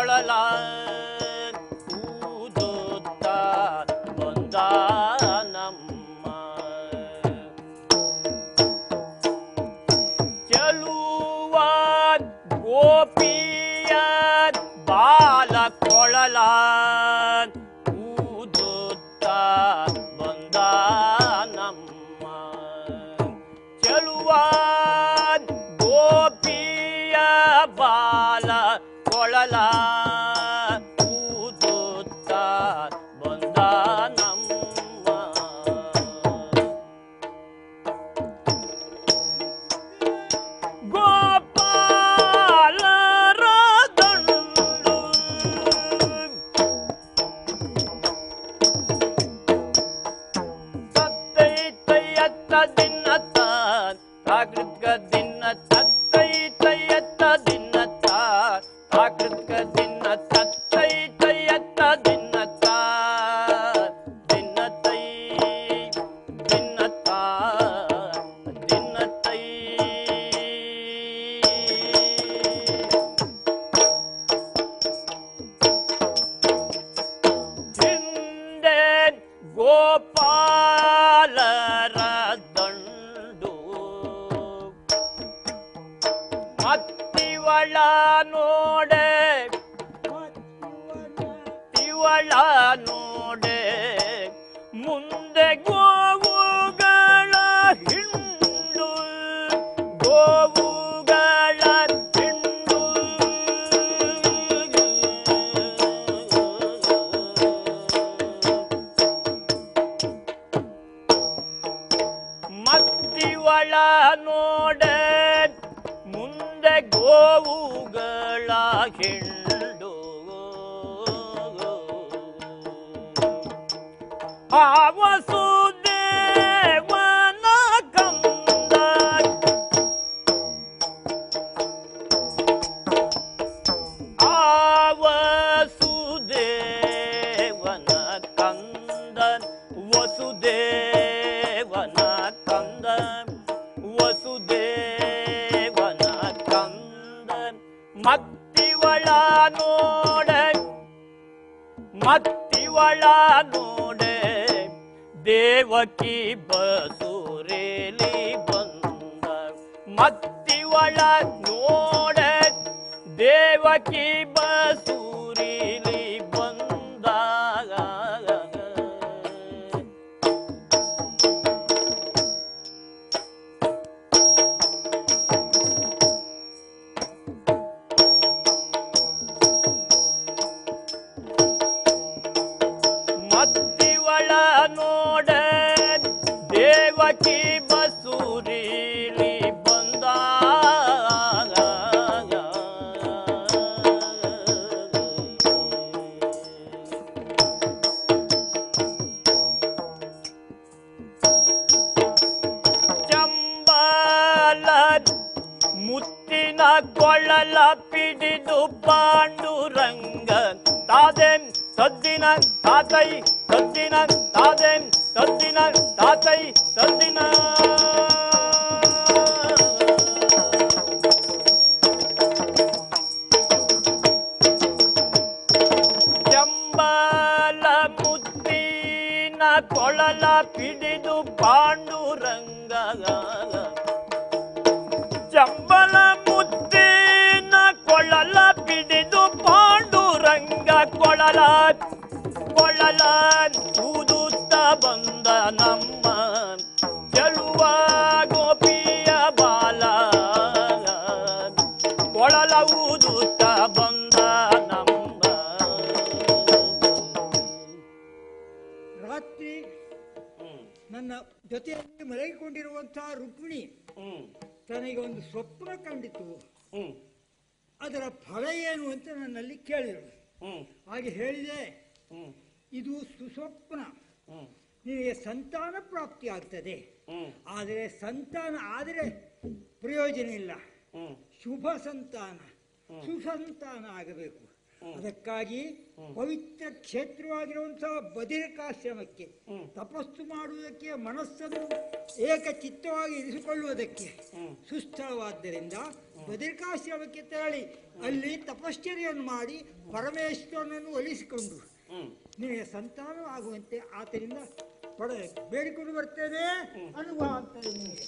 ಕೊಳಲ ಊದುತ್ತ ಬಂದ ನಮ್ಮ ಚೆಲುವ ಗೋಪಿಯ ಬಾಲ ಕೊಳಲ ಊದುತ್ತ ಬಂದ ನಮ್ಮ ಚೆಲುವ ಗೋಪಿಯ ಬಾಲ ಕೊಳಲ ಊದುತ್ತ ಬಂದ ನಮ್ಮ ಗೋಪಾಲರ ದಂಡು ಸತ್ತೈತಯ್ಯತ್ತ ದಿನ್ನತ್ತ ಪ್ರಾಕೃತಿಕ ದಿನ ಸತ್ತೈತಯ್ಯತ್ತ ದಿನ್ನತ್ತ ಪ್ರಾಕೃತಿಕ ದಿನ ಸತ್ತೈತಯ್ಯತ್ತ ದಿನ್ನತ್ತ ದಿನ್ನತೈ ದಿನ್ನತ್ತ ದಿನ್ನತೈ ಹಿಂದೆ ಗೋಪಾಲರ ದಂಡು ಮತ್ತಿವಳ ನೋಡೆ ತಿವಳ ನೋಡೆ ಮುಂದೆ ಗೋವುಗಳ ಹಿಂಡು ಗೋವುಗಳ ಹಿಂಡು ಮತ್ತಿವಳ ನೋಡೆ ಮುಂದೆ ಗೋವುಗಳ ಹಿಂಡು ಆ ವಸುದೇವನ ಕಂದ ಆ ವಸುದೇವನ ಕಂದ ವಸುದೇವನ ಕಂದ ವಸುದೇವನ ಕಂದ ಮತ್ತಿವಳ ನೋಡೆ ಮತ್ತಿವಳ ನೋಡೆ ದೇವಕಿ ಬಸುರೇಲಿ ಬಂದ ಮತ್ತಿವಳ ನೋಡೆ ದೇವಕಿ ಬಸುರೇಲಿ ಬಂದ ಮತ್ತಿವಳ ನೋಡೆ ದೇವಕಿ ಬಸುರೀಲಿ ಬಂದ ಚಂಬಲ ಮುತ್ತಿನ ಕೊಳ್ಳಲ ಪಿಡಿದು ಪಾಂಡುರಂಗ ತಾದೇನ್ ಸದ್ದಿನ ತಾತೈ ಸದ್ದಿನ ತಾದೇನ್ ಸದ್ದಿನ ತಾತೈ ಸದ್ದಿನ ಚಂಬಲ ಮುತ್ತಿನ ಕೊಳಲ ಪಿಡಿದು ಪಾಂಡುರಂಗ ಚಂಬಲ ಮುತ್ತಿನ ಕೊಳಲ ಪಿಡಿದು ಪಾಂಡುರಂಗ ಕೊಳಲ ಕೊಳಲ ಊದುತ್ತ ಬಂದ ನಮ್ಮ ಚೆಲುವ ಗೋಪಿಯ ಬಾಲ ಕೊಳಲ ಊದುತ್ತ ಬಂದ ನಮ್ಮ ರಾತ್ರಿ ನನ್ನ ಜೊತೆಯಲ್ಲಿ ಮಲಗಿಕೊಂಡಿರುವಂತಹ ರುಕ್ಮಿಣಿ ತನಗೆ ಒಂದು ಸ್ವಪ್ನ ಕಂಡಿತು. ಅದರ ಫಲ ಏನು ಅಂತ ನನ್ನಲ್ಲಿ ಕೇಳಿದರು. ಹಾಗೆ ಹೇಳಿದೆ, ಇದು ಸುಸ್ವಪ್ನ, ನಿನಗೆ ಸಂತಾನ ಪ್ರಾಪ್ತಿ ಆಗ್ತದೆ. ಆದರೆ ಸಂತಾನ ಆದರೆ ಪ್ರಯೋಜನ ಇಲ್ಲ. ಶುಭ ಸಂತಾನ ಸುಸಂತಾನ ಆಗಬೇಕು. ಅದಕ್ಕಾಗಿ ಪವಿತ್ರ ಕ್ಷೇತ್ರವಾಗಿರುವಂತಹ ಬದಿರಿಕಾಶ್ರಮಕ್ಕೆ ತಪಸ್ಸು ಮಾಡುವುದಕ್ಕೆ, ಮನಸ್ಸನ್ನು ಏಕಚಿತ್ತವಾಗಿ ಇರಿಸಿಕೊಳ್ಳುವುದಕ್ಕೆ ಸುಸ್ಥಳವಾದ್ದರಿಂದ ಬದಿರಿಕಾಶ್ರಮಕ್ಕೆ ತೆರಳಿ ಅಲ್ಲಿ ತಪಶ್ಚರ್ಯನ್ನು ಮಾಡಿ ಪರಮೇಶ್ವರನನ್ನು ಒಲಿಸಿಕೊಂಡು ನಿನಗೆ ಸಂತಾನವಾಗುವಂತೆ ಆತನಿಂದ ಬೇಡಿಕೊಂಡು ಬರ್ತೇನೆ. ಅನುಭವ ಆಗ್ತದೆ ನಿಮಗೆ.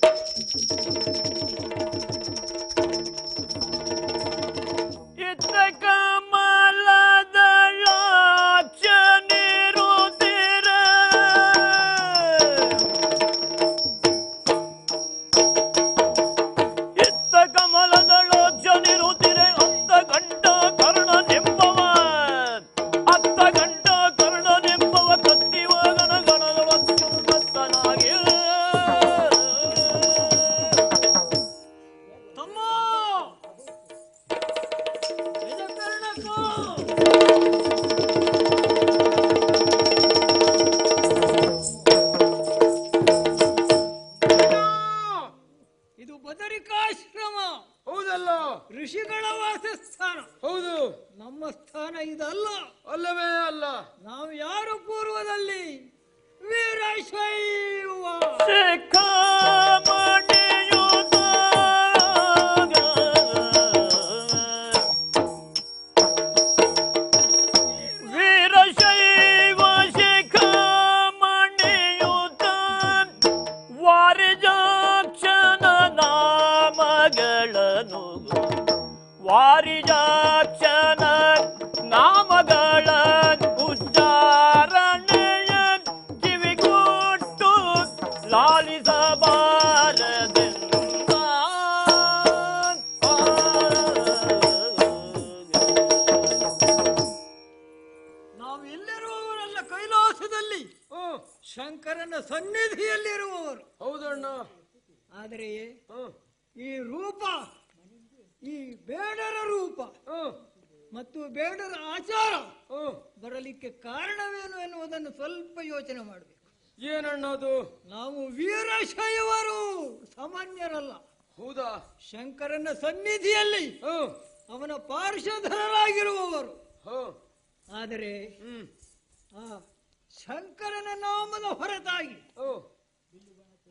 ಋಷಿಗಳ ವಾಸಸ್ಥಾನ. ಹೌದು, ನಮ್ಮ ಸ್ಥಾನ ಇದಲ್ಲ. ಅಲ್ಲವೇ ಅಲ್ಲ. ನಾವು ಯಾರು ಪೂರ್ವದಲ್ಲಿ ವೀರಶೈವ ವಾರಿಜಾಕ್ಷನ ನಾಮಗಳ ಉಚ್ಚಾರಣೆಯ ಕಿವಿಗೊಟ್ಟು ಲಾಲಿಸಬಾರದೆಂದ ನಾವು ಎಲ್ಲಿರುವವರಲ್ಲ, ಕೈಲಾಸದಲ್ಲಿ ಶಂಕರನ ಸನ್ನಿಧಿಯಲ್ಲಿರುವವರು. ಹೌದಣ್ಣ. ಆದರೆ ಈ ರೂಪ, ಈ ಬೇಡರ ರೂಪ ಮತ್ತು ಬೇಡರ ಆಚಾರ ಬರಲಿಕ್ಕೆ ಕಾರಣವೇನು ಎನ್ನುವುದನ್ನು ಸ್ವಲ್ಪ ಯೋಚನೆ ಮಾಡಬೇಕು. ಏನನ್ನೋದು? ನಾವು ವೀರಶೈವರು, ಸಾಮಾನ್ಯರಲ್ಲ. ಹೌದಾ? ಶಂಕರನ ಸನ್ನಿಧಿಯಲ್ಲಿ ಅವನ ಪಾರ್ಶ್ವಧರರಾಗಿರುವವರು. ಆದರೆ ಆ ಶಂಕರನ ನಾಮದ ಹೊರತಾಗಿ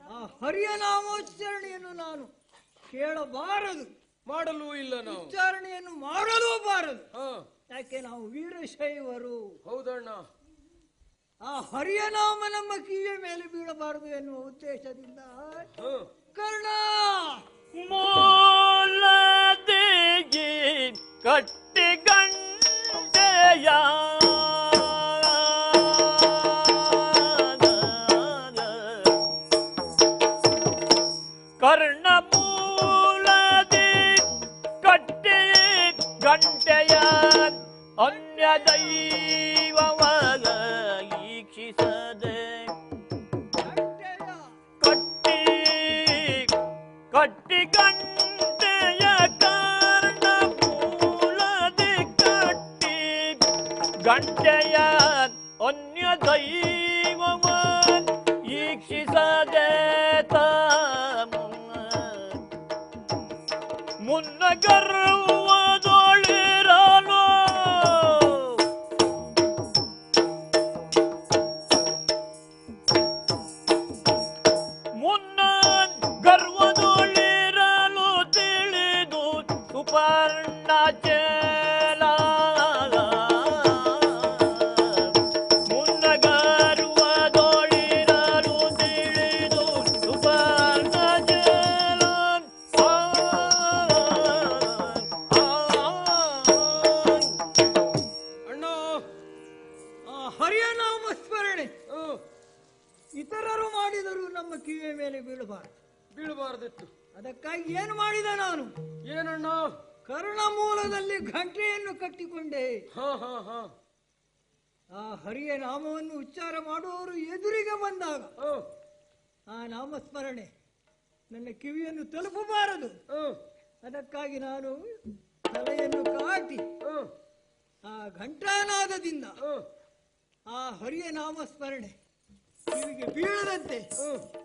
ಆ ಹರಿಯ ನಾಮೋಚ್ಚಾರಣೆಯನ್ನು ನಾನು ಕೇಳಬಾರದು, ಮಾಡಲು ಇಲ್ಲ. ನಾವು ಉಚ್ಚಾರಣೆಯನ್ನು ಮಾಡಲೂ ಬಾರದು. ಯಾಕೆ? ನಾವು ವೀರಶೈವರು. ಹೌದಣ್ಣ. ಆ ಹರಿಯ ನಾಮ ನಮ್ಮ ಕಿವಿಯ ಮೇಲೆ ಬೀಳಬಾರದು ಎನ್ನುವ ಉದ್ದೇಶದಿಂದ ಕರ್ಣ ಮೂಲದೇಗಿ ಕಟ್ಟಿಗಂಟೆಯ ಕರ್ಣ ಮೂಲದಿ ಕಟ್ಟಿ ಗಂಟೆಯ ಅನ್ಯ ದೈವವಾಗ ಈಕ್ಷಿಸದೆ ಕಟ್ಟಿ ಕಟ್ಟಿ ಗಂಟೆಯ ಕರ್ಣ ಮೂಲದಿ ಕಟ್ಟಿ ಗಂಟೆಯ ಅನ್ಯ ದೈವವ ಈಕ್ಷಿಸದೆ ಮುನ್ನ ಗರ್ವದೊಳಿರಲು ಮುನ್ನ ಗರ್ವದೊಳಿರಲು ತಿಳಿದು ಸುಪರ್ಣ ಚೇಲ ಮುನ್ನ ಗರ್ವದೊಳಿರಲು ತಿಳಿದು ಸುಪರ್ಣ ಚೇಲ ಹರಿಯ ನಾಮ ಸ್ಮರಣೆ ಇತರರು ಮಾಡಿದರೂ ನಮ್ಮ ಕಿವಿಯ ಮೇಲೆ ಬೀಳಬಾರದಿತ್ತು. ಅದಕ್ಕಾಗಿ ಏನು ಮಾಡಿದ ನಾನು? ಏನಣ್ಣ? ಕರ್ಣ ಮೂಲದಲ್ಲಿ ಘಂಟೆಯನ್ನು ಕಟ್ಟಿಕೊಂಡೆ. ಆ ಹರಿಯ ನಾಮವನ್ನು ಉಚ್ಚಾರ ಮಾಡುವವರು ಎದುರಿಗೆ ಬಂದಾಗ ಆ ನಾಮಸ್ಮರಣೆ ನನ್ನ ಕಿವಿಯನ್ನು ತಲುಪಬಾರದು. ಅದಕ್ಕಾಗಿ ನಾನು ತಲೆಯನ್ನು ಕಾಟಿ ಆ ಘಂಟಾನಾದದಿಂದ ಆ ಹರಿಯ ನಾಮಸ್ಮರಣೆ ಕಿವಿಗೆ ಬೀಳದಂತೆ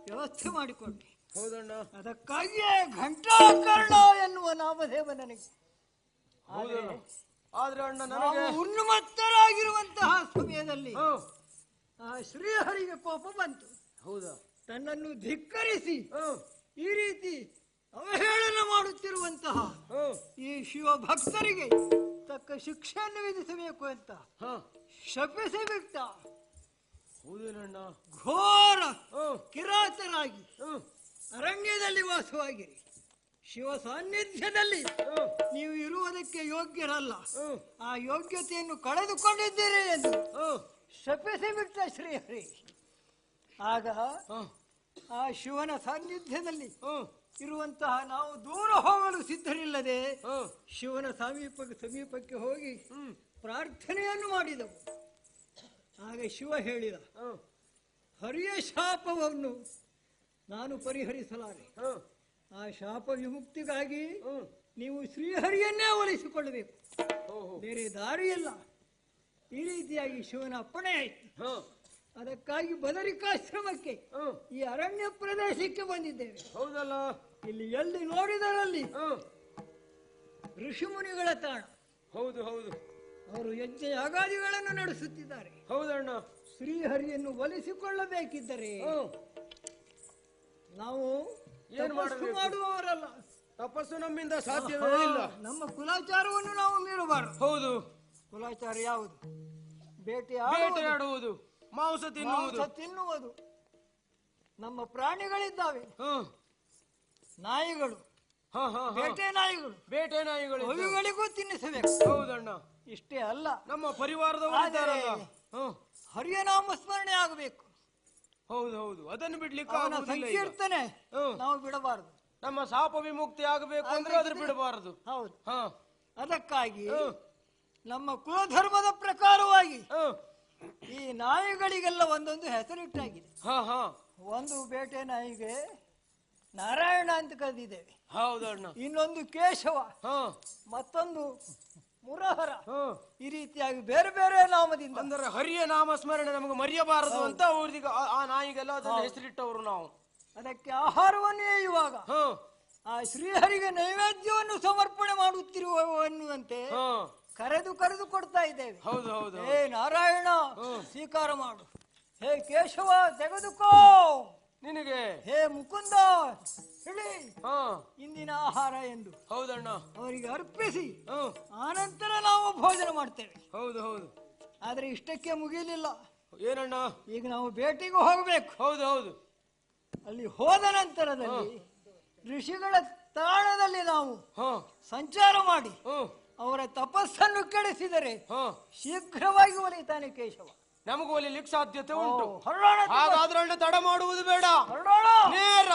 ವ್ಯವಸ್ಥೆ ಮಾಡಿಕೊಂಡೆ. ಹೌದಣ್ಣ. ಅದಕ್ಕಾಗಿಯೇ ಘಂಟಾಕರ್ಣ ಎನ್ನುವ ನಾಮಧೇವ ನನಗೆ. ಆದ್ರೆ ಅಣ್ಣ ನಾವು ನನಗೆ ಉನ್ಮತ್ತರಾಗಿರುವಂತಹ ಸಮಯದಲ್ಲಿ ಆ ಶ್ರೀಹರಿಗೆ ಕೋಪ ಬಂತು. ಹೌದಾ? ತನ್ನನ್ನು ಧಿಕ್ಕರಿಸಿ ಈ ರೀತಿ ಅವಹೇಳನ ಮಾಡುತ್ತಿರುವಂತಹ ಈ ಶಿವ ಭಕ್ತರಿಗೆ ತಕ್ಕ ಶಿಕ್ಷೆಯನ್ನು ವಿಧಿಸಬೇಕು ಅಂತ ಶಪಿಸಿಬಿಟ್ಟ. ಹೌದೇನಣ್ಣ? ಘೋರ ಕಿರಾತರಾಗಿ ಅರಣ್ಯದಲ್ಲಿ ವಾಸವಾಗಿರಿ. ಶಿವ ಸಾನ್ನಿಧ್ಯದಲ್ಲಿ ನೀವು ಇರುವುದಕ್ಕೆ ಯೋಗ್ಯರಲ್ಲ, ಆ ಯೋಗ್ಯತೆಯನ್ನು ಕಳೆದುಕೊಂಡಿದ್ದೀರಿ ಎಂದು ಶಪಿಸಿಬಿಟ್ಟ ಶ್ರೀಹರಿ. ಆಗ ಆ ಶಿವನ ಸಾನ್ನಿಧ್ಯದಲ್ಲಿ ಇರುವಂತಹ ನಾವು ದೂರ ಹೋಗಲು ಸಿದ್ಧರಿಲ್ಲದೆ ಶಿವನ ಸಮೀಪಕ್ಕೆ ಹೋಗಿ ಪ್ರಾರ್ಥನೆಯನ್ನು ಮಾಡಿದವು. ಆಗ ಶಿವ ಹೇಳಿದ, ಹರಿಯ ಶಾಪವನ್ನು ನಾನು ಪರಿಹರಿಸಲಾರೆ. ಆ ಶಾಪ ವಿಮುಕ್ತಿಗಾಗಿ ನೀವು ಶ್ರೀಹರಿಯನ್ನೇ ಒಲಿಸಿಕೊಳ್ಳಬೇಕು, ಬೇರೆ ದಾರಿಯಿಲ್ಲ. ಈ ರೀತಿಯಾಗಿ ಶಿವನ ಅಪ್ಪಣೆ ಆಯಿತು. ಅದಕ್ಕಾಗಿ ಬದರಿಕಾಶ್ರಮಕ್ಕೆ ಈ ಅರಣ್ಯ ಪ್ರದೇಶಕ್ಕೆ ಬಂದಿದ್ದೇವೆ. ಹೌದಲ್ಲ? ಇಲ್ಲಿ ಎಲ್ಲಿ ನೋಡಿದರಲ್ಲಿ ಋಷಿಮುನಿಗಳ ತಾಣ. ಹೌದು ಹೌದು. ಅವರು ಯಜ್ಞ ಯಾಗಾದಿಗಳನ್ನು ನಡೆಸುತ್ತಿದ್ದಾರೆ. ಹೌದಣ್ಣ. ಶ್ರೀಹರಿಯನ್ನು ಒಲಿಸಿಕೊಳ್ಳಬೇಕಿದ್ದರೆ ನಾವು ಏನು ಮಾಡುವವರಲ್ಲ. ತಪಸ್ಸು ನಮ್ಮಿಂದ ಸಾಧ್ಯವೇ ಇಲ್ಲ. ನಮ್ಮ ಕುಲಾಚಾರವನ್ನು ನಾವು ಮೀರಬಾರದು. ಹೌದು. ಕುಲಾಚಾರ ಯಾವುದು? ಬೇಟೆಯಾಡುವುದು, ಮಾಂಸ ತಿನ್ನುವುದು. ನಮ್ಮ ಪ್ರಾಣಿಗಳಿದ್ದಾವೆ, ನಾಯಿಗಳು, ಬೇಟೆ ನಾಯಿಗಳು, ಅವುಗಳಿಗೂ ತಿನ್ನಿಸಬೇಕು. ಹೌದಣ್ಣ. ಇಷ್ಟೇ ಅಲ್ಲ, ನಮ್ಮ ಪರಿವಾರದವರಿದ್ದಾರಲ್ಲ, ಹರಿಯ ನಾಮ ಸ್ಮರಣೆ ಆಗಬೇಕು. ಹೌದು ಹೌದು. ಅದನ್ನು ಬಿಡ್ಲಿಕ್ಕೆ ಸಂಕೀರ್ತನೆ ನಾವು ಬಿಡಬಾರದು. ನಮ್ಮ ಶಾಪ ವಿಮುಕ್ತಿ ಆಗಬೇಕು ಅಂದ್ರೆ ಅದ್ರ ಬಿಡಬಾರದು. ಹೌದು. ಅದಕ್ಕಾಗಿ ನಮ್ಮ ಕುಲಧರ್ಮದ ಪ್ರಕಾರವಾಗಿ ಈ ನಾಯಿಗಳಿಗೆಲ್ಲ ಒಂದೊಂದು ಹೆಸರಿಟ್ಟಾಗಿದೆ. ಒಂದು ಬೇಟೆ ನಾಯಿಗೆ ನಾರಾಯಣ ಅಂತ ಕರೆದಿದ್ದೇವೆ. ಹೌದಣ್ಣ. ಇನ್ನೊಂದು ಕೇಶವ, ಮತ್ತೊಂದು ಮುರಹರ. ಈ ರೀತಿಯಾಗಿ ಬೇರೆ ಬೇರೆ ನಾಮದಿಂದ, ಅಂದ್ರೆ ಹರಿಯ ನಾಮ ಸ್ಮರಣೆ ನಮಗೆ ಮರೆಯಬಾರದು ಅಂತ ಅವ್ರಿಗೆ ಆ ನಾಯಿಗೆಲ್ಲ ಅದನ್ನು ಹೆಸರಿಟ್ಟವರು ನಾವು. ಅದಕ್ಕೆ ಆಹಾರವನ್ನೇ ಇವಾಗ ಆ ಶ್ರೀಹರಿಗೆ ನೈವೇದ್ಯವನ್ನು ಸಮರ್ಪಣೆ ಮಾಡುತ್ತಿರುವ ಎನ್ನುವಂತೆ ಕರೆದು ಕೊಡ್ತಾ ಇದ್ದೇವೆ. ಹೌದು ಹೌದು. ಹೇ ನಾರಾಯಣ ಸ್ವೀಕಾರ ಮಾಡು, ಹೇ ಕೇಶವ ತೆಗೆದುಕೋ ನಿನಗೆ, ಹೇ ಮುಕುಂದ ಹೇಳಿ ಇಂದಿನ ಆಹಾರ ಎಂದು ಹೌದಣ್ಣ ಅವರಿಗೆ ಅರ್ಪಿಸಿ ಆನಂತರ ನಾವು ಭೋಜನ ಮಾಡ್ತೇವೆ. ಹೌದು ಹೌದು. ಆದ್ರೆ ಇಷ್ಟಕ್ಕೆ ಮುಗಿಲಿಲ್ಲ. ಏನಣ್ಣ? ಈಗ ನಾವು ಭೇಟಿಗೂ ಹೋಗ್ಬೇಕು. ಹೌದು ಹೌದು. ಅಲ್ಲಿ ಹೋದ ನಂತರದಲ್ಲಿ ಋಷಿಗಳ ತಾಣದಲ್ಲಿ ನಾವು ಸಂಚಾರ ಮಾಡಿ ಅವರ ತಪಸ್ಸನ್ನು ಕೆಡಿಸಿದರೆ ಶೀಘ್ರವಾಗಿ ಒಲಿತಾನೆ ಕೇಶವ. ನಮಗೂ ಒಲಿಲಿಕ್ಕೆ ಸಾಧ್ಯತೆ ಉಂಟು. ಹಾಗಾದ್ರೆ ತಡ ಮಾಡುವುದು ಬೇಡ, ನೇರ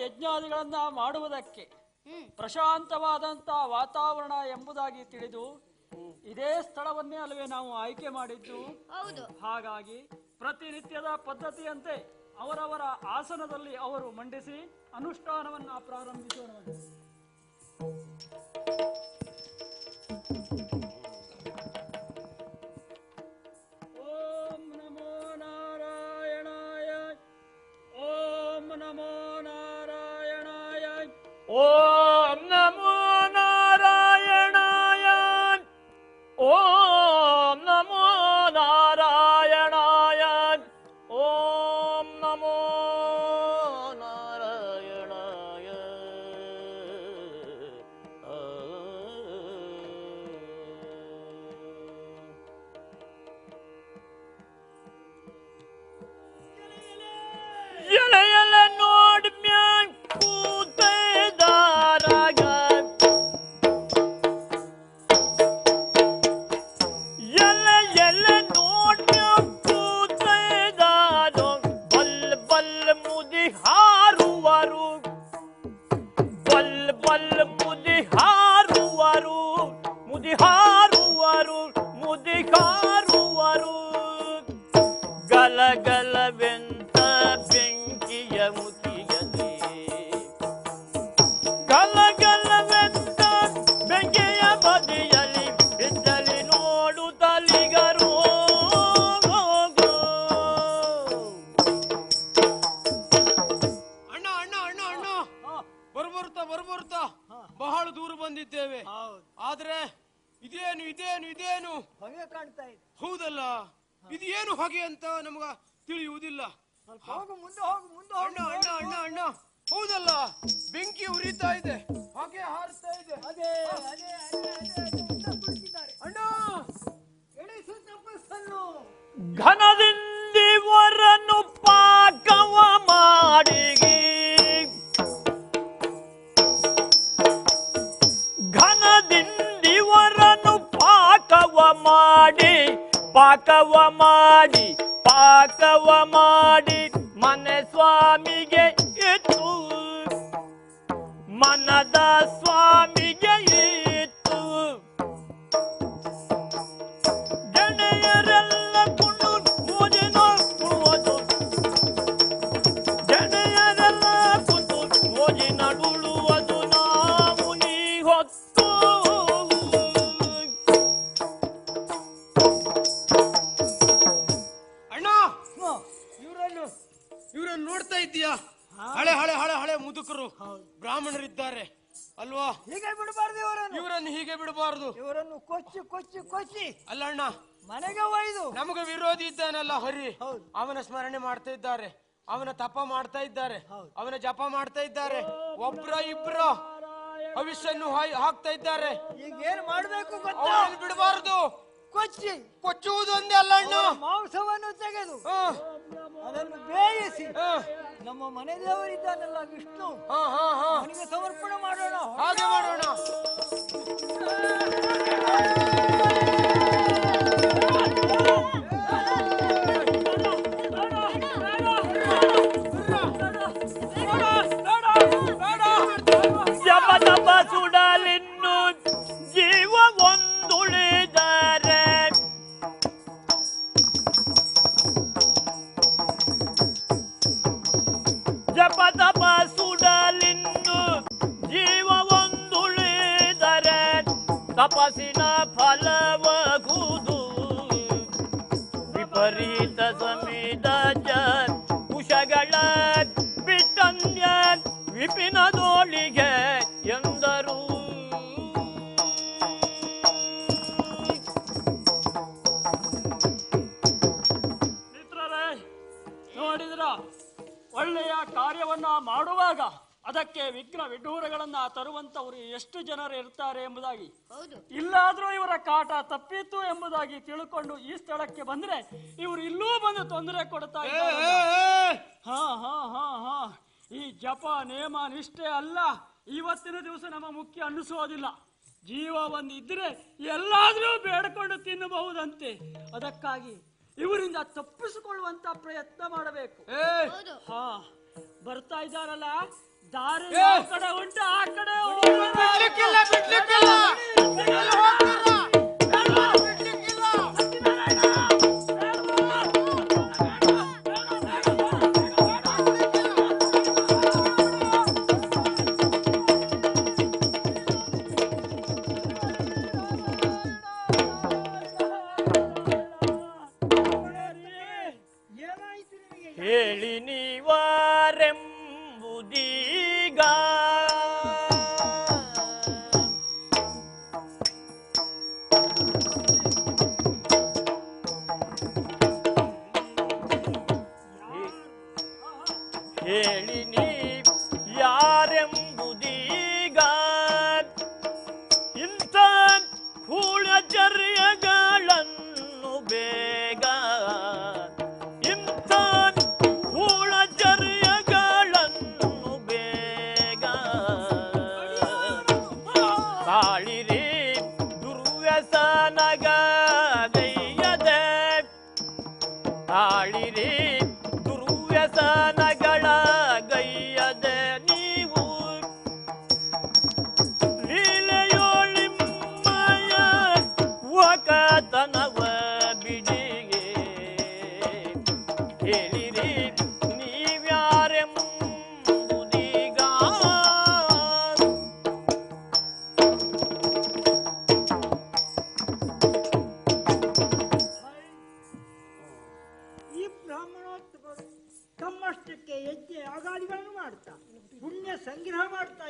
ಯಜ್ಞಾದಿಗಳನ್ನ ಮಾಡುವುದಕ್ಕೆ ಪ್ರಶಾಂತವಾದಂತಹ ವಾತಾವರಣ ಎಂಬುದಾಗಿ ತಿಳಿದು ಇದೇ ಸ್ಥಳವನ್ನೇ ಅಲ್ಲವೇ ನಾವು ಆಯ್ಕೆ ಮಾಡಿದ್ದು. ಹಾಗಾಗಿ ಪ್ರತಿನಿತ್ಯದ ಪದ್ಧತಿಯಂತೆ ಅವರವರ ಆಸನದಲ್ಲಿ ಅವರು ಮಂಡಿಸಿ ಅನುಷ್ಠಾನವನ್ನ ಪ್ರಾರಂಭಿಸೋಣ. ಓಂ ನಮೋ ನಾರಾಯಣಾಯ. ಓಂ ನಮೋ ನಾರಾಯಣಾಯ. ಓಂ ನಮೋ ನಾರಾಯಣಾಯ. ಓಂ ನಮೋ ನಾರಾಯಣಾಯ. ಓಂ ನಮೋ ನಾರಾಯಣಾಯ. ಎಲೆ ಎಲೆ ನೋಡಿ ಮ್ಯಾನ್ ಕೂತೈದಾರಾಗ ಎಲೆ ಎಲೆ ನೋಡಿ ಮ್ಯಾನ್ ಕೂತೈದಾರೋ ಬಲ್ ಬಲ್ ಮುದಿ ಹಾರುವರು ಬಲ್ ಬಲ್ ಮುದಿ ಹಾರುವರು ಮುದಿ ಹಾರುವರು ಮುದಿ ಹಾರುವರು ಗಲ ಗಲವೆಂತ ಬೆಂಕಿಯ ಮುತಿಯಲಿ ಗಲ ಗಲವೆಂತ ಬೆಂಕಿಯ ಬದಿಯಲಿ ಬಿದ್ದಲಿ ನೋಡು ತಲಿಗರು ಅಣ್ಣ ಅಣ್ಣ ಅಣ್ಣ ಅಣ್ಣ ಬರ್ಬರ್ತಾ ಬಹಳ ದೂರ ಬಂದಿದ್ದೇವೆ. ಆದ್ರೆ ಇದೇನು ಇದೇನು ಇದೇನು ಹೊಗೆ ಕಾಣ್ತಾ ಇದೆ. ಹೌದಲ್ಲ, ಇದು ಏನು ಹೊಗೆ ಅಂತ ನಮಗ ತಿಳಿಯುವುದಿಲ್ಲ. ಹೋಗು, ಮುಂದೆ ಹೋಗು, ಮುಂದೆ ಅಣ್ಣ ಅಣ್ಣ ಅಣ್ಣ ಅಣ್ಣ ಹೌದಲ್ಲ, ಬೆಂಕಿ ಉರಿತಾ ಇದೆ, ಹೊಗೆ ಹಾರುತ್ತಾ ಇದೆ. ಅದೇ ಅದೇ ಅದೇ ಅದೇ ಕುಳಿತಿದ್ದಾರೆ. ಅಣ್ಣ ಎಣಿಸು ತಪಸ್ಸನ್ನು. ಘನದಿಂದಿವರನ್ನು ಪಾಕವ ಮಾಡಿ ಘನದಿಂದಿವರನ್ನು ಪಾಕವ ಮಾಡಿ ಪಾಕವ ಮಾಡಿ ಪಾಕವ ಮಾಡಿ ಮನೆ ಸ್ವಾಮಿಗೆ ಇತ್ತು ಮನದ ಸ್ವಾಮಿಗೆ ಇತ್ತು ಗೆಳೆಯರೆಲ್ಲ ಕುಂಡು ಮೋಜಿನ ಕುಡುವುದು ಗೆಳೆಯರೆಲ್ಲ ಕುಂದು ಮೋಜಿನ ಉಳುವುದು ನಾವು ನೀ ಹೊತ್ತು ಅಣ್ಣ ಇವರನ್ನು ನೋಡ್ತಾ ಇದ್ದೀಯಾ? ಹಳೆ ಹಳೆ ಹಳೆ ಹಳೆ ಮುದುಕರು ಬ್ರಾಹ್ಮಣರಿದ್ದಾರೆ ಅಲ್ವಾ? ಹೀಗೆ ಬಿಡಬಾರ್ದು ಇವರನ್ನು. ಇವರನ್ನು ಹೀಗೆ ಬಿಡಬಾರದು. ಇವರನ್ನು ಕೊಚ್ಚಿ ಕೊಚ್ಚಿ ಕೊಚ್ಚಿ ಅಲ್ಲ ಅಣ್ಣ, ಮನೆಗೆ ಒಯ್ದು. ನಮಗೆ ವಿರೋಧಿ ಇದ್ದಾನಲ್ಲ ಹರಿ, ಹೌದು. ಅವನ ಸ್ಮರಣೆ ಮಾಡ್ತಾ ಇದ್ದಾರೆ, ಅವನ ತಪ ಮಾಡ್ತಾ ಇದ್ದಾರೆ, ಅವನ ಜಪ ಮಾಡ್ತಾ ಇದ್ದಾರೆ, ಒಬ್ರ ಇಬ್ರ ಭವಿಷ್ಯನ್ನು ಹಾಕ್ತಾ ಇದ್ದಾರೆ. ಈಗ ಏನ್ ಮಾಡ್ಬೇಕು ಗೊತ್ತಾ? ಅವರನ್ನು ಬಿಡಬಾರದು. ಕೊಚ್ಚಿ ಕೊಚ್ಚುವುದು ಒಂದೇ ಅಲ್ಲ ಅಣ್ಣ, ಮಾಂಸವನ್ನು ತೆಗೆದು ಹ, ಅದನ್ನು ಬೇಯಿಸಿ ಹ, ನಮ್ಮ ಮನೆ ದೇವರಿದ್ದಾನಲ್ಲ ವಿಷ್ಣು, ಹ, ಹ, ಹ. ಅವನಿಗೆ ಸಮರ್ಪಣೆ ಮಾಡೋಣ. ಹಾಗೆ ಮಾಡೋಣ. ಜಪ ತಪ ಸುಡಲಿನ್ನು ಜೀವ ಒಂದುಳಿದರೆ ಜಪ ತಪ ಸುಡಲಿನ್ನು ಜೀವ ಒಂದುಳಿದರೆ ತಪಸ್ಸಿನ ಫಲವಗುವುದು ವಿಪರೀತ ಸಮಿತ ಕುಶಗಳ ಬಿಟ್ಟನ್ಯ ವಿಪಿನದೋಳಿಗೆ ಎಂದರು. ಮಿತ್ರರೇ, ನೋಡಿದ್ರ ಒಳ್ಳೆಯ ಕಾರ್ಯವನ್ನ ಮಾಡುವಾಗ ಅದಕ್ಕೆ ವಿಘ್ನ ವಿಡೂರಗಳನ್ನ ತರುವಂತವರು ಎಷ್ಟು ಜನರು ಇರ್ತಾರೆ ಎಂಬುದಾಗಿ, ಇಲ್ಲಾದ್ರೂ ಇವರ ಕಾಟ ತಪ್ಪಿತು ಎಂಬುದಾಗಿ ತಿಳ್ಕೊಂಡು ಈ ಸ್ಥಳಕ್ಕೆ ಬಂದ್ರೆ ಇವರು ಇಲ್ಲೂ ಬಂದು ತೊಂದರೆ ಕೊಡ್ತಾ ಇದ್ದಾರೆ. ಹಾ ಹಾ ಹಾ ಹಾ ಈ ಜಪ ನೇಮ ನಿಷ್ಠೆ ಅಲ್ಲ ಇವತ್ತಿನ ದಿವಸ ನಮ್ಮ ಮುಖ್ಯ ಅನ್ನಿಸೋದಿಲ್ಲ. ಜೀವ ಒಂದು ಇದ್ರೆ ಎಲ್ಲಾದ್ರೂ ಬೇಡ್ಕೊಂಡು ತಿನ್ನಬಹುದಂತೆ. ಅದಕ್ಕಾಗಿ ಇವರಿಂದ ತಪ್ಪಿಸಿಕೊಳ್ಳುವಂತ ಪ್ರಯತ್ನ ಮಾಡಬೇಕು. ಹಾ, ಬರ್ತಾ ಇದ್ದಾರಲ್ಲ, ದಾರಿ ಯಾವ ಕಡೆ ಉಂಟು ಆ ಕಡೆ ಬಿಡ್ಲಿಕ್ಕಿಲ್ಲ, ಬಿಡ್ಲಿಕ್ಕಿಲ್ಲ.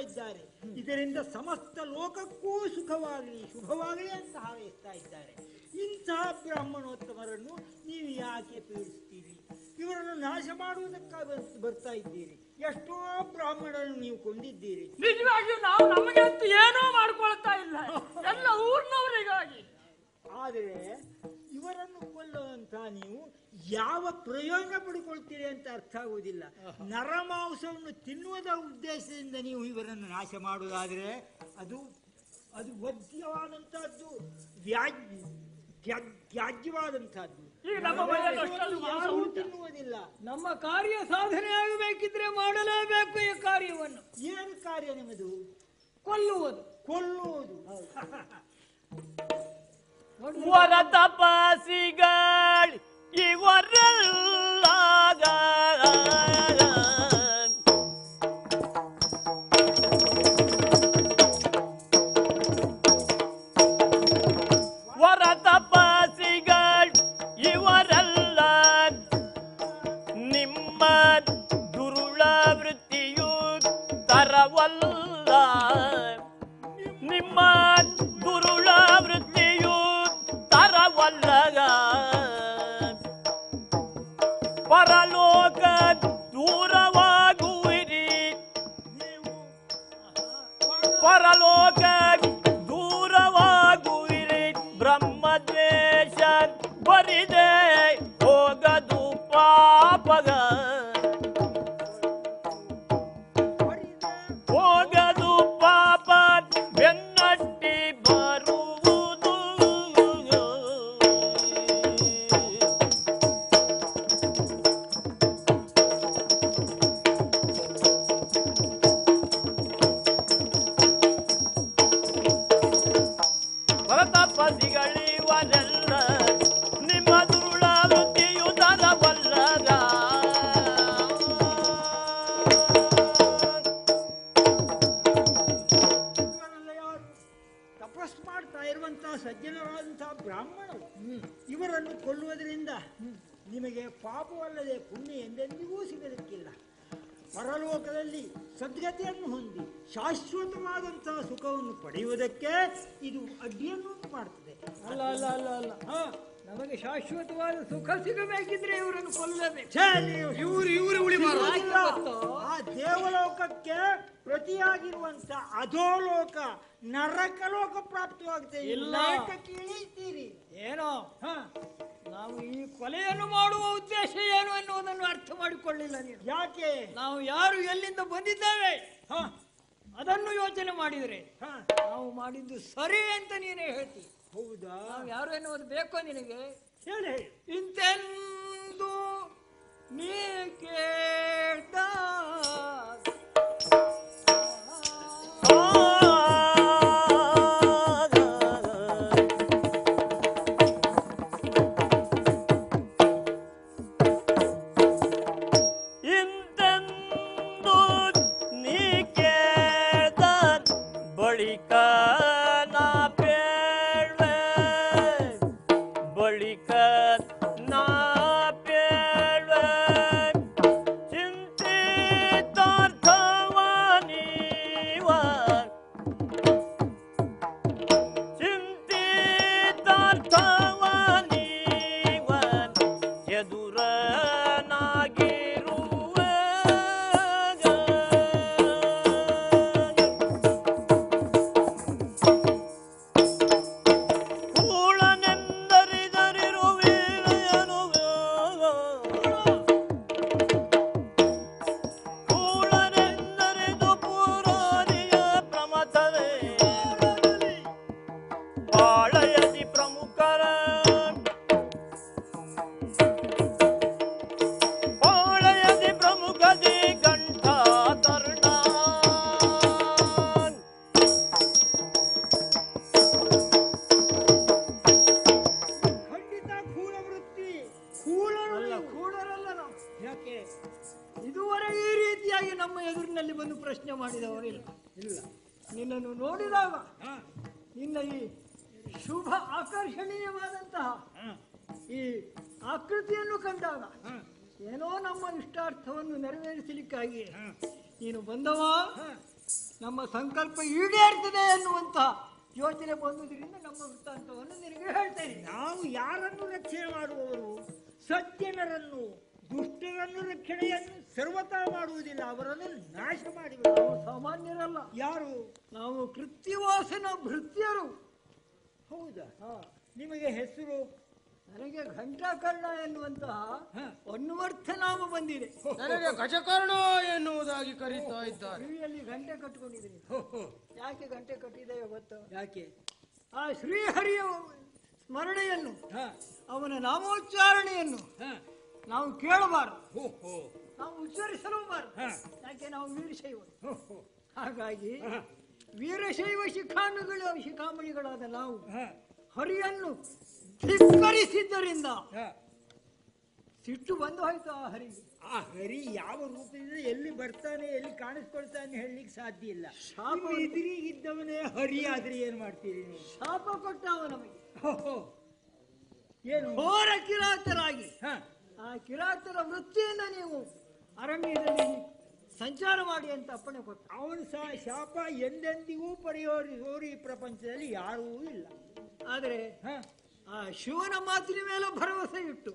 ಇದ್ದಾರೆ. ಇದರಿಂದ ಸಮಸ್ತ ಲೋಕಕ್ಕೂ ಸುಖವಾಗಲಿ ಶುಭವಾಗಲಿ ಅಂತ ಹಾರೈಸ್ತಾ ಇದ್ದಾರೆ. ಇಂತಹ ಬ್ರಾಹ್ಮಣೋತ್ತಮರನ್ನು ನೀವು ಯಾಕೆ ಪೀಡಿಸ್ತೀರಿ? ಇವರನ್ನು ನಾಶ ಮಾಡುವುದಕ್ಕಾಗಿ ಬರ್ತಾ ಇದ್ದೀರಿ. ಎಷ್ಟೋ ಬ್ರಾಹ್ಮಣರನ್ನು ನೀವು ಕೊಂದಿದ್ದೀರಿ. ನಿಜವಾಗಿಯೂ ನಾವು ನಮಗೆ ಅಂತ ಏನೂ ಮಾಡ್ಕೊಳ್ತಾ ಇಲ್ಲ, ಎಲ್ಲ ಊರಿನವರಿಗಾಗಿ. ಆದರೆ ಇವರನ್ನು ಕೊಲ್ಲುವಂತ ನೀವು ಯಾವ ಪ್ರಯೋಜನ ಪಡ್ಕೊಳ್ತೀರಿ ಅಂತ ಅರ್ಥ ಆಗುವುದಿಲ್ಲ. ನರಮಾಂಸವನ್ನು ತಿನ್ನುವುದ ಉದ್ದೇಶದಿಂದ ನೀವು ಇವರನ್ನು ನಾಶ ಮಾಡುವುದಾದರೆ ಅದು ಅದು ವಜ್ಯವಾದಂತಹದ್ದು, ತ್ಯಾಜ್ಯವಾದಂತಹದ್ದು. ಈಗ ನಮ್ಮ ಮನೆಯಲ್ಲಿ ಅಷ್ಟೊಂದು ಮಾಂಸ ಯಾರೂ ಉಂಟಾ? ತಿನ್ನುವುದಿಲ್ಲ. ನಮ್ಮ ಕಾರ್ಯ ಸಾಧನೆ ಆಗಬೇಕಿದ್ರೆ ಮಾಡಲೇಬೇಕು ಈ ಕಾರ್ಯವನ್ನು. ಏನು ಕಾರ್ಯ ನಿಮ್ಮದು? ಕೊಲ್ಲುವುದು. ಕೊಲ್ಲುವುದು. ವರ ತಪಸಿಗಳು ಇವರೆಲ್ಲಾಗ ವರ ತಪಸಿಗಳು ಇವರೆಲ್ಲ ನಿಮ್ಮ ದುರುಳ ವೃತ್ತಿಯು ತರವಲ್ಲ. ನಿಮ್ಮ ದುರುಳ ವೃತ್ತಿಯು ತರವಲ್ಲಗ. ಪರಲೋಕ ದೂರವಾಗುವಿರಿ, ಪರಲೋಕ ದೂರವಾಗುವಿರಿ. ಬ್ರಹ್ಮದ್ವೇಷ ಬರಿದೆ ಹೋಗದು ಪಾಪಗ, ಹೋಗದು ಪಾಪ ಬೆನ್ನಟ್ಟಿ ಬರುವುದು. ಹೊರತಪಸಿಗಳಿವರೆಲ್ಲ ನಿಮ್ಮ ದುರುಳ ವೃತ್ತಿಯು ತರವಲ್ಲದ. ಇವರೆಲ್ಲ ಯಾರು? ತಪಸ್ಸು ಮಾಡ್ತಾ ಇರುವಂತಹ ಸಜ್ಜನರಾದಂತಹ ಬ್ರಾಹ್ಮಣರು. ಇವರನ್ನು ಕೊಲ್ಲುವುದರಿಂದ ನಿಮಗೆ ಪಾಪವಲ್ಲದೆ ಪುಣ್ಯ ಎಂದೆಂದಿಗೂ ಸಿಗಲಿಕ್ಕಿಲ್ಲ. ಪರಲೋಕದಲ್ಲಿ ಸದ್ಗತಿಯನ್ನು ಹೊಂದಿ ಶಾಶ್ವತವಾದಂತಹ ಸುಖವನ್ನು ಪಡೆಯುವುದಕ್ಕೆ ಇದು ಅಡ್ಡಿಯನ್ನು ಮಾಡ್ತದೆ. ಅಲ್ಲ ಅಲ್ಲ ಅಲ್ಲ ಅಲ್ಲ ಹಾ, ನಮಗೆ ಶಾಶ್ವತವಾದ ಸುಖ ಸಿಗಬೇಕಿದ್ರೆ ಇವರನ್ನು ಕೊಲ್ಲಬೇಕು. ಛೇ, ನೀವು ಇವರು ಉಳಿಬಾರ. ಇಲ್ಲ. ಆ ದೇವಲೋಕಕ್ಕೆ ಪ್ರತಿಯಾಗಿರುವಂತ ಅಧೋಲೋಕ ನರಕಲೋಕ ಪ್ರಾಪ್ತವಾಗ್ತದೆ. ಇಲ್ಲ. ನರಕಕ್ಕೆ ಇಳಿತೀರಿ. ಏನೋ ಹಾ, ನಾವು ಈ ಕೊಲೆಯನ್ನು ಮಾಡುವ ಉದ್ದೇಶ ಏನು ಎನ್ನುವುದನ್ನು ಅರ್ಥ ಮಾಡಿಕೊಳ್ಳಿಲ್ಲ ನೀನು. ಯಾಕೆ? ನಾವು ಯಾರು ಎಲ್ಲಿಂದ ಬಂದಿದ್ದೇವೆ ಹಾ, ಅದನ್ನು ಯೋಚನೆ ಮಾಡಿದರೆ ಹಾ, ನಾವು ಮಾಡಿದ್ದು ಸರಿ ಅಂತ ನೀನೇ ಹೇಳ್ತಿ. ಹೌದಾ? ನಾವು ಯಾರು ಎನ್ನುವುದು ಬೇಕೋ ನಿನಗೆ? ಹೇಳಿ ಹೇಳಿ. ಇಂತೆಂದು ನೀ ಕೇಳ್ದ ಇಂತೆಂದು ನೀ ಕೇಳ್ದ ಬಳಿಕ ನಾ ಬೇಡ್ವೆ, ಬಳಿಕ ನಾ ಬೇಡ್ವೆ. ಚಿಂತಿತಾರ್ಥವ ನೀವ, ಚಿಂತಿತಾರ್ಥವ ನೀವ ಎದುರನಾಗಿರುವೆ. ಕೂಳನೆಂದರಿದರಿರುವೀರನು, ಕೂಳನೆಂದರಿದು ಪುರಾರಿಯ ಪ್ರಮಥವೇ. ಪಾಳಯದಿ ಪ್ರಮುಖರ, ಪಾಳಯದಿ ಪ್ರಮುಖದಿ ಕಂಠಾಕರ್ಣ. ಖಂಡಿತ ಕೂಲ ವೃತ್ತಿ. ಕೂಲರು ಅಲ್ಲ, ನೀವು. ಕೂಡರಲ್ಲ ನಾವು. ಯಾಕೆ? ಇದುವರೆಗೆ ಈ ರೀತಿಯಾಗಿ ನಮ್ಮ ಎದುರಿನಲ್ಲಿ ಬಂದು ಪ್ರಶ್ನೆ ಮಾಡಿದವರಿಲ್ಲ. ಇಲ್ಲ. ನಿನ್ನನ್ನು ನೋಡಿದಾಗ ಹಾ, ನಿನ್ನ ಈ ಶುಭ ಆಕರ್ಷಣೀಯವಾದಂತಹ ಹಾ, ಈ ಆಕೃತಿಯನ್ನು ಕಂಡಾಗ ಹಾ, ಏನೋ ನಮ್ಮ ಇಷ್ಟಾರ್ಥವನ್ನು ನೆರವೇರಿಸಲಿಕ್ಕಾಗಿ ಹಾ, ನೀನು ಬಂದವ. ಹಾ. ನಮ್ಮ ಸಂಕಲ್ಪ ಈಡೇರ್ತದೆ ಎನ್ನುವಂತಹ ಯೋಚನೆ ಬಂದುದರಿಂದ ನಮ್ಮ ವೃತ್ತಾಂತವನ್ನು ನಿನಗೆ ಹೇಳ್ತೇನೆ. ನಾವು ಯಾರನ್ನು ರಕ್ಷಣೆ ಮಾಡುವವರು? ಸಜ್ಜನರನ್ನು, ದುಷ್ಟರನ್ನು ರಕ್ಷಣೆಯನ್ನು ಸರ್ವತಾ ಮಾಡುವುದಿಲ್ಲ, ಅವರನ್ನು ನಾಶ ಮಾಡಿಬಿಡು. ನಾವು ಸಾಮಾನ್ಯರಲ್ಲ. ಯಾರು? ನಾವು ಕೃತ್ಯವಾಸನ ಭೃತ್ಯರು. ಹೌದಾ? ನಿಮಗೆ ಹೆಸರು? ನನಗೆ ಘಂಟಾಕರ್ಣ ಎನ್ನುವಂತಹ ಅನ್ವರ್ಥ ನಾಮ ಬಂದಿದೆ. ನನಗೆ ಗಜಕರ್ಣ ಎನ್ನುವುದಾಗಿ ಕರೀತಾ ಇದ್ದಾರೆ. ಕಿವಿಯಲ್ಲಿ ಗಂಟೆ ಕಟ್ಟಿಕೊಂಡಿದ್ದೀನಿ. ಯಾಕೆ ಗಂಟೆ ಕಟ್ಟಿದ್ದೇವೆ ಗೊತ್ತಾ? ಯಾಕೆ? ಆ ಶ್ರೀಹರಿಯ ಸ್ಮರಣೆಯನ್ನು, ಅವನ ನಾಮೋಚ್ಚಾರಣೆಯನ್ನು ನಾವು ಕೇಳಬಾರದು, ನಾವು ಉಚ್ಚರಿಸಲೂಬಾರದು. ಯಾಕೆ? ನಾವು ವೀರಶೈವರು. ಹಾಗಾಗಿ ವೀರಶೈವ ಶಿಖಾಮಣಿಗಳಾದ ನಾವು ಹರಿಯನ್ನು ಧಿಕ್ಕರಿಸಿದ್ದರಿಂದ ಸಿಟ್ಟು ಬಂದು ಹೋಯ್ತು ಆ ಹರಿಗೆ. ಆ ಹರಿ ಯಾವ ರೂಪದಿಂದ ಎಲ್ಲಿ ಬರ್ತಾನೆ, ಎಲ್ಲಿ ಕಾಣಿಸ್ಕೊಳ್ತಾನೆ ಹೇಳಲಿಕ್ಕೆ ಸಾಧ್ಯ ಇಲ್ಲ. ಶಾಪ ಎದುರಿಗಿದ್ದವನೇ ಹರಿ ಆದ್ರೆ ಏನ್ ಮಾಡ್ತೀರಿ ನೀವು? ಶಾಪ ಕೊಟ್ಟ ಅವ ನಮಗೆ. ಏನು? ಘೋರ ಕಿರಾತರಾಗಿ ಆ ಕಿರಾತರ ವೃತ್ತಿಯಿಂದ ನೀವು ಅರಣ್ಯದಲ್ಲಿ ಸಂಚಾರ ಮಾಡಿ ಅಂತ ಅಪ್ಪಣೆ ಕೊಟ್ಟ. ಅವನು ಸಹ ಶಾಪ ಎಂದೆಂದಿಗೂ ಪರಿಹರಿಸುವವರು ಈ ಪ್ರಪಂಚದಲ್ಲಿ ಯಾರೂ ಇಲ್ಲ. ಆದರೆ ಆ ಶಿವನ ಮಾತಿನ ಮೇಲೆ ಭರವಸೆ ಇಟ್ಟು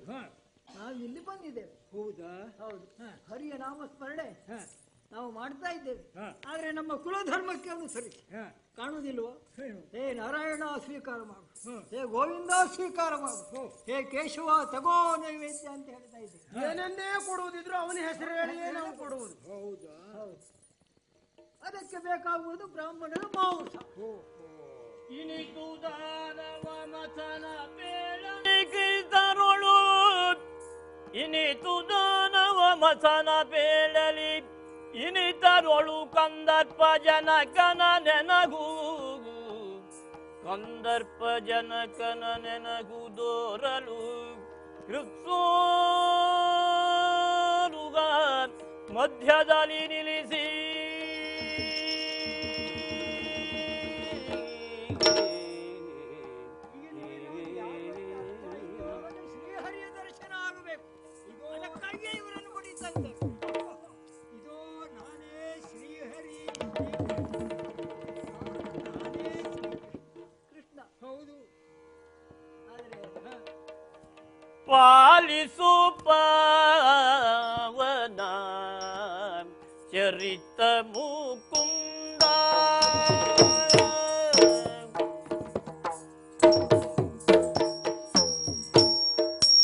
ನಾವು ಇಲ್ಲಿ ಬಂದಿದ್ದೇವೆ. ಹೌದಾ? ಹೌದು. ಹರಿಯ ನಾಮಸ್ಮರಣೆ ನಾವು ಮಾಡ್ತಾ ಇದ್ದೇವೆ. ಆದ್ರೆ ನಮ್ಮ ಕುಲಧರ್ಮಕ್ಕೆ ಅನುಸರಿಸಿ ಕಾಣುವುದಿಲ್ವೋ? ಹೇ ನಾರಾಯಣ ಸ್ವೀಕಾರ ಮಾಡು, ಹೇ ಗೋವಿಂದ ಸ್ವೀಕಾರ ಮಾಡು, ಹೇ ಕೇಶವ ತಗೋ ನೈವೇದ್ಯ ಅಂತ ಹೇಳ್ತಾ ಇದ್ದೇವೆ. ಏನನ್ನೇ ಕೊಡುವುದಿದ್ರು ಅವನ ಹೆಸರು ಹೇಳಿಯೇ ನಾವು ಕೊಡುವುದು. ಹೌದಾ? ಹೌದು. ಅದಕ್ಕೆ ಬೇಕಾಗುವುದು ಬ್ರಾಹ್ಮಣರ ಮಾಂಸ. ಇನಿತು ದಾನವ ಮಥನ ಬೇಳಲಿಗಿದ್ದರುಳು, ಇನಿತು ದಾನವ ಮಥನ ಬೇಳಲಿ ಇನಿತರೊಳು ಕಂದರ್ಪ ಜನಕನ ನೆನಗು, ಕಂದರ್ಪ ಜನಕನ ನೆನಗುದೋರಲು ಕೃತ್ಸೋರುಗ ಮಧ್ಯದಲ್ಲಿ ನಿಲ್ಲಿಸಿ ಶ್ರೀಹರಿಯ ದರ್ಶನ ಆಗಬೇಕು. ಅದಕ್ಕಾಗಿ ಇವರನ್ನು ಹೊಡಿತಂತೆ. ಇದೋ ನಾನೇ ಶ್ರೀಹರಿ, ಕೃಷ್ಣ. ಹೌದು. ಆದರೆ ಪಾಲಿಸು ಪಾವನ ಚರಿತ ಮುಕುಂದ,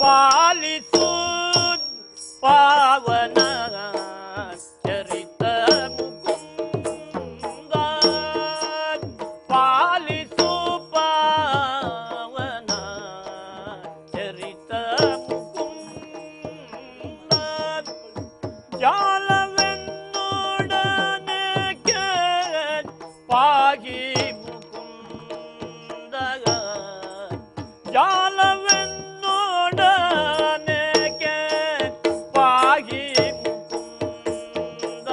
ಪಾಲಿಸು ಪಾವನ ಚರಿತ ಮುಕುಂದ, ಪಾಲಿಸು ಪಾವನ ಚರಿತ ಮುಕುಂದ, ಜಾಲವೆನ್ನೊಡನೆ ಪಾಗಿ ಮುಕುಂದ, ಜಾಲವೆನ್ನೊಡನೆ ಪಾಗಿ ಮುಕುಂದ.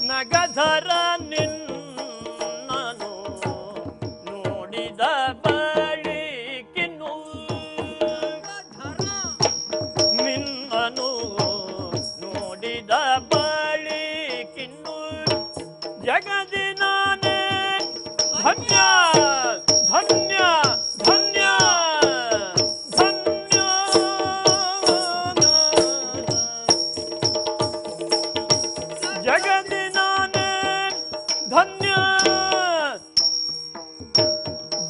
ನಗಧರ ನಿನ್ನನು ನೋಡಿದ ಬಳಿಕಿನ್ನು, ನಿನ್ನನು ನೋಡಿದ ಬಳಿಕಿನ್ನು ಜಗದಿ ನಾನೇ ಧನ್ಯ ಧನ್ಯ ಧನ್ಯ ಧನ್ಯ. ಜಗದಿ ನಾನೇ ಧನ್ಯ,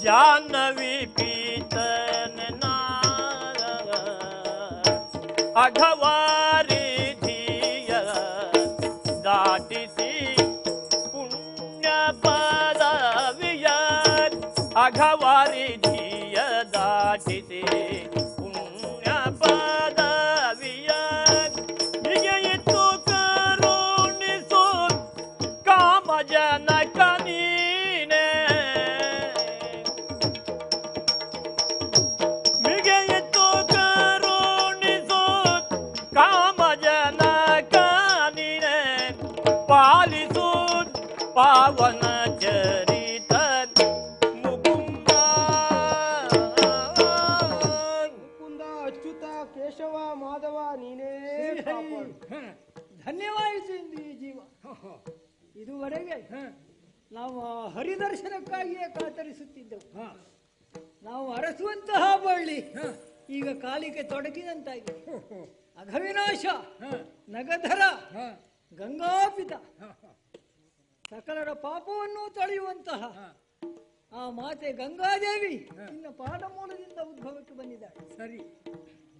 ಜಾಹ್ನವಿ ಪೀತನ ಅಘವಾರಿಧಿಯ ದಾಟಿಸಿ ಪುಣ್ಯ ಪದವಿಯ, ಅಘವಾರಿಧಿಯ ದಾಟಿಸಿ ಪುಣ್ಯ ಪದವಿಯ, ಹೀಗೆಯಿತ್ತು ಕರುಣಿಸು ಕಾಮ ಜನಕ ನೀನೆ, ಮಿಗೆಯಿತ್ತು ಕರುಣಿಸು ಕಾಮ ಪಾವನ ಚರಿತ ಮುಕುಂದ ಮುಕುಂದ ಅಚ್ಯುತ ಕೇಶವ ಮಾಧವ ನೀನೇ ಕಾಪಾಡು. ಧನ್ಯವಾಯಿತು ಎಂದು ಈ ಜೀವ. ಇದುವರೆಗೆ ನಾವು ಹರಿದರ್ಶನಕ್ಕಾಗಿಯೇ ಕಾತರಿಸುತ್ತಿದ್ದೆವು. ನಾವು ಅರಸುವಂತಹ ಬಳ್ಳಿ ಈಗ ಕಾಲಿಗೆ ತೊಡಗಿದಂತಾಗಿದೆ. ಅಘವಿನಾಶ ನಗಧರ ಗಂಗಾಪಿತ ಸಕಲರ ಪಾಪವನ್ನು ತೊಳೆಯುವಂತಹ ಆ ಮಾತೆ ಗಂಗಾದೇವಿ ಇನ್ನ ಪಾದಮೂಲದಿಂದ ಉದ್ಭವಕ್ಕೆ ಬಂದಿದ್ದಾಳೆ. ಸರಿ,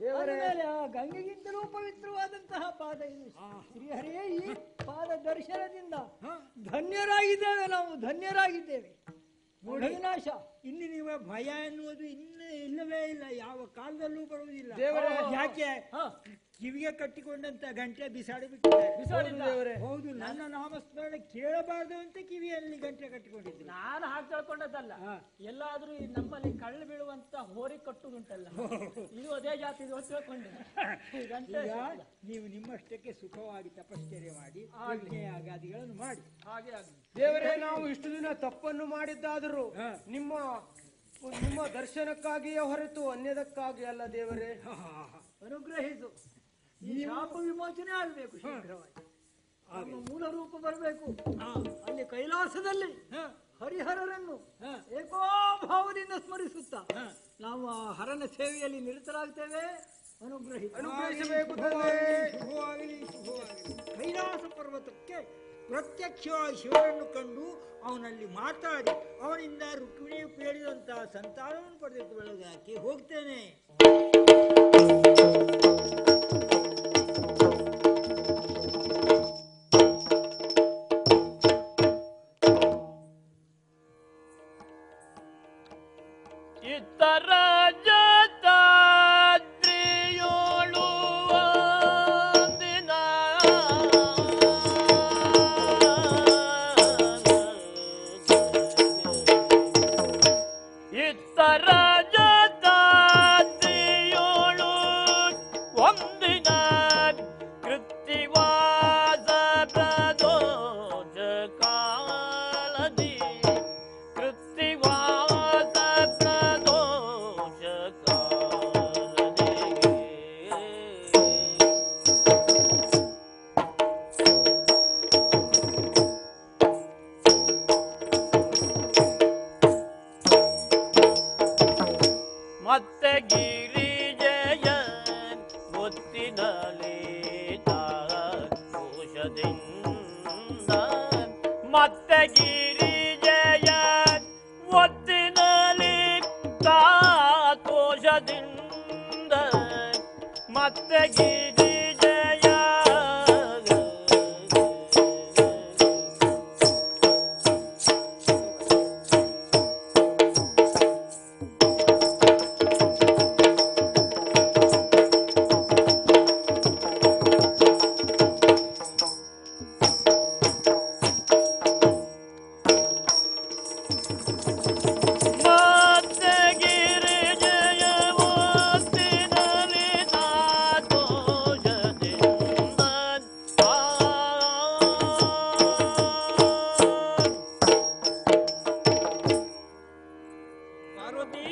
ದೇವರ ಆ ಗಂಗೆಗಿಂತಲೂ ಪವಿತ್ರವಾದಂತಹ ಪಾದ ಇದು. ಶ್ರೀಹರಿಯೇ, ಈ ಪಾದ ದರ್ಶನದಿಂದ ಧನ್ಯರಾಗಿದ್ದೇವೆ, ನಾವು ಧನ್ಯರಾಗಿದ್ದೇವೆ. ಮೂಢವಿನಾಶ, ಇನ್ನು ನಿಮ್ಮ ಭಯ ಎನ್ನುವುದು ಇನ್ನು ಇಲ್ಲವೇ ಇಲ್ಲ, ಯಾವ ಕಾಲದಲ್ಲೂ ಬರುವುದಿಲ್ಲ. ದೇವರೇ, ಯಾಕೆ ಕಿವಿಗೆ ಕಟ್ಟಿಕೊಂಡಂತ ಗಂಟೆ ಬಿಸಾಡಿ ಬಿಟ್ಟಿದ್ದಾರೆ. ಹೌದು, ನನ್ನ ನಾಮಸ್ಮರಣೆ ಕೇಳಬಾರ್ದು ಅಂತ ಕಿವಿಯಲ್ಲಿ ಗಂಟೆ ಕಟ್ಟಿಕೊಂಡಿದ್ರು. ನಾನು ಹಾಗೆ ತಿಳ್ಕೊಂಡದ್ದಲ್ಲ. ಎಲ್ಲಾದ್ರೂ ಈ ನಮ್ಮಲ್ಲಿ ಕಳ್ಳು ಬೀಳುವಂತ ಹೋರಿ ಕಟ್ಟುದುಂಟಲ್ಲ, ಇದು ಅದೇ ಜಾತಿ ತಿಳ್ಕೊಂಡೆ. ಈಗ ನೀವು ನಿಮ್ಮಷ್ಟಕ್ಕೆ ಸುಖವಾಗಿ ತಪಶ್ಚರ್ಯ ಮಾಡಿ ಆಗಾದಿಗಳನ್ನು ಮಾಡಿ. ಹಾಗೆ ಆಗಲಿ ದೇವರೇ, ನಾವು ಇಷ್ಟು ದಿನ ತಪ್ಪನ್ನು ಮಾಡಿದ್ದಾದರೂ ನಿಮ್ಮ ದರ್ಶನಕ್ಕಾಗಿಯೇ ಹೊರತು ಅನ್ಯದಕ್ಕಾಗಿ ಅಲ್ಲ. ದೇವರೇ, ಅನುಗ್ರಹಿಸು. ಈ ಶಾಪ ವಿಮೋಚನೆ ಆಗಬೇಕು ಶೀಘ್ರವಾಗಿ. ನಮ್ಮ ಮೂಲ ರೂಪ ಬರಬೇಕು. ಅಲ್ಲಿ ಕೈಲಾಸದಲ್ಲಿ ಹರಿಹರರನ್ನು ಏಕೋಭಾವದಿಂದ ಸ್ಮರಿಸುತ್ತಾ ನಾವು ಆ ಹರನ ಸೇವೆಯಲ್ಲಿ ನಿರತರಾಗ್ತೇವೆ. ಅನುಗ್ರಹಿಸಬೇಕು. ಕೈಲಾಸ ಪರ್ವತಕ್ಕೆ ಪ್ರತ್ಯಕ್ಷವಾಗಿ ಶಿವನನ್ನು ಕಂಡು ಅವನಲ್ಲಿ ಮಾತಾಡಿ ಅವನಿಂದ ರುಕ್ಮಿಣಿಯು ಕೇಳಿದಂತಹ ಸಂತಾನವನ್ನು ಪಡೆದು ಬೆಳಗಾಕಿ ಹೋಗ್ತೇನೆ. ಇತರ ಜತಾದ್ರಿಯೋಳು ದಿನ ಇತರ ಜತಾದ್ರಿಯೋಳು ಒಂದಿನ ಕೃತ್ತಿವಾದ ಪ್ರದೋಷ ಕಾಲದಿ ಕೃತ್ತಿವಾದ ಪ್ರದೋಷ ಕಾಲದಿ ಮತ್ತೆ ಗಿರಿಜಯ ಗೊತ್ತಿನಲಿ ದೋಷದಿಂದ ಮತ್ತೆ ಗಿರಿಜಯ ಒತ್ತಿನಲಿ ದೋಷದಿಂದ ಮತ್ತೆ ಗಿರಿಜಯ ಮತ್ತೆ ಗಿರಿಜಯ ಒತ್ತಿನಲಿ ದೋಷದಿಂದ ಪಾರ್ವತಿ,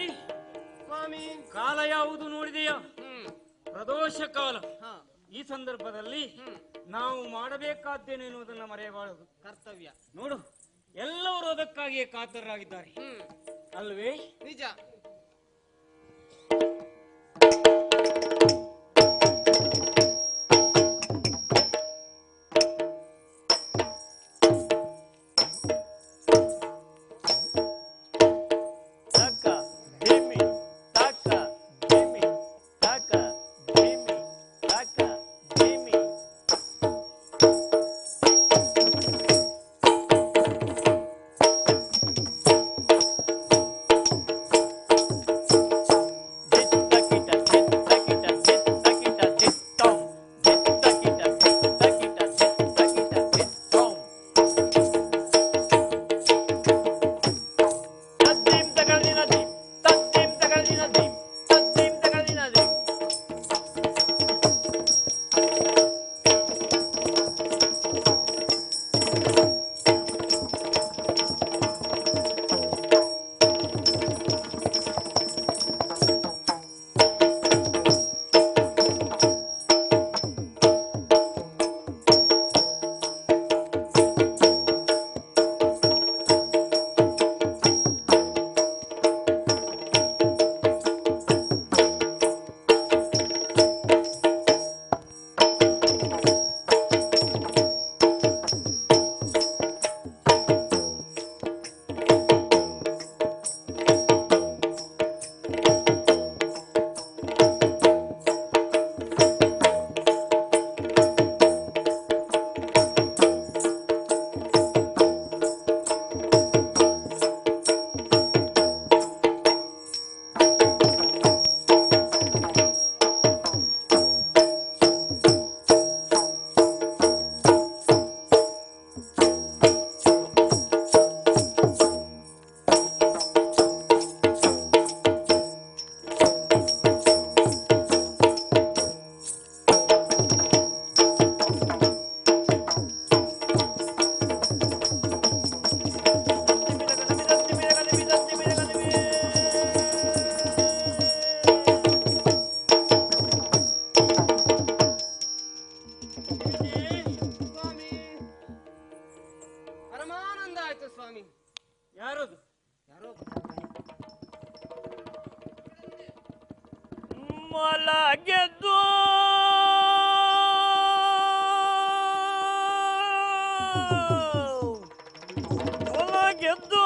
ಸ್ವಾಮಿ. ಕಾಲ ಯಾವುದು ನೋಡಿದೆಯಾ? ಪ್ರದೋಷ ಕಾಲ. ಈ ಸಂದರ್ಭದಲ್ಲಿ ನಾವು ಮಾಡಬೇಕಾದ್ದೇನೆನ್ನುವುದನ್ನು ಮರೆಯಬಾರದು. ಕರ್ತವ್ಯ ನೋಡು, ಎಲ್ಲರೂ ಅದಕ್ಕಾಗಿಯೇ ಕಾತರರಾಗಿದ್ದಾರೆ ಅಲ್ವೇ? ನಿಜ. ತಕ ಧಿಮಿ ತಕ ಧಿಮಿ ತಕ ಧಿಮಿ ತಕ ಧಿಮಿ ಸ್ವಾಮಿ. ಯಾರದು? ಯಾರೋ ಮಲಗೆದ್ದು ಮಲಗೆದ್ದು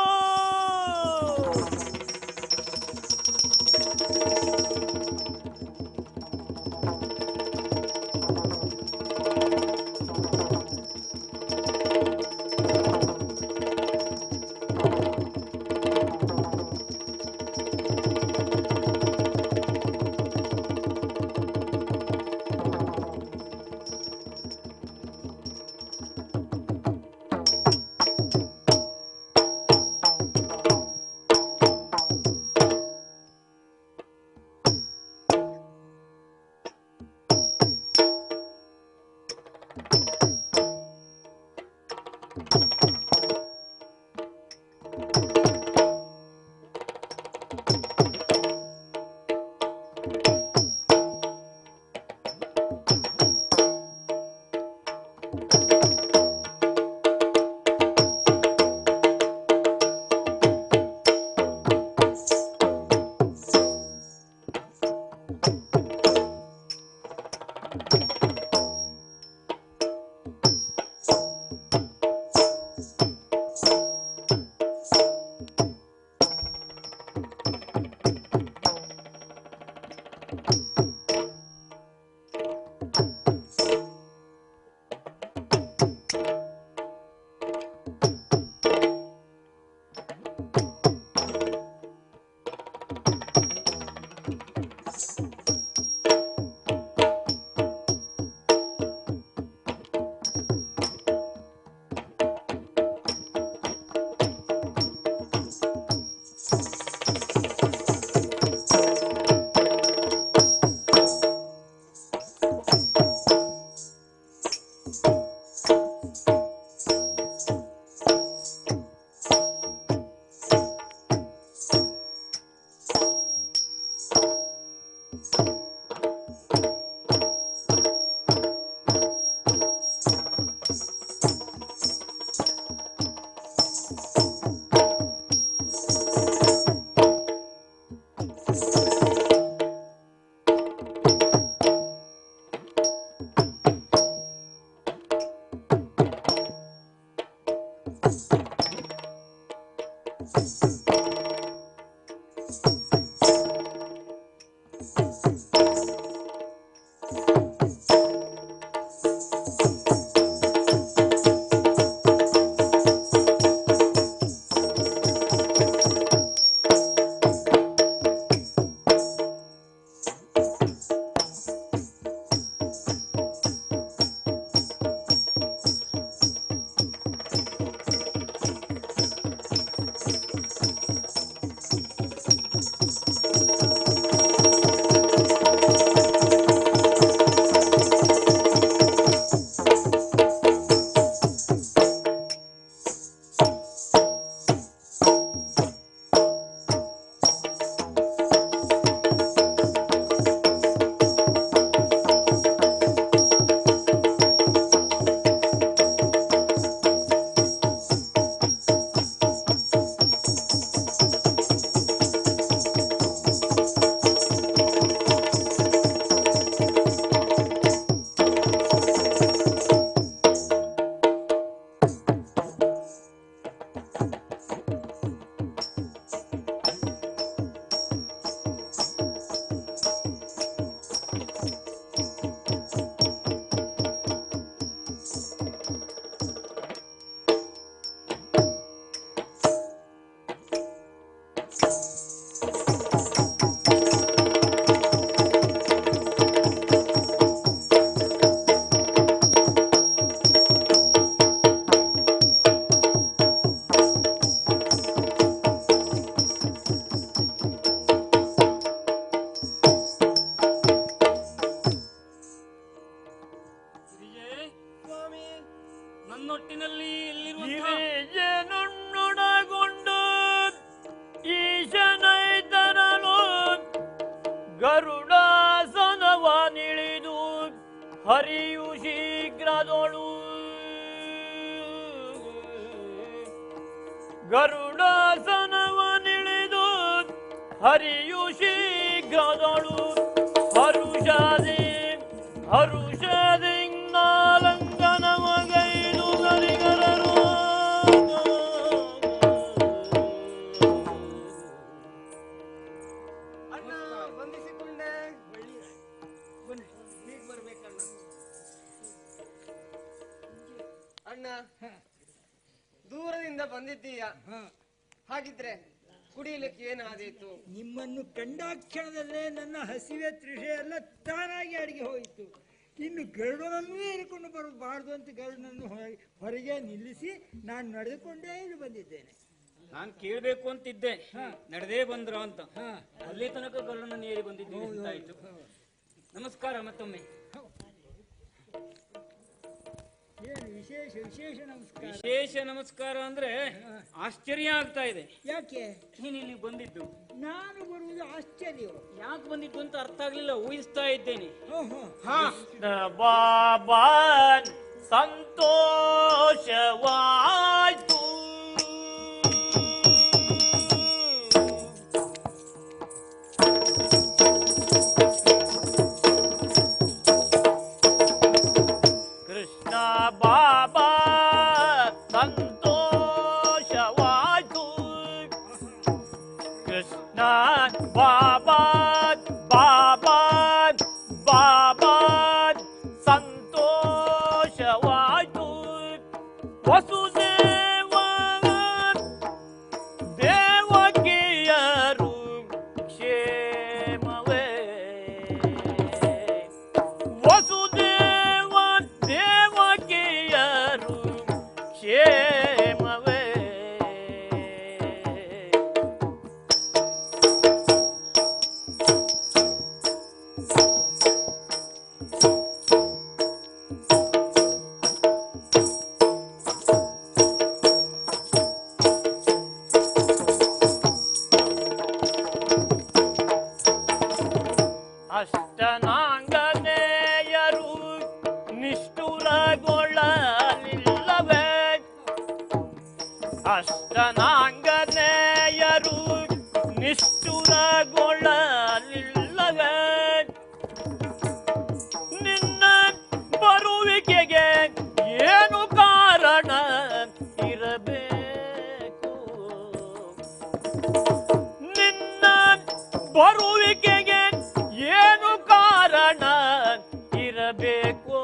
ನನ್ನೊಟ್ಟಿನಲ್ಲಿ ನುಣ್ಣೊಡಗೊಂಡು ಈಶನೈತನಲು ಗರುಡಾಸನವ ನಿಳಿದು ಹರಿಯು ಶೀಘ್ರದೊಳು ಗರುಡಾಸನವನಿಳಿದು ಹರಿಯು ಶೀಘ್ರದಳು ಹರುಷಾದಿ ಹರುಷದಿ ನಾಲಂಕನಮಗೈದು ಗರಿಗರರು ಅಣ್ಣ ಬಂಧಿಸಿಕೊಂಡೆ. ಈಗ ಬರ್ಬೇಕಣ್ಣ. ಅಣ್ಣ ದೂರದಿಂದ ಬಂದಿದ್ದೀಯ, ಹಾಗಿದ್ರೆ ಕುಡಿಯಲಿಕ್ಕೆ ಏನಾದೀತು? ನಿಮ್ಮನ್ನು ಕಂಡಾಕ್ಷಣದಲ್ಲೇ ನನ್ನ ಹಸಿವೆ ತೃಷೆ ಎಲ್ಲ ತಾನಾಗಿ ಅಡಿಗೆ ಹೋಯಿತು. ಇನ್ನು ಗರುಡನನ್ನೂ ಏರಿಕೊಂಡು ಬರಬಾರ್ದು ಅಂತ ಗರುಡನನ್ನು ಹೊರಗೆ ನಿಲ್ಲಿಸಿ ನಾನು ನಡೆದುಕೊಂಡೇ ಇಲ್ಲಿ ಬಂದಿದ್ದೇನೆ. ನಾನ್ ಕೇಳ್ಬೇಕು ಅಂತಿದ್ದೆ, ನಡೆದೇ ಬಂದ್ರ ಅಂತ. ಅಲ್ಲಿ ತನಕ ಗರುಡನನ್ನು ಏರಿ ಬಂದಿದ್ದೀನಿ ಅಂತಾಯ್ತು. ನಮಸ್ಕಾರ ಮತ್ತೊಮ್ಮೆ. ಏನು ವಿಶೇಷ ವಿಶೇಷ ನಮಸ್ಕಾರ? ವಿಶೇಷ ನಮಸ್ಕಾರ ಅಂದ್ರೆ ಆಶ್ಚರ್ಯ ಆಗ್ತಾ ಇದೆ. ಯಾಕೆ ನೀನ್ ಇಲ್ಲಿ ಬಂದಿದ್ದು? ನಾನು ಬರುವುದು ಆಶ್ಚರ್ಯ. ಯಾಕೆ ಬಂದಿದ್ದು ಅಂತ ಅರ್ಥ ಆಗ್ಲಿಲ್ಲ, ಊಹಿಸ್ತಾ ಇದ್ದೇನೆ. ಬಾಬಾ ಸಂತೋಷವಾಯ್ತು. ಕೃಷ್ಣ ಬಾಬಾ ಸಂತೋಷವಾಯ್ತು. ಕೃಷ್ಣ ಬಾಬಾ ಬಾಬಾ ಬಾಬಾ ಸಂತೋಷವಾಯ್ತು. ವಸುದೇವ ದೇವಕಿಯರು ಕ್ಷೇಮವೇ. ವಸುದೇವ ದೇವಕಿಯರು ಕ್ಷೇಮವೇ. ಅಷ್ಟನಾಂಗನೇಯರು ನಿಷ್ಠುರಗೊಳ್ಳಲಿಲ್ಲವೇ. ಅಷ್ಟನಾಂಗನೇಯರು ನಿಷ್ಠುರಗೊಳ್ಳಲಿಲ್ಲವೇ. ನಿನ್ನ ಬರುವಿಕೆಗೆ ಏನು ಕಾರಣ ಇರಬೇಕು? ನಿನ್ನ ಬರುವಿಕೆಗೆ ಏನು ಕಾರಣ ಇರಬೇಕು?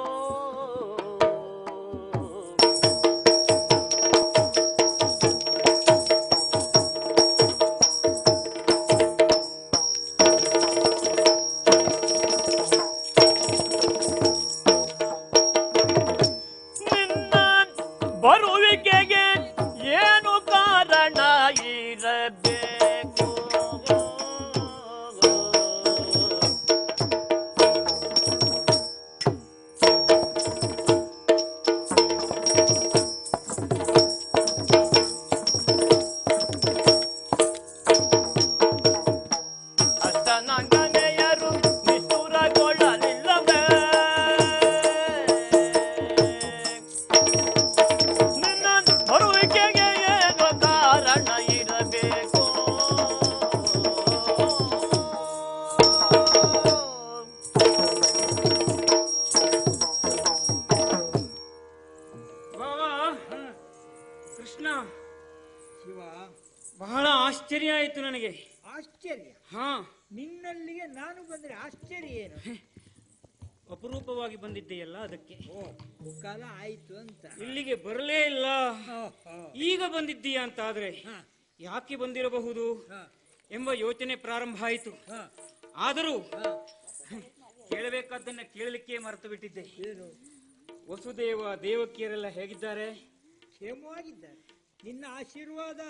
ನಿನ್ನ ಬರುವಿಕೆಗೆ ಏನು ಕಾರಣ ಇರಬೇಕು? ಅಷ್ಟನಾಂಗನೇಯರು ನಿಷ್ಠುರಗೊಳ್ಳಲಿಲ್ಲವೇ. ನಿನ್ನ ಬರುವಿಕೆಗೆ ಏನು ಕಾರಣ ಇರಬೇಕು? ಕೃಷ್ಣ, ಶಿವ, ಬಹಳ ಆಶ್ಚರ್ಯ ಆಯ್ತು ನನಗೆ. ಆಶ್ಚರ್ಯ? ಹಾ, ನಿನ್ನಲ್ಲಿಗೆ ನಾನು ಬಂದ್ರೆ ಆಶ್ಚರ್ಯ ಏನು? ಅಪರೂಪವಾಗಿ ಬಂದಿದ್ದೆಯಲ್ಲ ಅದಕ್ಕೆ. ಕಾಲ ಆಯ್ತು ಅಂತ. ಇಲ್ಲಿಗೆ ಬರಲೇ ಇಲ್ಲ, ಈಗ ಬಂದಿದ್ದೀಯ ಅಂತ ಆದ್ರೆ ಯಾಕೆ ಬಂದಿರಬಹುದು ಎಂಬ ಯೋಚನೆ ಪ್ರಾರಂಭ ಆಯಿತು. ಆದರೂ ಕೇಳಬೇಕಾದ್ದನ್ನ ಕೇಳಲಿಕ್ಕೆ ಮರೆತು ಬಿಟ್ಟಿದ್ದೆ. ವಸುದೇವ ದೇವಕಿಯರೆಲ್ಲ ಹೇಗಿದ್ದಾರೆ? ಕ್ಷೇಮವಾಗಿದ್ದಾರೆ. ನಿನ್ನ ಆಶೀರ್ವಾದ,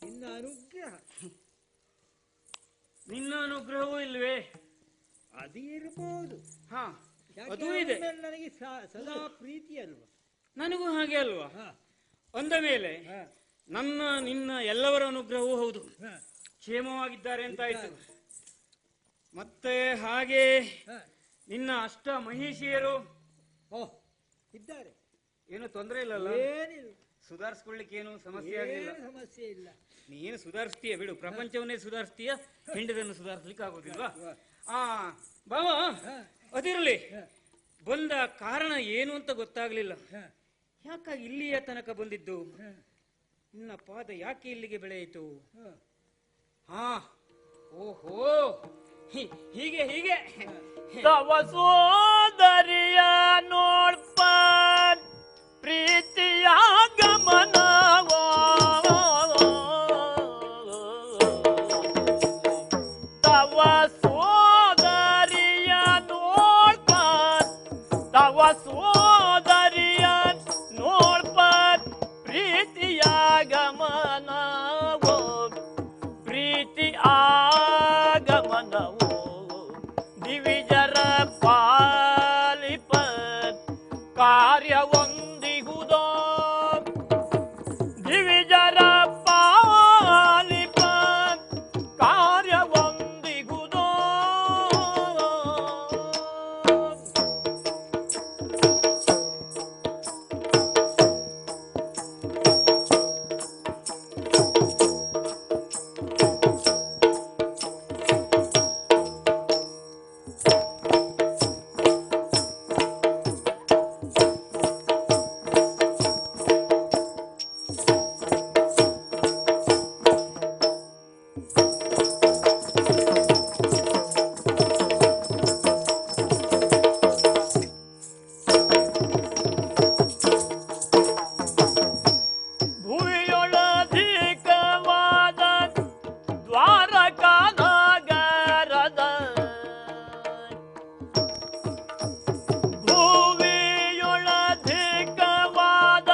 ನಿನ್ನ ಅನುಗ್ರಹ. ನಿನ್ನ ಅನುಗ್ರಹವೂ ಇಲ್ವೇ? ಅದು ಇರಬಹುದು. ಅದೂ ಇದೆ. ನನಗೆ ಸದಾ ಪ್ರೀತಿ ಅಲ್ವಾ? ನನಗೂ ಹಾಗೆ ಅಲ್ವಾ? ಅಂದ ಮೇಲೆ ನನ್ನ ನಿನ್ನ ಎಲ್ಲವರ ಅನುಗ್ರಹವೂ ಹೌದು. ಕ್ಷೇಮವಾಗಿದ್ದಾರೆ ಅಂತಾಯ್ತು. ಮತ್ತೆ ಹಾಗೆ ನಿನ್ನ ಅಷ್ಟ ಮಹಿಷಿಯರು ಇದ್ದಾರೆ. ಏನು ತೊಂದರೆ ಇಲ್ಲಲ್ಲ? ಏನಿಲ್ಲ, ಸುಧಾರಿಸ್ಕೊಳ್ಳಿಕ್ಕೆ ಏನು ಸಮಸ್ಯೆ ಆಗಲಿಲ್ಲ. ಏನು ಸಮಸ್ಯೆ ಇಲ್ಲ. ನೀನು ಸುಧಾರಿಸ್ತೀಯ ಬಿಡು, ಪ್ರಪಂಚವನ್ನೇ ಸುಧಾರಿಸ್ತೀಯ, ಹೆಂಡದನ್ನು ಸುಧಾರಿಸ್ಲಿಕ್ಕೆ ಆಗೋದಿಲ್ವಾ? ಬಾವ ಅದಿರಲಿ, ಬಂದ ಕಾರಣ ಏನು ಅಂತ ಗೊತ್ತಾಗ್ಲಿಲ್ಲ. ಯಾಕಾಗಿ ಇಲ್ಲಿಯ ತನಕ ಬಂದಿದ್ದು? ನಿನ್ನ ಪಾದ ಯಾಕೆ ಇಲ್ಲಿಗೆ ಬೆಳೆಯಿತು? ಹಾ, ಓಹೋ, ಹೀಗೆ ಹೀಗೆ ತವ ಸೋದರಿಯ ನೋಡ್ಪ ಪ್ರೀತಿಯ ಗಮನವೋ, ತವ ಸೋದರಿಯ ನೋಡ್ಪ, ತವ ಸೋದರಿಯ ನೋಡ್ಪ ಪ್ರೀತಿಯ ಗಮನವೋ, ಪ್ರೀತಿ ಆಗಮನವೋ, ದಿವಿಜರ ಪಾಲಿಪ ಕಾರ್ಯವೊಂದಿಗುದೋ, ದಿವಿಜರ ಪಾಲಿಪ ಕಾರ್ಯವೊಂದಿಗುದೋ. ಭುವಿಯೊಳಧಿಕವಾದ ದ್ವಾರಕಾ ನಗರದ, ಭುವಿಯೊಳಧಿಕವಾದ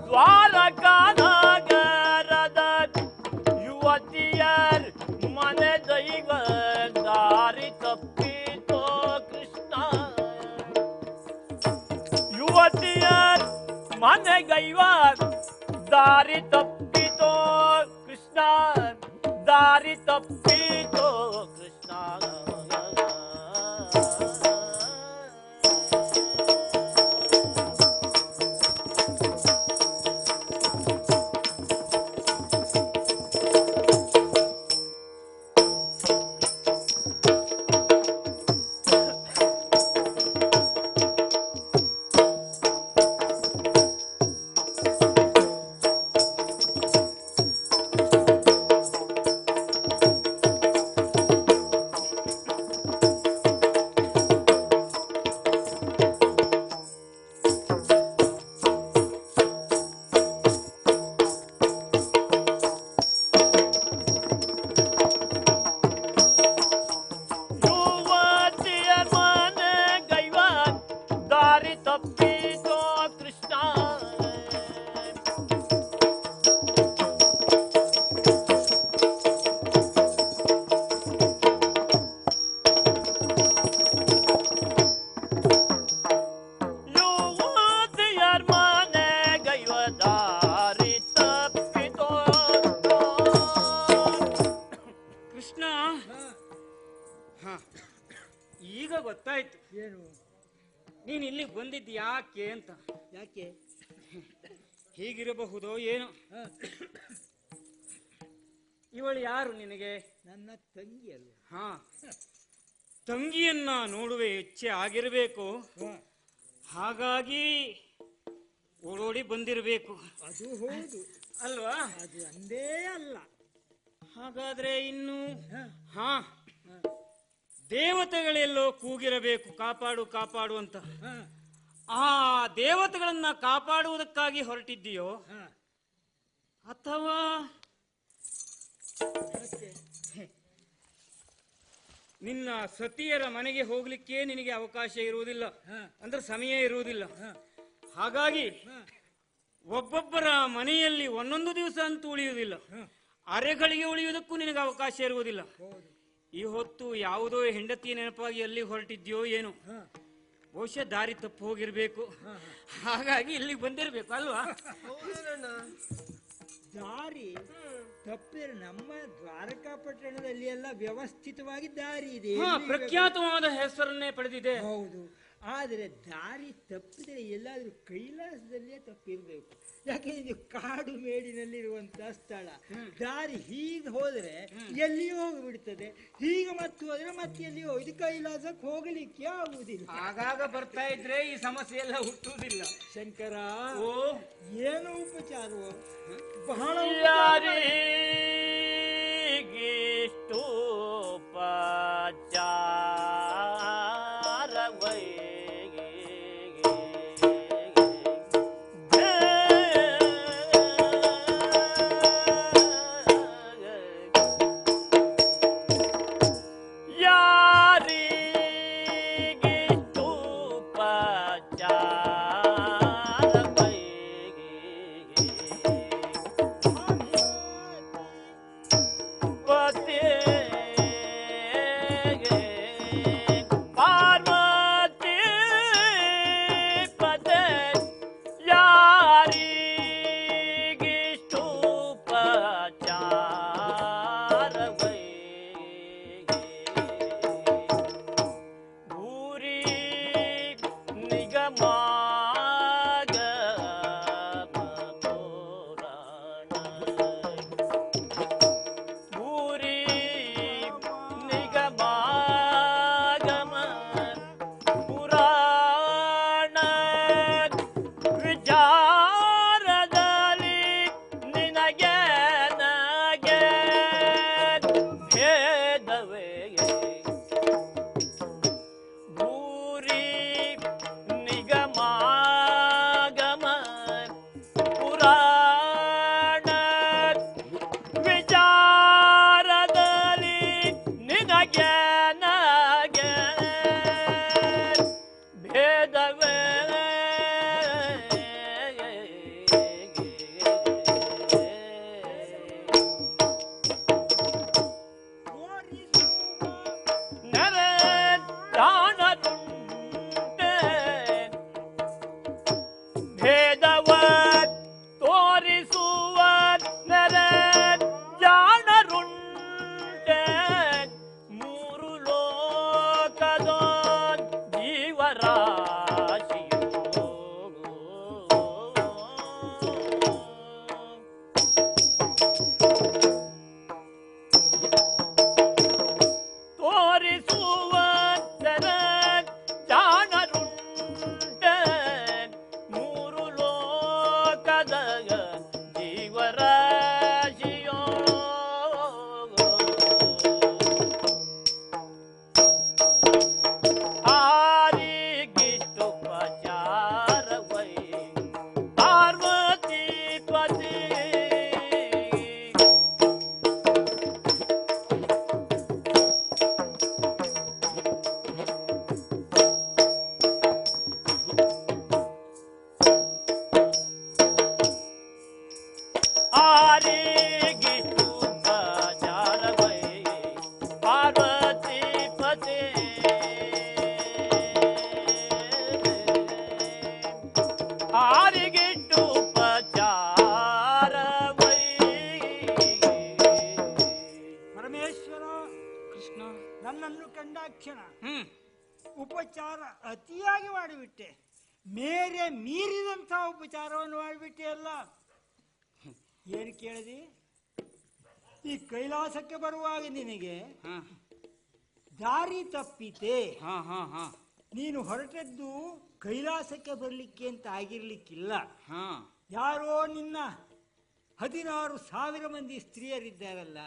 ದ್ವಾರಕಾ ನಗರದ ಯುವತಿಯರ್ ಮನೆ ದೈವ ದಾರಿ ತಪ್ಪಿತೋ ಕೃಷ್ಣ, ಯುವತಿಯರ್ ಮನೆಗೈವ ದಾರಿ ತಪ್ಪಿತೋ ಕೃಷ್ಣ, ದಾರಿ ತಪ್ಪಿತೋ ಕೃಷ್ಣ. ಯುವತಿಯರ್ ಮನೆಗೈವ ದಾರಿ ತಪ್ಪಿತೋ ಕೃಷ್ಣ, ಯುವತಿಯರ್ ಮನೆಗೈವ ದಾರಿ ತಪ್ಪಿತೋ ಕೃಷ್ಣ. ಹಾ, ಈಗ ಗೊತ್ತಾಯ್ತು ಏನು? ನೀನು ಇಲ್ಲಿ ಬಂದಿದ್ದು ಯಾಕೆ ಅಂತ. ಯಾಕೆ? ಹೀಗಿರಬಹುದೋ ಏನೋ. ಇವಳು ಯಾರು ನಿನಗೆ? ನನ್ನ ತಂಗಿ ಅಲ್ವ? ಹಾ, ತಂಗಿಯನ್ನ ನೋಡುವೆ ಇಚ್ಛೆ ಆಗಿರಬೇಕು, ಹಾಗಾಗಿ ಓಡೋಡಿ ಬಂದಿರಬೇಕು. ಅದು ಹೌದು ಅಲ್ವಾ? ಅದು ಅಂದೇ ಅಲ್ಲ. ಹಾಗಾದ್ರೆ ಇನ್ನು ಹಾ, ದೇವತೆಗಳೆಲ್ಲೋ ಕೂಗಿರಬೇಕು, ಕಾಪಾಡು ಕಾಪಾಡು ಅಂತ. ಆ ದೇವತೆಗಳನ್ನ ಕಾಪಾಡುವುದಕ್ಕಾಗಿ ಹೊರಟಿದ್ದೀಯೋ ಅಥವಾ ನಿನ್ನ ಸತಿಯರ ಮನೆಗೆ ಹೋಗ್ಲಿಕ್ಕೆ ನಿನಗೆ ಅವಕಾಶ ಇರುವುದಿಲ್ಲ, ಅಂದ್ರೆ ಸಮಯ ಇರುವುದಿಲ್ಲ. ಹಾಗಾಗಿ ಒಬ್ಬೊಬ್ಬರ ಮನೆಯಲ್ಲಿ ಒಂದೊಂದು ದಿವಸ ಅಂತೂ ಉಳಿಯುವುದಿಲ್ಲ, ಅರೆಗಳಿಗೆ ಉಳಿಯುವುದಕ್ಕೂ ನಿನಗೆ ಅವಕಾಶ ಇರುವುದಿಲ್ಲ. ಈ ಹೊತ್ತು ಯಾವುದೋ ಹೆಂಡತಿ ನೆನಪಾಗಿ ಎಲ್ಲಿ ಹೊರಟಿದ್ಯೋ ಏನು, ಬಹುಶಃ ದಾರಿ ತಪ್ಪು ಹೋಗಿರ್ಬೇಕು, ಹಾಗಾಗಿ ಇಲ್ಲಿಗೆ ಬಂದಿರ್ಬೇಕು ಅಲ್ವಾ? ದಾರಿ ತಪ್ಪಿದ್ರೆ ನಮ್ಮ ದ್ವಾರಕಾ ಪಟ್ಟಣದಲ್ಲಿ ಎಲ್ಲ ವ್ಯವಸ್ಥಿತವಾಗಿ ದಾರಿ ಇದೆ. ಪ್ರಖ್ಯಾತವಾದ ಹೆಸರನ್ನೇ ಪಡೆದಿದೆ. ಹೌದು, ಆದರೆ ದಾರಿ ತಪ್ಪಿದ್ರೆ ಎಲ್ಲಾದ್ರೂ ಕೈಲಾಸದಲ್ಲೇ ತಪ್ಪಿರ್ಬೇಕು. ಯಾಕೆ ಇದು ಕಾಡು ಮೇಡಿನಲ್ಲಿರುವಂತಹ ಸ್ಥಳ. ದಾರಿ ಹೀಗೆ ಹೋದ್ರೆ ಎಲ್ಲಿಯೂ ಹೋಗಿಬಿಡ್ತದೆ, ಹೀಗೆ ಮತ್ತೆ ಹೋದ್ರೆ ಮತ್ತೆ ಎಲ್ಲಿಯೋ, ಇದು ಕೈಲಾಸಕ್ಕೆ ಹೋಗಲಿಕ್ಕೆ ಆಗುವುದಿಲ್ಲ. ಆಗಾಗ ಬರ್ತಾ ಇದ್ರೆ ಈ ಸಮಸ್ಯೆ ಎಲ್ಲ ಹುಟ್ಟುವುದಿಲ್ಲ. ಶಂಕರ, ಓ ಏನು ಉಪಚಾರವೋ, ಬಹಳ ಯಾರಿಗಿಷ್ಟು ಉಪಚಾರವೈ ನನ್ನನ್ನು ಕಂಡಾಕ್ಷಣ ಉಪಚಾರ ಅತಿಯಾಗಿ ಮಾಡಿಬಿಟ್ಟೆ, ಮೇರೆ ಮೀರಿದಂತಹ ಉಪಚಾರವನ್ನು ಮಾಡಿಬಿಟ್ಟೆ ಅಲ್ಲ. ಏನು ಕೇಳಿದಿ? ಈ ಕೈಲಾಸಕ್ಕೆ ಬರುವಾಗ ನಿನಗೆ ದಾರಿ ತಪ್ಪಿತೆ. ನೀನು ಹೊರಟದ್ದು ಕೈಲಾಸಕ್ಕೆ ಬರಲಿಕ್ಕೆ ಅಂತ ಆಗಿರ್ಲಿಕ್ಕಿಲ್ಲ. ಯಾರೋ ನಿನ್ನ 16,000 ಮಂದಿ ಸ್ತ್ರೀಯರಿದ್ದಾರಲ್ಲ,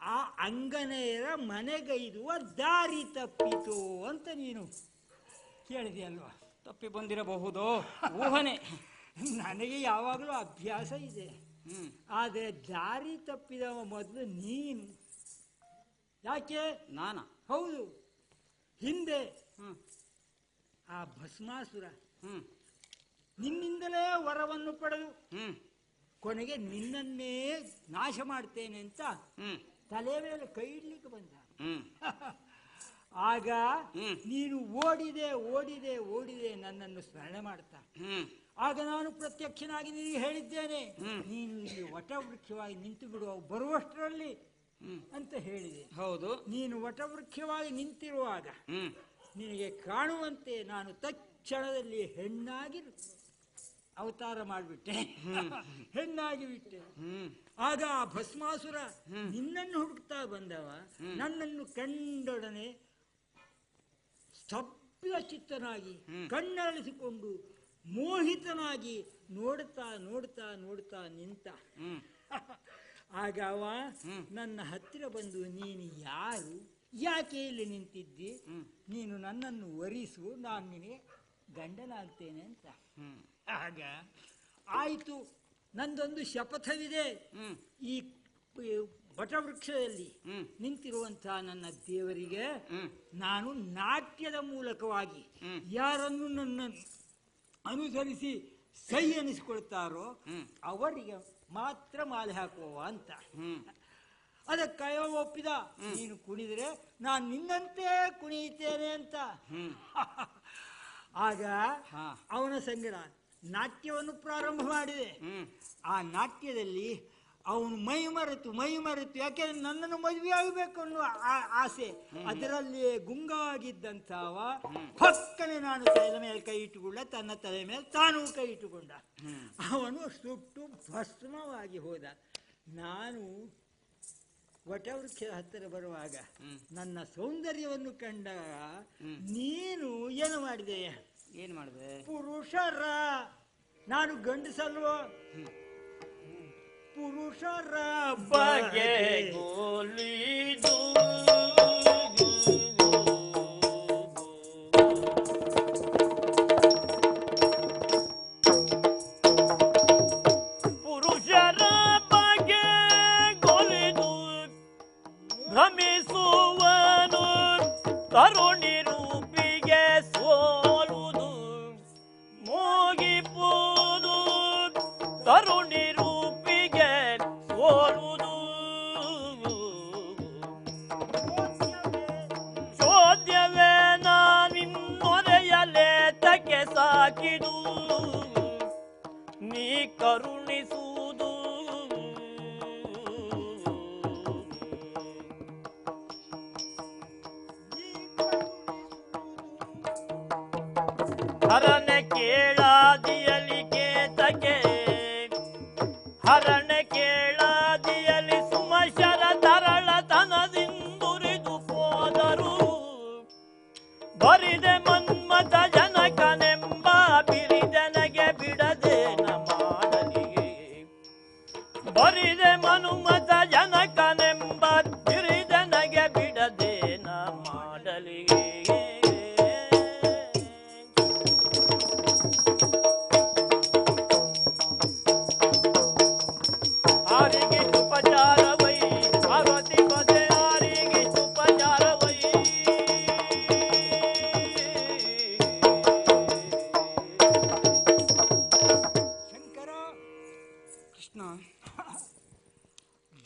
ಆ ಅಂಗನೆಯರ ಮನೆಗೈದುವ ದಾರಿ ತಪ್ಪಿತು ಅಂತ ನೀನು ಕೇಳಿದೆಯಲ್ವಾ? ತಪ್ಪಿ ಬಂದಿರಬಹುದು, ಊಹನೆ. ನನಗೆ ಯಾವಾಗಲೂ ಅಭ್ಯಾಸ ಇದೆ. ಆದರೆ ದಾರಿ ತಪ್ಪಿದವ ಮೊದಲು ನೀನು. ಯಾಕೆ? ನಾನಾ? ಹೌದು. ಹಿಂದೆ ಆ ಭಸ್ಮಾಸುರ ನಿನ್ನಿಂದಲೇ ವರವನ್ನು ಪಡೆದು ಕೊನೆಗೆ ನಿನ್ನನ್ನೇ ನಾಶ ಮಾಡ್ತೇನೆ ಅಂತ ತಲೆ ಮೇಲೆ ಕೈ ಇಡ್ಲಿಕ್ಕೆ ಬಂದ. ಆಗ ನೀನು ಓಡಿದೆ ಓಡಿದೆ ಓಡಿದೆ ನನ್ನನ್ನು ಸ್ಮರಣೆ ಮಾಡ್ತಾ. ಆಗ ನಾನು ಪ್ರತ್ಯಕ್ಷನಾಗಿ ನಿನಗೆ ಹೇಳಿದ್ದೇನೆ, ನೀನು ಇಲ್ಲಿ ವಟವೃಕ್ಷವಾಗಿ ನಿಂತು ಬಿಡುವ ಬರುವಷ್ಟರಲ್ಲಿ ಅಂತ ಹೇಳಿದೆ. ಹೌದು. ನೀನು ವಟವೃಕ್ಷವಾಗಿ ನಿಂತಿರುವಾಗ ನಿನಗೆ ಕಾಣುವಂತೆ ನಾನು ತಕ್ಷಣದಲ್ಲಿ ಹೆಣ್ಣಾಗಿ ಅವತಾರ ಮಾಡಿಬಿಟ್ಟೆ, ಹೆಣ್ಣಾಗಿ ಬಿಟ್ಟೆ. ಆಗ ಆ ಭಸ್ಮಾಸುರ ನಿನ್ನನ್ನು ಹುಡುಕ್ತಾ ಬಂದವ ನನ್ನನ್ನು ಕಂಡೊಡನೆ ಸ್ತಬ್ಧ ಚಿತ್ತನಾಗಿ ಕಣ್ಣರಳಿಸಿಕೊಂಡು ಮೋಹಿತನಾಗಿ ನೋಡ್ತಾ ನೋಡ್ತಾ ನೋಡ್ತಾ ನಿಂತ. ಆಗ ಅವ ನನ್ನ ಹತ್ತಿರ ಬಂದು, ನೀನು ಯಾರು, ಯಾಕೆ ಇಲ್ಲಿ ನಿಂತಿದ್ದಿ, ನೀನು ನನ್ನನ್ನು ವರಿಸು, ನಾನು ನಿನಗೆ ಗಂಡನಾಗ್ತೇನೆ ಅಂತ. ಆಗ ಆಯಿತು, ನಂದೊಂದು ಶಪಥವಿದೆ, ಈ ವಟವೃಕ್ಷದಲ್ಲಿ ನಿಂತಿರುವಂತಹ ನನ್ನ ದೇವರಿಗೆ ನಾನು ನಾಟ್ಯದ ಮೂಲಕವಾಗಿ ಯಾರನ್ನು ನನ್ನ ಅನುಸರಿಸಿ ಸೈ ಅನಿಸಿಕೊಳ್ತಾರೋ ಅವರಿಗೆ ಮಾತ್ರ ಮಾಲೆ ಹಾಕುವ ಅಂತ. ಅದಕ್ಕೆ ಒಪ್ಪಿದ, ನೀನು ಕುಣಿದರೆ ನಾನು ನಿನ್ನಂತೆ ಕುಣಿಯುತ್ತೇನೆ ಅಂತ. ಆಗ ಅವನ ಸಂಗಡ ನಾಟ್ಯವನ್ನು ಪ್ರಾರಂಭ ಮಾಡಿದೆ. ಆ ನಾಟ್ಯದಲ್ಲಿ ಅವನು ಮೈ ಮರೆತು ಯಾಕೆಂದ್ರೆ ನನ್ನನ್ನು ಮದುವೆ ಆಗಬೇಕು ಅನ್ನುವ ಆಸೆ ಅದರಲ್ಲಿಯೇ ಗುಂಗಾಗಿದ್ದಂಥವ ಪಕ್ಕನೆ ನಾನು ತಲೆ ಮೇಲೆ ಕೈ ಇಟ್ಟುಕೊಂಡ, ತನ್ನ ತಲೆ ಮೇಲೆ ತಾನೂ ಕೈ ಇಟ್ಟುಕೊಂಡ. ಅವನು ಸುಟ್ಟು ಭಸ್ಮವಾಗಿ ಹೋದ. ನಾನು ವಟವೃಕ್ಷದ ಹತ್ತಿರ ಬರುವಾಗ ನನ್ನ ಸೌಂದರ್ಯವನ್ನು ಕಂಡ ನೀನು ಏನು ಮಾಡಿದೆ? ಏನ್ ಮಾಡಿದೆ? ಪುರುಷರ, ನಾನು ಗಂಡಸಲ್ವೋ, ಪುರುಷರ ಬಗೆ ಗೋಲಿದು ಪುರುಷರ ಬಗೆ ಗೋಲಿದು ಭ್ರಮಿಸುವನು ತರುಣಿ ರೂಪಿಗೆ ಸೋಲುವುದು ಮೋಗಿಪುದು ತರುಣಿ ರೂಪಿಗೆ ಸೋಲುವುದು ಚೋದ್ಯವೇ ನಾನಿನ್ನೊರೆಯಲೇ ತಕ್ಕೆ ಸಾಕಿದು ನೀ ಕರುಣಿಸುವುದು ಹರಣ ಕೇಳಾದಿಯಲಿ ಕೇತಗೆ ಹರಣ ಕೇಳಾದಿಯಲಿ ಸುಮಶರ ತರಳ ತನದಿಂದುರಿದು ಹೋದರು ಬರಿದೆ ಮನ್ಮಥ ಜನಕನೆಂಬ ಬಿರಿದನಗೆ ಬಿಡದೇನ ಮಾಡಲಿಗೆ ಬರಿದೆ ಮನುಮತ ಜನಕನೆಂಬ ಬಿರಿದನಗೆ ಬಿಡದೇನ ಮಾಡಲಿಗೆ ಆರಿಗಿಷ್ಟು ಉಪಚಾರವೈ ಪಾರ್ವತಿ ಪದೇ ಆರಿಗಿಷ್ಟು ಉಪಚಾರವೈ ಶಂಕರ ಕೃಷ್ಣ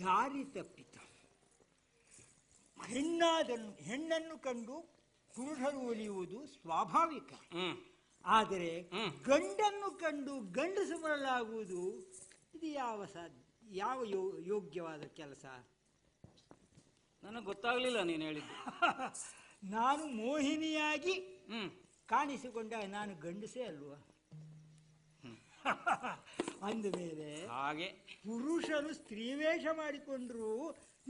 ದಾರಿ ತಪ್ಪಿತ. ಹೆಣ್ಣನ್ನು ಕಂಡು ಪುರುಷರು ಒಲಿಯುವುದು ಸ್ವಾಭಾವಿಕ. ಆದರೆ ಗಂಡನ್ನು ಕಂಡು ಗಂಡಸು ಬರಲಾಗುವುದು ಇದು ಯಾವ ಯೋಗ್ಯವಾದ ಕೆಲಸ? ನನಗೆ ಗೊತ್ತಾಗ್ಲಿಲ್ಲ ನೀನು ಹೇಳಿದ್ದು. ನಾನು ಮೋಹಿನಿಯಾಗಿ ಕಾಣಿಸಿಕೊಂಡ ನಾನು ಗಂಡಸೇ ಅಲ್ವಾ? ಅಂದ ಮೇಲೆ ಹಾಗೆ ಪುರುಷನು ಸ್ತ್ರೀವೇಷ ಮಾಡಿಕೊಂಡ್ರು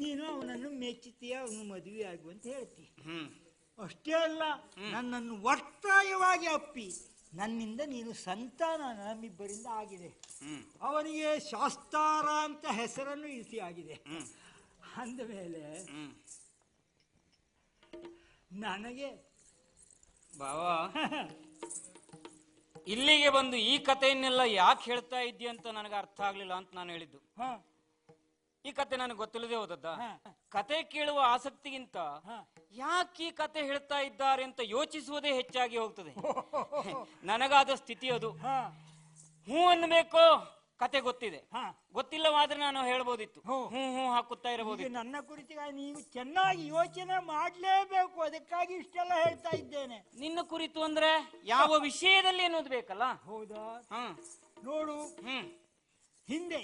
ನೀನು ಅವನನ್ನು ಮೆಚ್ಚುತ್ತೀಯ, ಅವನು ಮದುವೆ ಆಗುವಂತ ಹೇಳ್ತೀಯ. ಅಷ್ಟೇ ಅಲ್ಲ, ನನ್ನನ್ನು ಒತ್ತಾಯವಾಗಿ ಅಪ್ಪಿ ನನ್ನಿಂದ ನೀನು ಸಂತಾನ ನಮ್ಮಿಬ್ಬರಿಂದ ಆಗಿದೆ. ಅವನಿಗೆ ಶಾಸ್ತಾರ ಅಂತ ಹೆಸರನ್ನು ಇರಿಸಿ ಆಗಿದೆ. ಅಂದ ಮೇಲೆ ನನಗೆ ಬಾವಾ ಇಲ್ಲಿಗೆ ಬಂದು ಈ ಕಥೆಯನ್ನೆಲ್ಲ ಯಾಕೆ ಹೇಳ್ತಾ ಇದ್ದೀಯ ಅಂತ ನನಗೆ ಅರ್ಥ ಆಗ್ಲಿಲ್ಲ ಅಂತ ನಾನು ಹೇಳಿದ್ದು. ಈ ಕತೆ ನನಗೆ ಗೊತ್ತಿಲ್ಲದೆ ಹೋದದ್ದ. ಕತೆ ಕೇಳುವ ಆಸಕ್ತಿಗಿಂತ ಯಾಕೆ ಈ ಕತೆ ಹೇಳ್ತಾ ಇದ್ದಾರೆ ಅಂತ ಯೋಚಿಸುವುದೇ ಹೆಚ್ಚಾಗಿ ಹೋಗ್ತದೆ. ನನಗಾದ ಸ್ಥಿತಿ ಅದು. ಹ್ಞೂ ಅನ್ಬೇಕು, ಕತೆ ಗೊತ್ತಿದೆ, ಗೊತ್ತಿಲ್ಲವಾದ್ರೆ ನಾನು ಹೇಳ್ಬೋದಿತ್ತು, ಹ್ಞೂ ಹಾಕುತ್ತಾ ಇರಬಹುದು. ನನ್ನ ಕುರಿತಾಗಿ ನೀವು ಚೆನ್ನಾಗಿ ಯೋಚನೆ ಮಾಡಲೇಬೇಕು, ಅದಕ್ಕಾಗಿ ಇಷ್ಟೆಲ್ಲ ಹೇಳ್ತಾ ಇದ್ದೇನೆ. ನಿನ್ನ ಕುರಿತು ಅಂದ್ರೆ ಯಾವ ವಿಷಯದಲ್ಲಿ ಅನ್ನೋದು ಬೇಕಲ್ಲ. ಹೌದಾ? ನೋಡು, ಹಿಂದೆ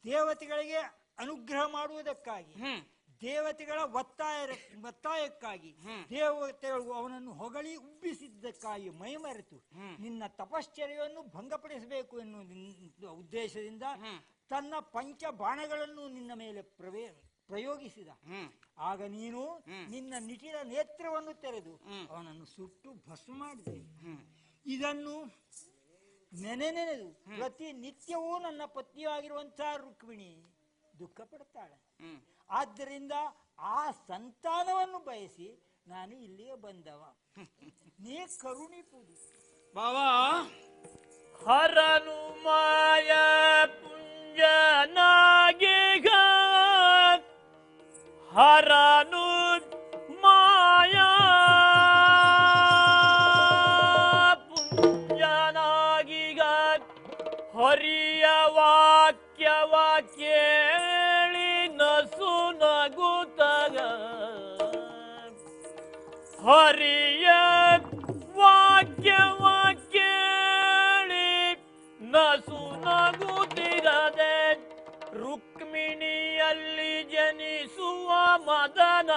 ದೇವತೆಗಳಿಗೆ ಅನುಗ್ರಹ ಮಾಡುವುದಕ್ಕಾಗಿ ದೇವತೆಗಳ ಒತ್ತಾಯಕ್ಕಾಗಿ ದೇವತೆಗಳು ಅವನನ್ನು ಹೊಗಳಿ ಉಬ್ಬಿಸಿದ್ದಕ್ಕಾಗಿ ಮೈಮರೆತು ನಿನ್ನ ತಪಶ್ಚರ್ಯವನ್ನು ಭಂಗಪಡಿಸಬೇಕು ಎನ್ನುವ ಉದ್ದೇಶದಿಂದ ತನ್ನ ಪಂಚ ಬಾಣಗಳನ್ನು ನಿನ್ನ ಮೇಲೆ ಪ್ರಯೋಗಿಸಿದ. ಆಗ ನೀನು ನಿನ್ನ ನಿಟಿಲ ನೇತ್ರವನ್ನು ತೆರೆದು ಅವನನ್ನು ಸುಟ್ಟು ಭಸ್ಮ ಮಾಡಿದೆ. ಇದನ್ನು ನೆನೆದು ಪ್ರತಿ ನಿತ್ಯವೂ ನನ್ನ ಪತ್ನಿಯಾಗಿರುವಂತಹ ರುಕ್ಮಿಣಿ ದುಃಖ ಪಡುತ್ತಾಳೆ. ಆದ್ದರಿಂದ ಆ ಸಂತಾನವನ್ನು ಬಯಸಿ ನಾನು ಇಲ್ಲಿಗೆ ಬಂದವ. ನೀ ಕರುಣಿಪುದು ಬಾವಾ. ಹರನು ಮಾಯ ಪುಂಜನಾಗಿಗ ಹರನು ಮಾಯ ಪುಂಜನಾಗಿಗ ಹರಿಯ ವಾಕ್ಯವ ಕೇಳಿ ನಸು ನಗುತ್ತಗ ಹರಿಯ ವಾಕ್ಯವ ಕೇಳಿ ನಸು ನಗುತ್ತಿರದೆ ರುಕ್ಮಿಣಿಯಲ್ಲಿ ಜನಿಸುವ ಮದನ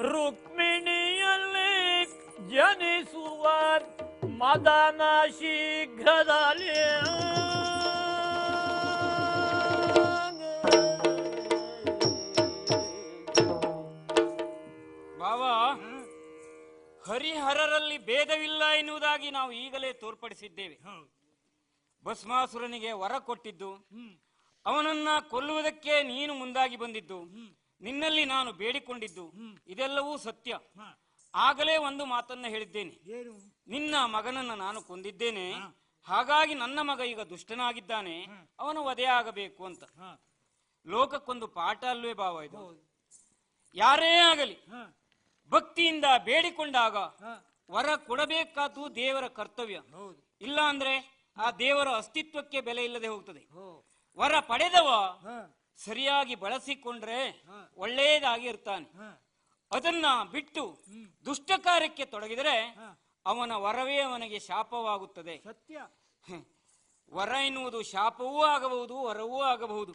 ರುಕ್ಮಿಣಿಯಲ್ಲಿ ಜನಿಸುವ ಮದನ ಶೀಘ್ರದಲ್ಲಿ ಬಾವಾ, ಹರಿಹರರಲ್ಲಿ ಭೇದವಿಲ್ಲ ಎನ್ನುವುದಾಗಿ ನಾವು ಈಗಲೇ ತೋರ್ಪಡಿಸಿದ್ದೇವೆ. ಭಸ್ಮಾಸುರನಿಗೆ ವರ ಕೊಟ್ಟಿದ್ದು, ಅವನನ್ನ ಕೊಲ್ಲುವುದಕ್ಕೆ ನೀನು ಮುಂದಾಗಿ ಬಂದಿದ್ದು, ನಿನ್ನಲ್ಲಿ ನಾನು ಬೇಡಿಕೊಂಡಿದ್ದು ಇದೆಲ್ಲವೂ ಸತ್ಯ. ಆಗಲೇ ಒಂದು ಮಾತನ್ನ ಹೇಳಿದ್ದೇನೆ, ನಿನ್ನ ಮಗನನ್ನ ನಾನು ಕೊಂದಿದ್ದೇನೆ, ಹಾಗಾಗಿ ನನ್ನ ಮಗ ಈಗ ದುಷ್ಟನಾಗಿದ್ದಾನೆ, ಅವನು ವಧೆಯಾಗಬೇಕು ಅಂತ. ಲೋಕಕ್ಕೊಂದು ಪಾಠ ಅಲ್ವೇ ಭಾವ ಇದು? ಯಾರೇ ಆಗಲಿ ಭಕ್ತಿಯಿಂದ ಬೇಡಿಕೊಂಡಾಗ ವರ ಕೊಡಬೇಕಾದ್ದು ದೇವರ ಕರ್ತವ್ಯ. ಇಲ್ಲ ಅಂದ್ರೆ ಆ ದೇವರ ಅಸ್ತಿತ್ವಕ್ಕೆ ಬೆಲೆ ಇಲ್ಲದೆ ಹೋಗ್ತದೆ. ವರ ಪಡೆದವ ಸರಿಯಾಗಿ ಬಳಸಿಕೊಂಡ್ರೆ ಒಳ್ಳೆಯದಾಗಿ ಇರ್ತಾನೆ. ಅದನ್ನ ಬಿಟ್ಟು ದುಷ್ಟ ಕಾರ್ಯಕ್ಕೆ ತೊಡಗಿದರೆ ಅವನ ವರವೇ ಅವನಿಗೆ ಶಾಪವಾಗುತ್ತದೆ. ಸತ್ಯ. ವರ ಎನ್ನುವುದು ಶಾಪವೂ ಆಗಬಹುದು, ವರವೂ ಆಗಬಹುದು.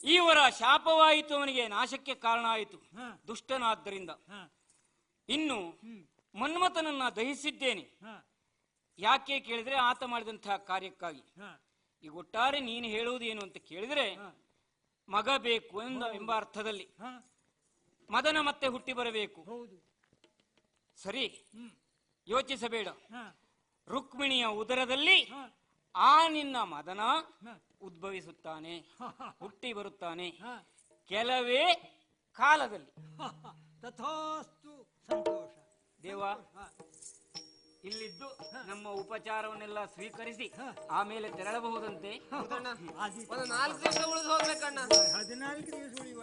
ಈ ವರ ಶಾಪವಾಯಿತು, ಅವನಿಗೆ ನಾಶಕ್ಕೆ ಕಾರಣ ಆಯಿತು ದುಷ್ಟನಾದ್ದರಿಂದ. ಇನ್ನು ಮನ್ಮಥನನ್ನ ದಹಿಸಿದ್ದೇನೆ. ಯಾಕೆ ಕೇಳಿದ್ರೆ ಆತ ಮಾಡಿದಂತಹ ಕಾರ್ಯಕ್ಕಾಗಿ. ಈಗ ಒಟ್ಟಾರೆ ನೀನು ಹೇಳುವುದು ಏನು ಅಂತ ಕೇಳಿದ್ರೆ, ಮಗ ಬೇಕು ಎಂಬ ಅರ್ಥದಲ್ಲಿ ಮದನ ಮತ್ತೆ ಹುಟ್ಟಿ ಬರಬೇಕು. ಸರಿ, ಯೋಚಿಸಬೇಡ. ರುಕ್ಮಿಣಿಯ ಉದರದಲ್ಲಿ ಆ ನಿನ್ನ ಮದನ ಉದ್ಭವಿಸುತ್ತಾನೆ, ಹುಟ್ಟಿ ಬರುತ್ತಾನೆ ಕೆಲವೇ ಕಾಲದಲ್ಲಿ. ತಥಾಸ್ತು. ಸಂತೋಷ. ದೇವ, ಇಲ್ಲಿದ್ದು ನಮ್ಮ ಉಪಚಾರವನ್ನೆಲ್ಲ ಸ್ವೀಕರಿಸಿ ಆಮೇಲೆ ತೆರಳಬಹುದಂತೆ. 4 ದಿವಸ ಉಳಿದು ಹೋಗ್ಬೇಕಣ್ಣ. 14 ದಿವಸ ಉಳಿಯುವ.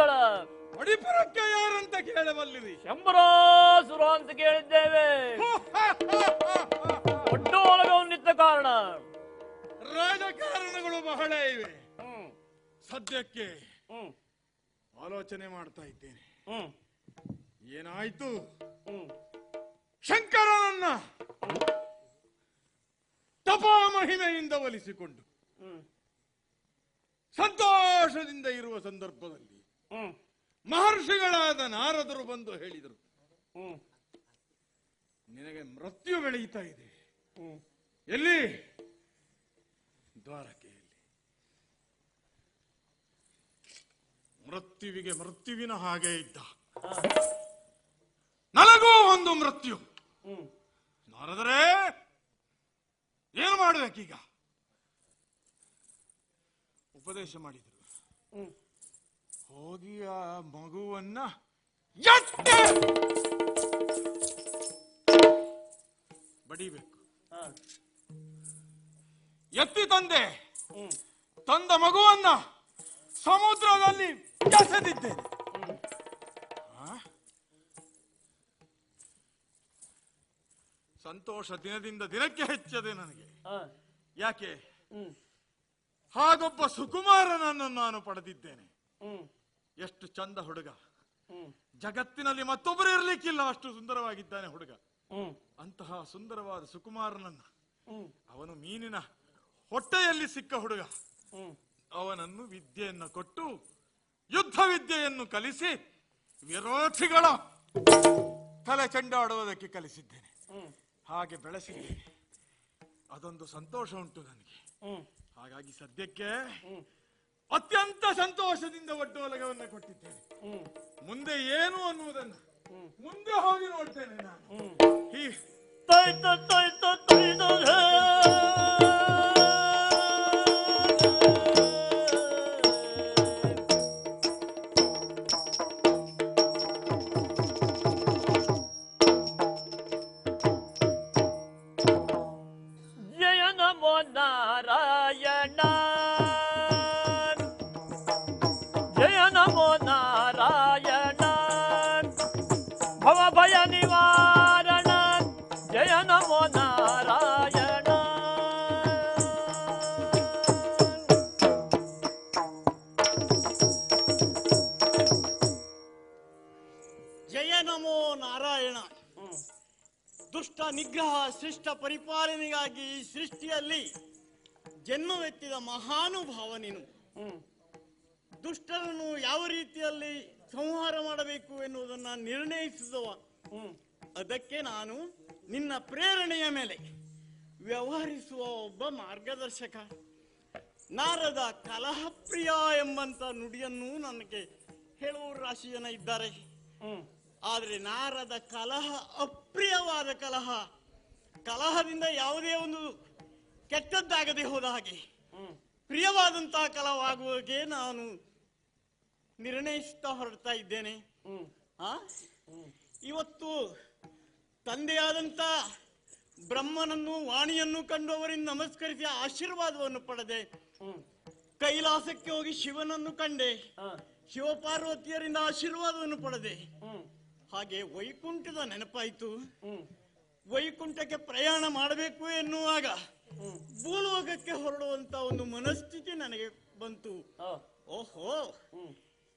ಸ್ಥಳ. ಮಣಿಪುರಕ್ಕೆ ಯಾರಂತ ಕೇಳಬಲ್ಲಿರಿ? ಶಂಬರಾಸುರ ಅಂತ ಕೇಳಿದ್ದೇವೆ. ಒಡ್ಡೋಲಗವನ್ನಿದ್ದ ಕಾರಣ ರಾಜಕಾರಣಗಳು ಬಹಳ ಇವೆ. ಸದ್ಯಕ್ಕೆ ಆಲೋಚನೆ ಮಾಡ್ತಾ ಇದ್ದೇನೆ. ಏನಾಯ್ತು? ಶಂಕರನನ್ನ ತಪಾ ಮಹಿಮೆಯಿಂದ ಒಲಿಸಿಕೊಂಡು ಸಂತೋಷದಿಂದ ಇರುವ ಸಂದರ್ಭದಲ್ಲಿ ಮಹರ್ಷಿಗಳಾದ ನಾರದರು ಬಂದು ಹೇಳಿದರು, ನಿನಗೆ ಮೃತ್ಯು ಬೆಳೆಯುತ್ತಾ ಇದೆ. ಎಲ್ಲಿ? ದ್ವಾರಕೆಯಲ್ಲಿ. ಮೃತ್ಯುವಿಗೆ ಮೃತ್ಯುವಿನ ಹಾಗೆ ಇದ್ದ. ನನಗೂ ಒಂದು ಮೃತ್ಯು. ನಾರದರೇ, ಏನು ಮಾಡಬೇಕೀಗ? ಉಪದೇಶ ಮಾಡಿದರು. ಹೋಗಿ ಆ ಮಗುವನ್ನ ಬಡಿಬೇಕು. ಎತ್ತಿ ತಂದೆ. ತಂದ ಮಗುವನ್ನ ಸಮುದ್ರದಲ್ಲಿ ಎಸೆದಿದ್ದೇನೆ. ಸಂತೋಷ ದಿನದಿಂದ ದಿನಕ್ಕೆ ಹೆಚ್ಚದೆ ನನಗೆ. ಯಾಕೆ? ಹಾಗೊಬ್ಬ ಸುಕುಮಾರನನ್ನು ನಾನು ಪಡೆದಿದ್ದೇನೆ. ಎಷ್ಟು ಚಂದ ಹುಡುಗ! ಜಗತ್ತಿನಲ್ಲಿ ಮತ್ತೊಬ್ಬರು ಇರಲಿಕ್ಕಿಲ್ಲ, ಅಷ್ಟು ಸುಂದರವಾಗಿದ್ದಾನೆ ಹುಡುಗ. ಅಂತಹ ಸುಂದರವಾದ ಸುಕುಮಾರನನ್ನ, ಅವನು ಮೀನಿನ ಹೊಟ್ಟೆಯಲ್ಲಿ ಸಿಕ್ಕ ಹುಡುಗ, ಅವನನ್ನು ವಿದ್ಯೆಯನ್ನು ಕೊಟ್ಟು ಯುದ್ಧ ವಿದ್ಯೆಯನ್ನು ಕಲಿಸಿ ವಿರೋಧಿಗಳ ತಲೆ ಚೆಂಡಾಡುವುದಕ್ಕೆ ಕಲಿಸಿದ್ದೇನೆ. ಹಾಗೆ ಬೆಳೆಸಿದ್ದೇನೆ. ಅದೊಂದು ಸಂತೋಷ ಉಂಟು ನನಗೆ. ಹಾಗಾಗಿ ಸದ್ಯಕ್ಕೆ ಅತ್ಯಂತ ಸಂತೋಷದಿಂದ ಒಡ್ಡೋಲಗವನ್ನು ಕೊಟ್ಟಿದ್ದೇನೆ. ಮುಂದೆ ಏನು ಅನ್ನುವುದನ್ನು ಮುಂದೆ ಹೋಗಿ ನೋಡ್ತೇನೆ ನಾನು. ಜಯ ನಮೋ ನಾರಾಯಣ, ಜಯ ನಮೋ ನಾರಾಯಣ, ಭವ ಭಯ ನಿವಾರಣ, ಜಯ ನಮೋ ನಾರಾಯಣ. ಜಯ ನಮೋ ನಾರಾಯಣ. ದುಷ್ಟ ನಿಗ್ರಹ ಶಿಷ್ಟ ಪರಿಪಾಲನೆಗಾಗಿ ಈ ಸೃಷ್ಟಿಯಲ್ಲಿ ಜನ್ಮವೆತ್ತಿದ ಮಹಾನುಭಾವ ನೀನು. ದುಷ್ಟರನ್ನು ಯಾವ ರೀತಿಯಲ್ಲಿ ಸಂಹಾರ ಮಾಡಬೇಕು ಎನ್ನುವುದನ್ನು ನಿರ್ಣಯಿಸಿದವ. ಅದಕ್ಕೆ ನಾನು ನಿನ್ನ ಪ್ರೇರಣೆಯ ಮೇಲೆ ವ್ಯವಹರಿಸುವ ಒಬ್ಬ ಮಾರ್ಗದರ್ಶಕ. ನಾರದ ಕಲಹಪ್ರಿಯ ಎಂಬಂತ ನುಡಿಯನ್ನು ನನಗೆ ಹೇಳುವ ರಾಶಿ ಜನ ಇದ್ದಾರೆ. ಆದರೆ ನಾರದ ಕಲಹ ಅಪ್ರಿಯವಾದ ಕಲಹ. ಕಲಹದಿಂದ ಯಾವುದೇ ಒಂದು ಕೆಟ್ಟದ್ದಾಗದೆ ಹೋದ ಹಾಗೆ ಪ್ರಿಯವಾದಂತಹ ಕಲಹವಾಗುವಾಗೆ ನಾನು ನಿರ್ಣಯಿಸುತ್ತಾ ಹೊರಡ್ತಾ ಇದ್ದೇನೆ. ಇವತ್ತು ತಂದೆಯಾದಂತ ಬ್ರಹ್ಮನನ್ನು ವಾಣಿಯನ್ನು ಕಂಡು ಅವರಿಂದ ನಮಸ್ಕರಿಸಿ ಆಶೀರ್ವಾದವನ್ನು ಪಡೆದೆ. ಕೈಲಾಸಕ್ಕೆ ಹೋಗಿ ಶಿವನನ್ನು ಕಂಡೆ, ಶಿವಪಾರ್ವತಿಯರಿಂದ ಆಶೀರ್ವಾದವನ್ನು ಪಡೆದೆ. ಹಾಗೆ ವೈಕುಂಠದ ನೆನಪಾಯಿತು. ವೈಕುಂಠಕ್ಕೆ ಪ್ರಯಾಣ ಮಾಡಬೇಕು ಎನ್ನುವಾಗ ಭೂಲೋಕಕ್ಕೆ ಹೊರಡುವಂತ ಒಂದು ಮನಸ್ಥಿತಿ ನನಗೆ ಬಂತು. ಓಹೋ,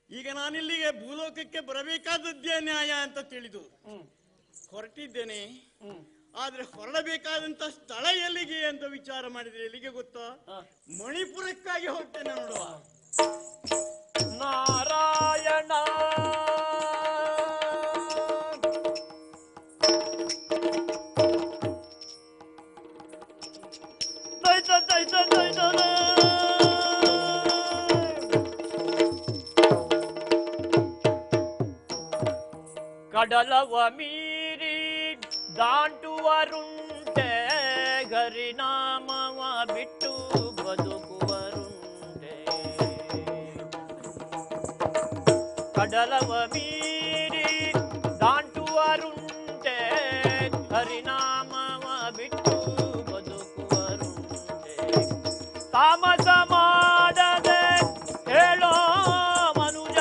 ಈಗ ನಾನಿಲ್ಲಿಗೆ ಭೂಲೋಕಕ್ಕೆ ಬರಬೇಕಾದದ್ದೇ ನ್ಯಾಯ ಅಂತ ತಿಳಿದು ಹೊರಟಿದ್ದೇನೆ. ಆದ್ರೆ ಹೊರಡಬೇಕಾದಂತ ಸ್ಥಳ ಎಲ್ಲಿಗೆ ಅಂತ ವಿಚಾರ ಮಾಡಿದ್ರೆ ಎಲ್ಲಿಗೆ ಗೊತ್ತಾ? ಮಣಿಪುರಕ್ಕಾಗಿ ಹೊರಟೇನೆ ನೋಡುವ. ನಾರಾಯಣ ಕಡಲವ ಮೀರಿ ದಾಟುವರುಂಟೆ, ಹರಿನಾಮವ ಬಿಟ್ಟು ಬದುಕುವರುಂಟೆ. ಕಡಲವ ಮೀರಿ ದಾಟುವರುಂಟೆ, ಹರಿನಾಮವ ಬಿಟ್ಟು ಬದುಕುವರುಂಟೆ. ತಾಮಸ ಮಾಡದೆ ಹೇಳೋ ಮನುಜ,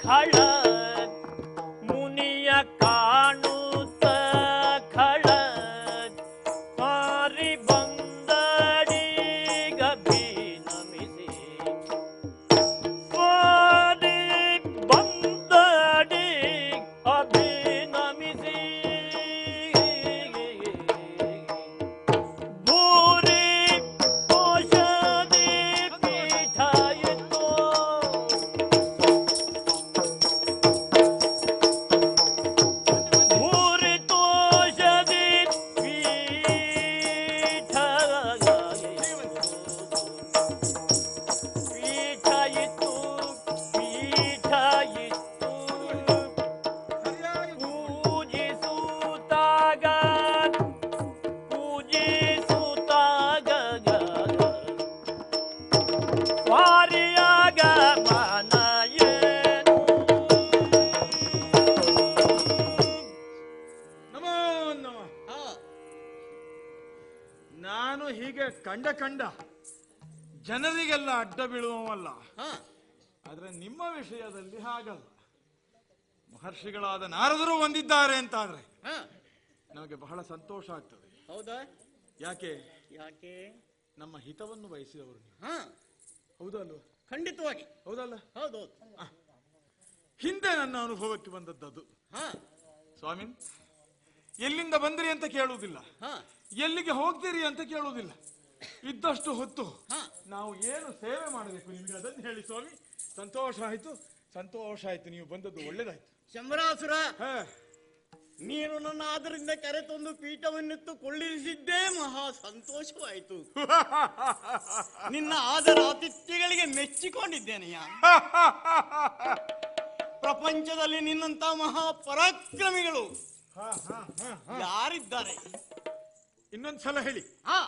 ಖಳ ಮುನಿಯ ಕಾಣುತ್ತ ಖಳ ಮಾರಿ ಬಂದಡಿ ಗಭಿ ನಮಿಸಿ ಮಾರಿ ಬಂದಡಿ ಅಭಿನಮಿಸಿ ಭೂರಿ ಕೋಶದಿ ಪೀಠ ಇತ್ತು ಭೂರಿ ತೋಷದಿ ಪೀಠ ಪೀಠ ಇತ್ತು ಪೀಠ ಇತ್ತು ಪೂಜಿಸುತ್ತಾಗ ಪೂಜಿಸುತ್ತಾಗ ವಾರಿಯಾಗ ಮನ ಏನು ನಮೋ ನಮಃ. ನಾನು ಹೀಗೆ ಕಂಡ ಜನರಿಗೆಲ್ಲ ಅಡ್ಡ ಬೀಳುವವಲ್ಲ. ಆದ್ರೆ ನಿಮ್ಮ ವಿಷಯದಲ್ಲಿ ಹಾಗಲ್ಲ. ಮಹರ್ಷಿಗಳಾದ ನಾರದರು ಹೊಂದಿದ್ದಾರೆ ಅಂತಾದ್ರೆ ನಮಗೆ ಬಹಳ ಸಂತೋಷ ಆಗ್ತದೆ. ಹೌದಾ? ಯಾಕೆ? ಯಾಕೆ? ನಮ್ಮ ಹಿತವನ್ನು ಬಯಸಿದವರು ನೀವು. ಹಾ, ಹೌದಲ್ವ? ಖಂಡಿತವಾಗಿ ಹೌದಲ್ಲ? ಹೌದೌದು. ಹಿಂದೆ ನನ್ನ ಅನುಭವಕ್ಕೆ ಬಂದದ್ದು. ಹಾ ಸ್ವಾಮಿ, ಎಲ್ಲಿಂದ ಬಂದ್ರಿ ಅಂತ ಕೇಳುವುದಿಲ್ಲ, ಹಾ ಎಲ್ಲಿಗೆ ಹೋಗ್ತೀರಿ ಅಂತ ಕೇಳುವುದಿಲ್ಲ. ಇದ್ದಷ್ಟು ಹೊತ್ತು ಹಾ. ನಾವು ಏನು ಸೇವೆ ಮಾಡಬೇಕು ನಿಮಗೆ ಅದನ್ನು ಹೇಳಿ ಸ್ವಾಮಿ. ಸಂತೋಷ ಆಯ್ತು, ಸಂತೋಷ ಆಯ್ತು. ನೀವು ಬಂದದ್ದು ಒಳ್ಳೇದಾಯ್ತು. ಶಂಬರಾಸುರ, ಹಾ, ನೀನು ನನ್ನ ಆದರಿಂದ ಕರೆತಂದು ಪೀಠವನ್ನಿತ್ತು ಕೊಳ್ಳಿರಿಸಿದ್ದೇ ಮಹಾ ಸಂತೋಷವಾಯಿತು. ನಿನ್ನ ಆದರ ಆತಿಥ್ಯಗಳಿಗೆ ಮೆಚ್ಚಿಕೊಂಡಿದ್ದೇನೆಯ. ಪ್ರಪಂಚದಲ್ಲಿ ನಿನ್ನಂತ ಮಹಾ ಪರಾಕ್ರಮಿಗಳು ಯಾರಿದ್ದಾರೆ? ಇನ್ನೊಂದ್ಸಲ ಹೇಳಿ. ಹಾ,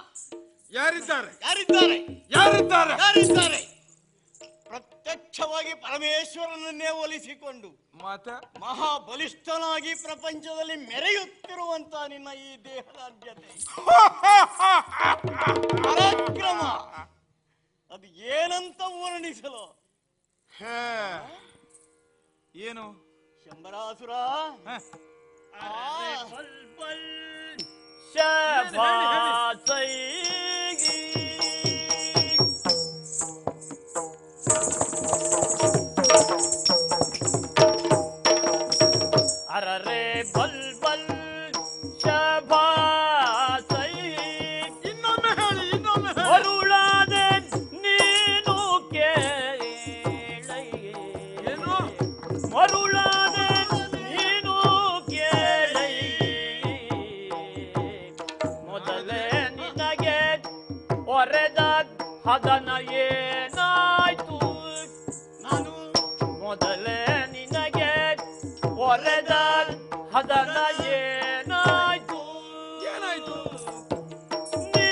ಯಾರಿದ್ದಾರೆ? ಯಾರಿದ್ದಾರೆ? ಯಾರಿದ್ದಾರೆ? ಯಾರಿದ್ದಾರೆ? ಪ್ರತ್ಯಕ್ಷವಾಗಿ ಪರಮೇಶ್ವರನನ್ನೇ ಒಲಿಸಿಕೊಂಡು ಮಾತ ಮಹಾಬಲಿಷ್ಠನಾಗಿ ಪ್ರಪಂಚದಲ್ಲಿ ಮೆರೆಯುತ್ತಿರುವಂತ ನಿನ್ನ ಈ ದೇಹದಾದ್ಯತೆ ಪರಾಕ್ರಮ ಅದು ಏನಂತ ವರ್ಣಿಸಲು? ಏನು? ಶಂಬರಾಸುರ, ಬಲ್ಬಲ್ ಶಬಾಸೈ ಅರರೆ ಬಲ್ಬಲ್ ಶಬಾಸೈ. ಇನ್ನೊಮ್ಮೆ ಹೇಳಿ, ಇನ್ನೊಮ್ಮೆ ಹೇಳಿ. ಮರುಳಾದೆ ನೀನು ಕೇಳೈ. ಏನು? ಮರುಳಾದೆ ನೀನು ಕೇಳೈ. ಮೊದಲೇ ನಿನಗೆ ಒರೆದ ಹದನ ಏನಾಯ್ತು? ನಾನು ಮೊದಲೇ ನಿನಗೆ ಒರೆದ ಹದನ ಏನಾಯ್ತು? ಏನಾಯ್ತು? ನೀ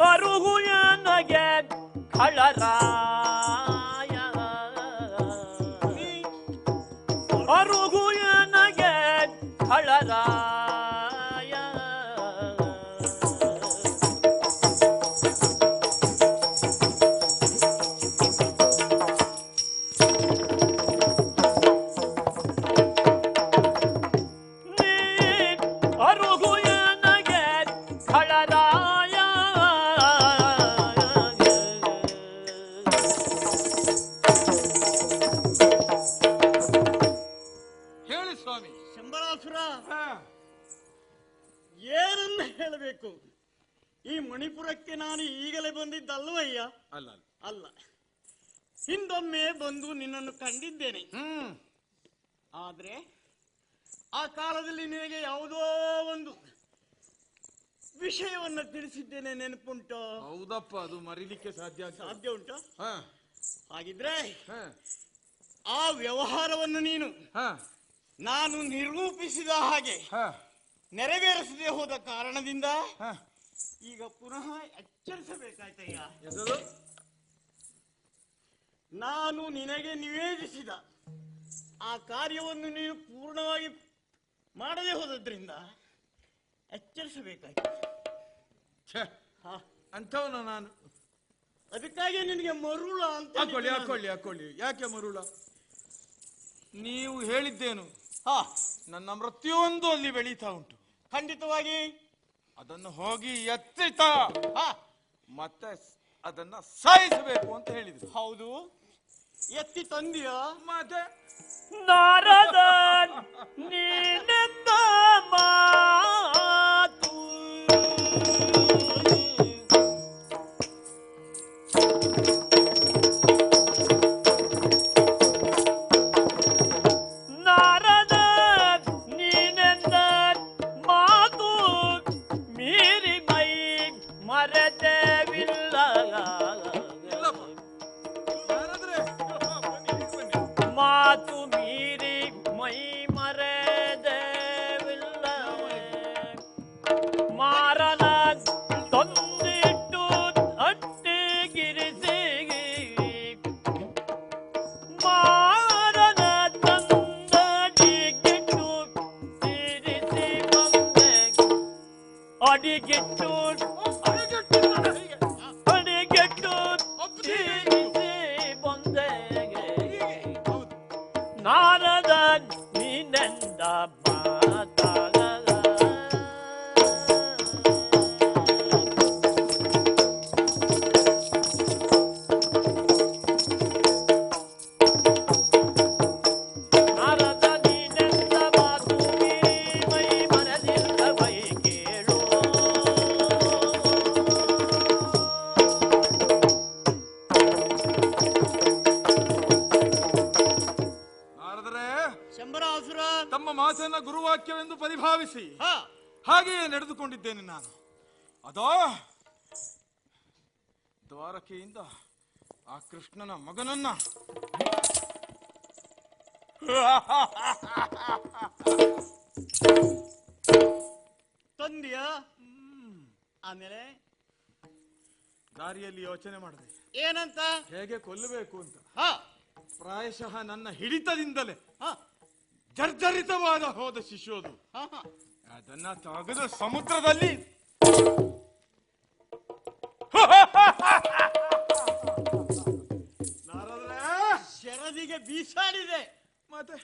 ಅರುಹು ನನಗೆ ಖಳರಾಯ. ಅರುಹು ನನಗೆ ಖಳರಾಯ. ನೀ ಅರುಹು ನನಗೆ ಖಳರಾಯ. ಹೇಳಿ ಸ್ವಾಮಿ. ಶಂಬರಾಸುರ, ಹಾ, ಏನನ್ನ ಹೇಳಬೇಕು? ಈ ಮಣಿಪುರಕ್ಕೆ ನಾನು ಈಗಲೇ ಬಂದಿದ್ದಲ್ವಯ್ಯ? ಅಲ್ಲ ಅಲ್ಲ. ಅಲ್ಲ, ಹಿಂದೊಮ್ಮೆ ಬಂದು ನಿನ್ನನ್ನು ಕಂಡಿದ್ದೇನೆ. ಆದ್ರೆ ಆ ಕಾಲದಲ್ಲಿ ನಿನಗೆ ಯಾವುದೋ ಒಂದು ವಿಷಯವನ್ನ ತಿಳಿಸಿದ್ದೇನೆ, ನೆನಪುಂಟು? ಹೌದಪ್ಪ, ಅದು ಮರಿಲಿಕ್ಕೆ ಸಾಧ್ಯ ಆಗ್ತದೆ. ಸಾಧ್ಯ ಉಂಟು? ಹಾ, ಹಾಗಿದ್ರೆ ಹಾ, ಆ ವ್ಯವಹಾರವನ್ನು ನೀನು ಹಾ, ನಾನು ನಿರೂಪಿಸಿದ ಹಾಗೆ ಹಾ, ನೆರವೇರಿಸದೆ ಹೋದ ಕಾರಣದಿಂದ ಹಾ. ಈಗ ಪುನಃ ಎಚ್ಚರಿಸಬೇಕಾಯ್ತಯ್ಯ. ಎಂತದು? ನಾನು ನಿನಗೆ ನಿವೇದಿಸಿದ ಆ ಕಾರ್ಯವನ್ನು ನೀನು ಪೂರ್ಣವಾಗಿ ಮಾಡದೆ ಹೋದದ್ರಿಂದ ಎಚ್ಚರಿಸಬೇಕಾಯ್ತು. ಛೆ, ಅಂಥವನ ನಾನು. ಅದಕ್ಕಾಗಿ ನಿನಗೆ ಮರುಳ ಅಂತ ಹಾಕೊಳ್ಳಿ ಹಾಕೊಳ್ಳಿ ಹಾಕೊಳ್ಳಿ. ಯಾಕೆ ಮರುಳ? ನೀವು ಹೇಳಿದ್ದೇನು ಹಾ, ನನ್ನ ಮೃತ್ಯುವೊಂದು ಅಲ್ಲಿ ಬೆಳೀತಾ ಉಂಟು. ಖಂಡಿತವಾಗಿ ಅದನ್ನು ಹೋಗಿ ಎತ್ತಿತ ಹಾ, ಮತ್ತೆ ಅದನ್ನ ಸಾಯಿಸಬೇಕು ಅಂತ ಹೇಳಿದ್ರು. ಹೌದು. ಎತ್ತಿ ತಂದಿಯ ಮತ್ತೆ ನಾರದ ನೀನೆಂದ ಮಾತು ನಾರದ ನೀನೆಂದ ಮಾತು ಮೀರಿ ಮೈ ಮರೆತೇವಿಲ್ಲ. ಮಾತು ಮೀರಿ ಮೈ ಮರೆದೇವಿಲ್ಲ. ಮಾರನ ತಂದಿಟ್ಟು ಅಟ್ಟಿಗಿರಿಸಿ ಮಾರನ ತಂದಡಿಗಿಟ್ಟು ತಿರಿಸಿ ಬಂದೆ. ಅಡಿಗಿಟ್ಟು ಅಡಿಗಿಟ್ಟು ತಿರಿಸಿ ಬಂದೆ. ನಾರದ ನೀನೆಂದ ಮಾತಾಗ ನಾರದ ನೀನೆಂದ ಮಾತು ಮೀರಿ ಮೈ ಮರೆದಿಲ್ಲವೈ ಕೇಳು. ನಾರದರೆ ಶಂಬರಾಸುರ. ತಮ್ಮ ಮಾತನ್ನ ಗುರುವಾಕ್ಯವೆಂದು ಪರಿಭಾವಿಸಿ ಹಾ, ಹಾಗೆಯೇ ನಡೆದುಕೊಂಡಿದ್ದೇನೆ ನಾನು. ಅದೋ ದ್ವಾರಕೆಯಿಂದ ಆ ಕೃಷ್ಣನ ಮಗನನ್ನ ತಂದಿಯ. ಆಮೇಲೆ ದಾರಿಯಲ್ಲಿ ಯೋಚನೆ ಮಾಡಿದೆ ಏನಂತ? ಹೇಗೆ ಕೊಲ್ಲಬೇಕು ಅಂತ. ಹಾ, ಪ್ರಾಯಶಃ ನನ್ನ ಹಿಡಿತದಿಂದಲೇ ಹಾ, ಜರ್ಜರಿತವಾದ ಹೋದ ಶಿಶುವುದು. ಹಾ, ಹಾ. ಅದನ್ನ ತೆಗೆದು ಸಮುದ್ರದಲ್ಲಿ ನಾರದ್ರೆ ಶರದಿಗೆ ಬೀಸಾಡಿದೆ. ಮತ್ತೆ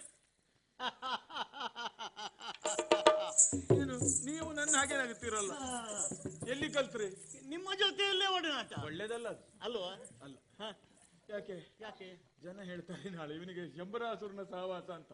ಏನು ನೀವು ನನ್ನ ಹಾಗೆ ನಗುತ್ತೀರಲ್ಲ, ಎಲ್ಲಿ ಕಲ್ತ್ರಿ? ನಿಮ್ಮ ಜೊತೆಯಲ್ಲೇ ಒಡನಾಟ ಒಳ್ಳೇದಲ್ಲ ಅದು. ಅಲ್ವಾ? ಅಲ್ಲ. ಹಾ, ಯಾಕೆ ಯಾಕೆ? ಜನ ಹೇಳ್ತಾರೆ ನಾಳೆ ಇವನಿಗೆ ಶಂಬರಾಸುರನ ಸಹವಾಸ ಅಂತ.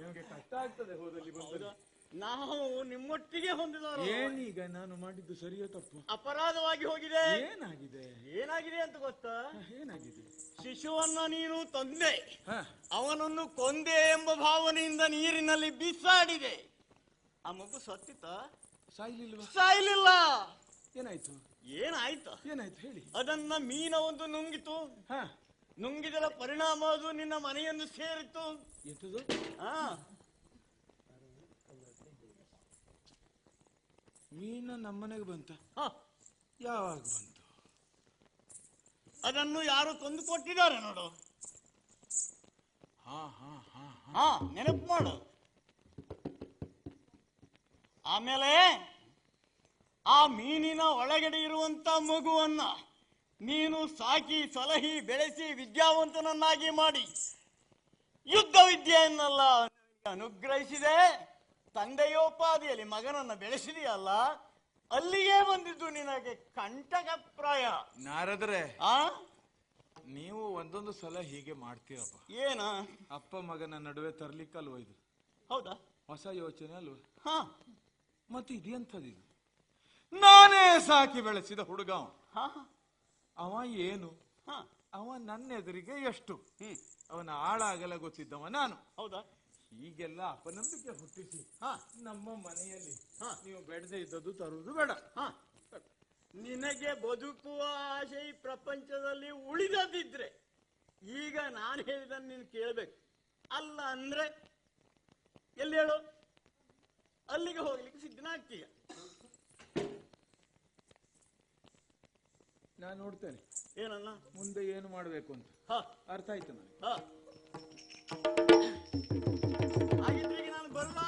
ನಿಮಗೆ ಕಷ್ಟ ಆಗ್ತದೆ ಹೋದಲ್ಲಿ ಬಂದರೆ. ನಾವು ನಿಮ್ಮೊಟ್ಟಿಗೆ ಹೊಂದಿದವರು. ಏನೀಗ ನಾನು ಮಾಡಿದ್ದು ಸರಿಯೋ ತಪ್ಪು? ಅಪರಾಧವಾಗಿ ಹೋಗಿದೆ. ಏನಾಗಿದೆ? ಏನಾಗಿದೆ ಅಂತ ಗೊತ್ತಾ? ಏನಾಗಿದೆ? ಶಿಶುವನ್ನ ನೀನು ತಂದೆ, ಹ, ಅವನನ್ನು ಕೊಂದೆ ಎಂಬ ಭಾವನೆಯಿಂದ ನೀರಿನಲ್ಲಿ ಬಿಸಾಡಿದೆ. ಆ ಮಗು ಸತ್ತಿತ? ಸಾಯ್ಲಿಲ್ವಾ? ಸಾಯ್ಲಿಲ್ಲ. ಏನಾಯ್ತು? ಏನಾಯ್ತು? ಏನಾಯ್ತು ಹೇಳಿ. ಅದನ್ನ ಮೀನ ಒಂದು ನುಂಗಿತು. ಹ, ನುಂಗಿದರ ಪರಿಣಾಮ ಅದು ನಿನ್ನ ಮನೆಯನ್ನು ಸೇರಿತು. ಎಂತದು? ಆ, ಮೀನ ನಮ್ಮನೆಗೆ ಬಂತ? ಹ, ಯಾವಾಗ ಬಂತು? ಅದನ್ನು ಯಾರು ತಂದು ಕೊಟ್ಟಿದ್ದಾರೆ ನೋಡು. ಹಾ ಹಾ ಹಾ ಹಾ. ಹಾ, ನೆನಪು ಮಾಡು. ಆಮೇಲೆ ಆ ಮೀನಿನ ಒಳಗಡೆ ಇರುವಂತ ಮಗುವನ್ನ ನೀನು ಸಾಕಿ ಸಲಹಿ ಬೆಳೆಸಿ ವಿದ್ಯಾವಂತನನ್ನಾಗಿ ಮಾಡಿ ಯುದ್ಧ ವಿದ್ಯೆಯನ್ನೆಲ್ಲ ಅನುಗ್ರಹಿಸಿದೆ. ತಂದೆಯೋಪಾದಿಯಲ್ಲಿ ಮಗನನ್ನ ಬೆಳೆಸಿದೆಯಲ್ಲ, ಅಲ್ಲಿಯೇ ಬಂದಿದ್ದು ನಿನಗೆ ಕಂಟಕಪ್ರಾಯ. ನಾರದ್ರೆ ಆ, ನೀವು ಒಂದೊಂದು ಸಲ ಹೀಗೆ ಮಾಡ್ತೀರಪ್ಪ. ಏನ? ಅಪ್ಪ ಮಗನ ನಡುವೆ ತರ್ಲಿಕ್ಕಲ್ವ ಇದು? ಹೌದಾ? ಹೊಸ ಯೋಚನೆ ಅಲ್ವ? ಹಾ, ಮತ್ತೆ ಇದೆಂಥದ್ದು? ನಾನೇ ಸಾಕಿ ಬೆಳೆಸಿದ ಹುಡುಗ ಅವ. ಹಾ, ಅವ ಏನು? ಹಾ. ಅವ ನನ್ನ ಎದುರಿಗೆ ಎಷ್ಟು? ಹ್ಮ್. ಅವನ ಆಳ ಆಗಲ ಗೊತ್ತಿದ್ದವ ನಾನು. ಹೌದಾ? ಹೀಗೆಲ್ಲ ಅಪನಂಬಿಕೆ ಹುಟ್ಟಿಸಿ ಹಾ, ನಮ್ಮ ಮನೆಯಲ್ಲಿ ಹಾ. ನೀವು ಬೆಳೆದೇ ಇದ್ದದ್ದು ತರುವುದು ಬೇಡ. ಹಾ. ನಿನಗೆ ಬದುಕುವ ಆಸೆ ಈ ಪ್ರಪಂಚದಲ್ಲಿ ಉಳಿದದಿದ್ರೆ ಈಗ ನಾನು ಹೇಳಿದನ್ನು ನೀನು ಕೇಳಬೇಕು. ಅಲ್ಲ ಅಂದ್ರೆ ಎಲ್ಲಿ ಹೇಳು, ಅಲ್ಲಿಗೆ ಹೋಗ್ಲಿಕ್ಕೆ ಸಿದ್ಧನಾಗ್ತೀಯ. ನಾನು ನೋಡ್ತೇನೆ ಏನನ್ನ ಮುಂದೆ ಏನು ಮಾಡಬೇಕು ಅಂತ. ಹಾ, ಅರ್ಥ ಆಯ್ತು ನನಗೆ. ಹಾ. ಹಾಗಿದ್ರೆ ಈಗ ನಾನು ಬರುವ.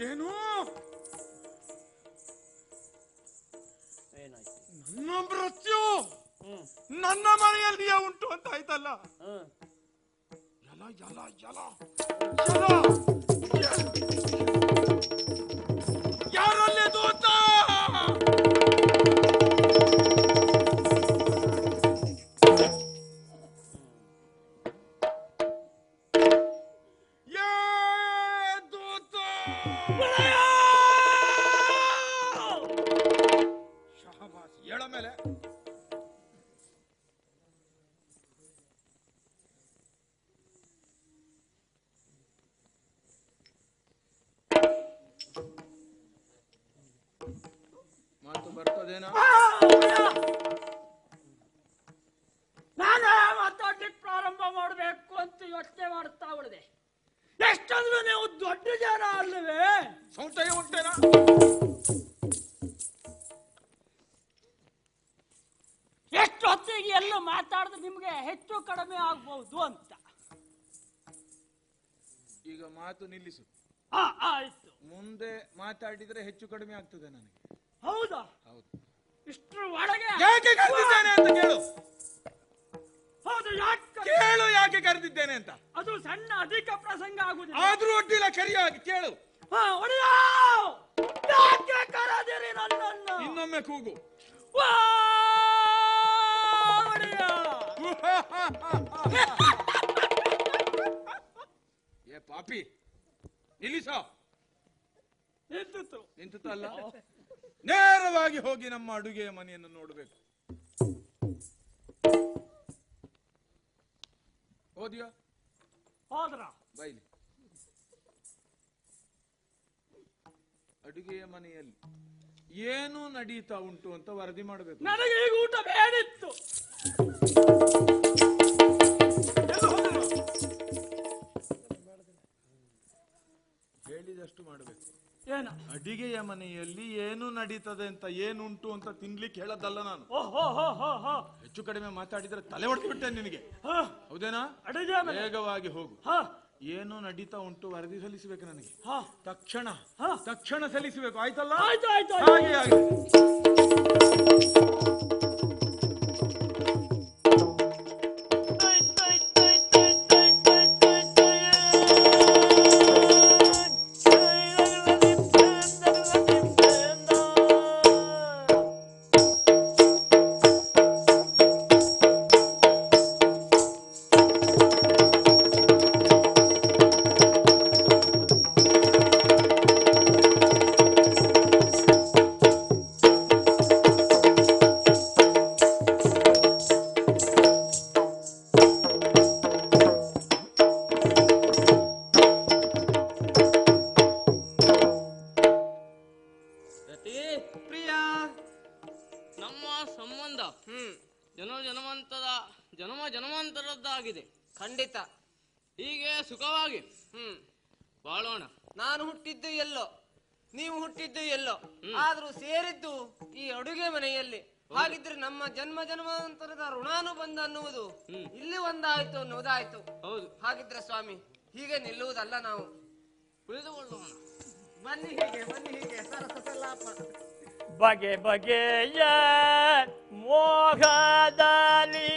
ಏನು ಏನಾಯ್ತು? ನನ್ನ ಮೃತ್ಯು ಹ್ಮ್ ನನ್ನ ಮನೆಯಲ್ಲಿಯೇ ಉಂಟು ಅಂತ ಆಯ್ತಲ್ಲ. ಹ್ಮ್ ಜಲ ಜಲ ಜಲ ಜಲ ಯಾರಲ್ಲಿ ದೂತ? ದೂತ ಶಹಬಾಸ್ ಏಳ ಮೇಲೆ ಮಾತು ಬರ್ತದೇನಾ? ನಾನೇ ಮಾತಾಡ್ಲಿಕ್ಕೆ ಪ್ರಾರಂಭ ಮಾಡಬೇಕು ಅಂತ ಯೋಚನೆ ಮಾಡ್ತಾ ಉಳಿದೆ. ಎಷ್ಟಂದ್ರೆ ನೀವು ದೊಡ್ಡ ಜನ ಅಲ್ಲವೇ? ಸೌಂದರ್ಯ ಉಂಟೇನಾ? ಎಷ್ಟು ಹೊತ್ತಿಗೆ ಎಲ್ಲ ಮಾತಾಡಿದ್ರೆ ನಿಮ್ಗೆ ಹೆಚ್ಚು ಕಡಿಮೆ ಆಗ್ಬಹುದು ಅಂತ. ಈಗ ಮಾತು ನಿಲ್ಲಿಸು. ಆಯ್ತು. ಮುಂದೆ ಮಾತಾಡಿದ್ರೆ ಹೆಚ್ಚು ಕಡಿಮೆ ಆಗ್ತದೆ ನನಗೆ. ಹೌದಾ? ಹೌದು. ಇಷ್ಟರ ಒಳಗೆ ಯಾಕೆ ಕರೆದಿದ್ದೇನೆ ಅಂತ ಕೇಳು. ಹೌದು, ಯಾಕೆ ಕೇಳು ಯಾಕೆ ಕರೆದಿದ್ದೇನೆ ಅಂತ. ಅದು ಸಣ್ಣ ಅಧಿಕ ಪ್ರಸಂಗ ಆಗುದಿಲ್ಲ. ಆದ್ರೂ ಒಡ್ಡಿಲ್ಲ, ಕರಿಯ ಕೇಳು. ಯಾಕೆ ಕರೆದಿರಿ ನನ್ನನ್ನು? ಇನ್ನೊಮ್ಮೆ ಕೂಗು. ಏ ಪಾಪಿ, ನಿಲ್ಲಿಸ. ನಿಂತಿತ್ತು. ನಿಂತಿತ್ತು ಅಲ್ಲ, ನೇರವಾಗಿ ಹೋಗಿ ನಮ್ಮ ಅಡುಗೆಯ ಮನೆಯನ್ನು ನೋಡಬೇಕು. ಹೋದ್ಯಾ? ಹೋದ್ರ? ಬೈಲಿ. ಅಡುಗೆಯ ಮನೆಯಲ್ಲಿ ಏನು ನಡೀತಾ ಉಂಟು ಅಂತ ವರದಿ ಮಾಡಬೇಕು. ನನಗೆ ಈಗ ಊಟ ಬೇಡಿತ್ತು. ಹೇಳಿದಷ್ಟು ಮಾಡಬೇಕು. ಏನ? ಅಡಿಗೆಯ ಮನೆಯಲ್ಲಿ ಏನು ನಡೀತದೆ ಅಂತ, ಏನುಂಟು ಅಂತ ತಿನ್ಲಿಕ್ಕೆ ಹೇಳದಲ್ಲ ನಾನು. ಹೆಚ್ಚು ಕಡಿಮೆ ಮಾತಾಡಿದ್ರೆ ತಲೆ ಹೊಡೆದು ಬಿಟ್ಟೆ ನಿನಗೆ. ಹೌದೇನಾ? ಅಡುಗೆ ಮನೆ ವೇಗವಾಗಿ ಹೋಗು. ಏನು ನಡೀತಾ ಉಂಟು ವರದಿ ಸಲ್ಲಿಸಬೇಕು ನನಗೆ. ತಕ್ಷಣ ಸಲ್ಲಿಸಬೇಕು. ಆಯ್ತಲ್ಲ? ಆಯ್ತು ಆಯ್ತು. ಹಾಗೆ ಆಗಿದೆ. ಜನ್ಮಾಂತರದ್ದಾಗಿದೆ. ಖಂಡಿತ ಹೀಗೆ ಸುಖವಾಗಿ ಬಾಳೋಣ. ನಾನು ಹುಟ್ಟಿದ್ದು ಎಲ್ಲೋ, ನೀವು ಹುಟ್ಟಿದ್ದು ಎಲ್ಲೋ, ಆದ್ರೂ ಸೇರಿದ್ದು ಈ ಅಡುಗೆ ಮನೆಯಲ್ಲಿ. ಹಾಗಿದ್ರೆ ನಮ್ಮ ಜನ್ಮ ಜನ್ಮಾಂತರದ ಋಣಾನುಬಂಧ ಅನ್ನುವುದು ಇಲ್ಲಿ ಒಂದಾಯ್ತು ಅನ್ನುವುದಾಯ್ತು. ಹೌದು. ಹಾಗಿದ್ರೆ ಸ್ವಾಮಿ ಹೀಗೆ ನಿಲ್ಲುವುದಲ್ಲ, ನಾವು ಕುಳಿತುಕೊಳ್ಳೋಣ. ಬನ್ನಿ ಹೀಗೆ, ಬನ್ನಿ ಹೀಗೆ ಸರಸಸಲಾಪ. ಬಗೆ ಬಗೆಯ ಮೋಹದಲ್ಲಿ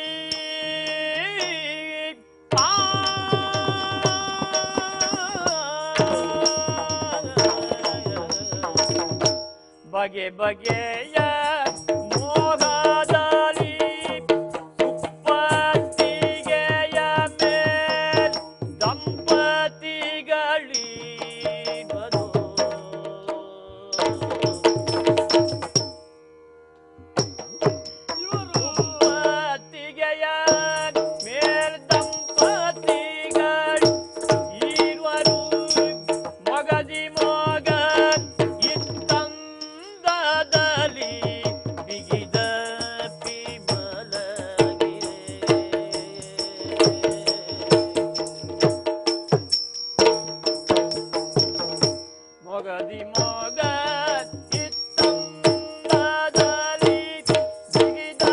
ಬಗೆ ಬಗೆಯ ಮೋಹದಲ್ಲಿ ಸುಪ್ಪತ್ತಿಗೆಯ ಮೇಲ್ ದಂಪತಿಗಳಿ ಬರೋ ಸುಪ್ಪತ್ತಿಗೆಯ ಮೇಲ್ ದಂಪತಿಗಳು ಇರುವರು ಮೊಗದಿ ಮೊಗ ಇತ್ತಂದದಲ್ಲಿ ಬಿಗಿದ ಪಿಮಲಗೆ ಮೊಗದಿ ಮೊಗ ಇತ್ತಂದದಲ್ಲಿ ಬಿಗಿದ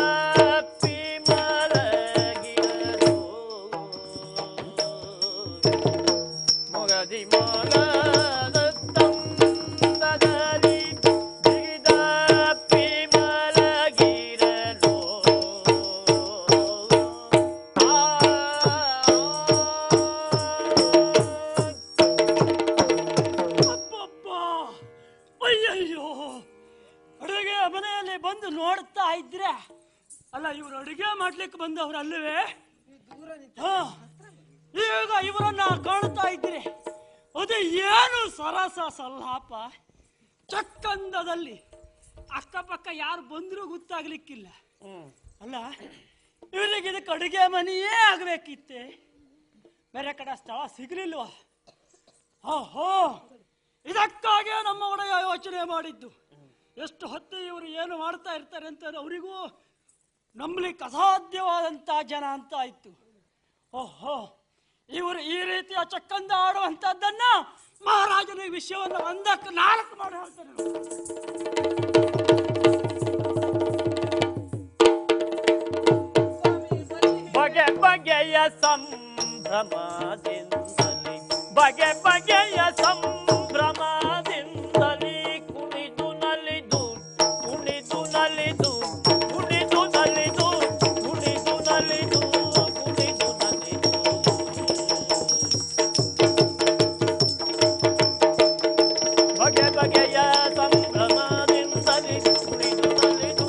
ಪಿಮಲಗಿರೋ ಮೊಗದಿ ಮೊಗ ತಂದದಲ್ಲಿ ಅಯ್ಯಯ್ಯೋ, ಅಡುಗೆ ಮನೆಯಲ್ಲಿ ಬಂದು ನೋಡ್ತಾ ಇದ್ರೆ, ಅಲ್ಲ ಇವರು ಅಡುಗೆ ಮಾಡ್ಲಿಕ್ಕೆ ಬಂದವರಲ್ಲವೇ? ಈಗ ಇವರನ್ನ ಕಾಣ್ತಾ ಇದ್ರೆ ಅದು ಏನು ಸರಸ ಸಲ್ಲಾಪ. ಚಕ್ಕಂದದಲ್ಲಿ ಅಕ್ಕಪಕ್ಕ ಯಾರು ಬಂದರೂ ಗೊತ್ತಾಗ್ಲಿಕ್ಕಿಲ್ಲ. ಅಲ್ಲ ಇವರಿಗೆ ಇದಕ್ಕೆ ಅಡುಗೆ ಮನೆಯೇ ಆಗ್ಬೇಕಿತ್ತೆ, ಬೇರೆ ಕಡೆ ಸ್ಥಳ ಸಿಗ್ಲಿಲ್ವಾ? ಓಹೋ, ಇದಕ್ಕಾಗೆ ನಮ್ಮ ಒಡೆಯ ಯೋಚನೆ ಮಾಡಿದ್ದು. ಎಷ್ಟು ಹೊತ್ತು ಇವರು ಏನು ಮಾಡ್ತಾ ಇರ್ತಾರೆ ಅಂತ ಅವರಿಗೂ ನಂಬಲಿಕ್ಕೆ ಅಸಾಧ್ಯವಾದಂತ ಜನ ಅಂತ ಆಯ್ತು. ಓಹೋ, ಇವರು ಈ ರೀತಿಯ ಚಕ್ಕಂದ ಆಡುವಂತದ್ದನ್ನ ಮಹಾರಾಜನ ವಿಷಯವನ್ನು 1ಕ್ಕೆ 4 ಮಾಡಿ ಹೇಳ್ತಾರೆ. ಬಗೆ ಬಗೆಯ ಸಂಭ್ರಮದಿಂದಲೇ ಬಗೆ ಬಗೆಯ ಸಂಭ್ರಮದಿಂದಲೇ ಕುಣಿದು ನಲಿದು ಕುಣಿದು ನಲಿದು ಕುಣಿದು ನಲಿದು ಕುಣಿದು ನಲಿದು ಕುಣಿದು ನಲಿದು ಬಗೆ ಬಗೆಯ ಸಂಭ್ರಮದಿಂದಲೇ ಕುಣಿದು ನಲಿದು.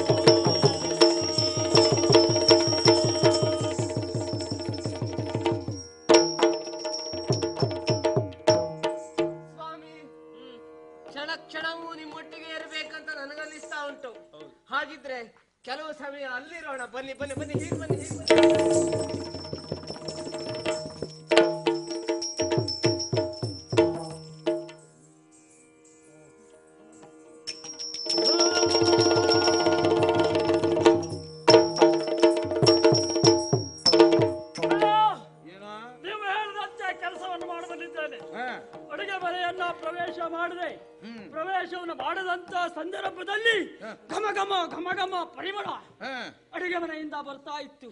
ಕ್ಷಣವೂ ನಿಮ್ಮೊಟ್ಟಿಗೆ ಇರಬೇಕಂತ ನನಗನ್ನಿಸ್ತಾ ಉಂಟು. ಹಾಗಿದ್ರೆ ಕೆಲವು ಸಮಯ ಅಲ್ಲಿರೋಣ. ಬನ್ನಿ ಬನ್ನಿ ಬನ್ನಿ, ಹೀಗೆ ಬನ್ನಿ, ಹೀಗೆ ಬನ್ನಿ. ನೀವು ಹೇಳಿದಂತೆ ಕೆಲಸವನ್ನು ಮಾಡಬಲ್ಲಿದ್ದೇನೆ. ಅಡುಗೆ ಮನೆಯನ್ನ ಪ್ರವೇಶ ಮಾಡಿದೆ. ಪ್ರವೇಶವನ್ನು ಮಾಡದಂತ ಸಂದರ್ಭದಲ್ಲಿ ಘಮ ಘಮ ಘಮ ಘಮ ಪರಿಮಳ ಅಡುಗೆ ಮನೆಯಿಂದ ಬರ್ತಾ ಇತ್ತು.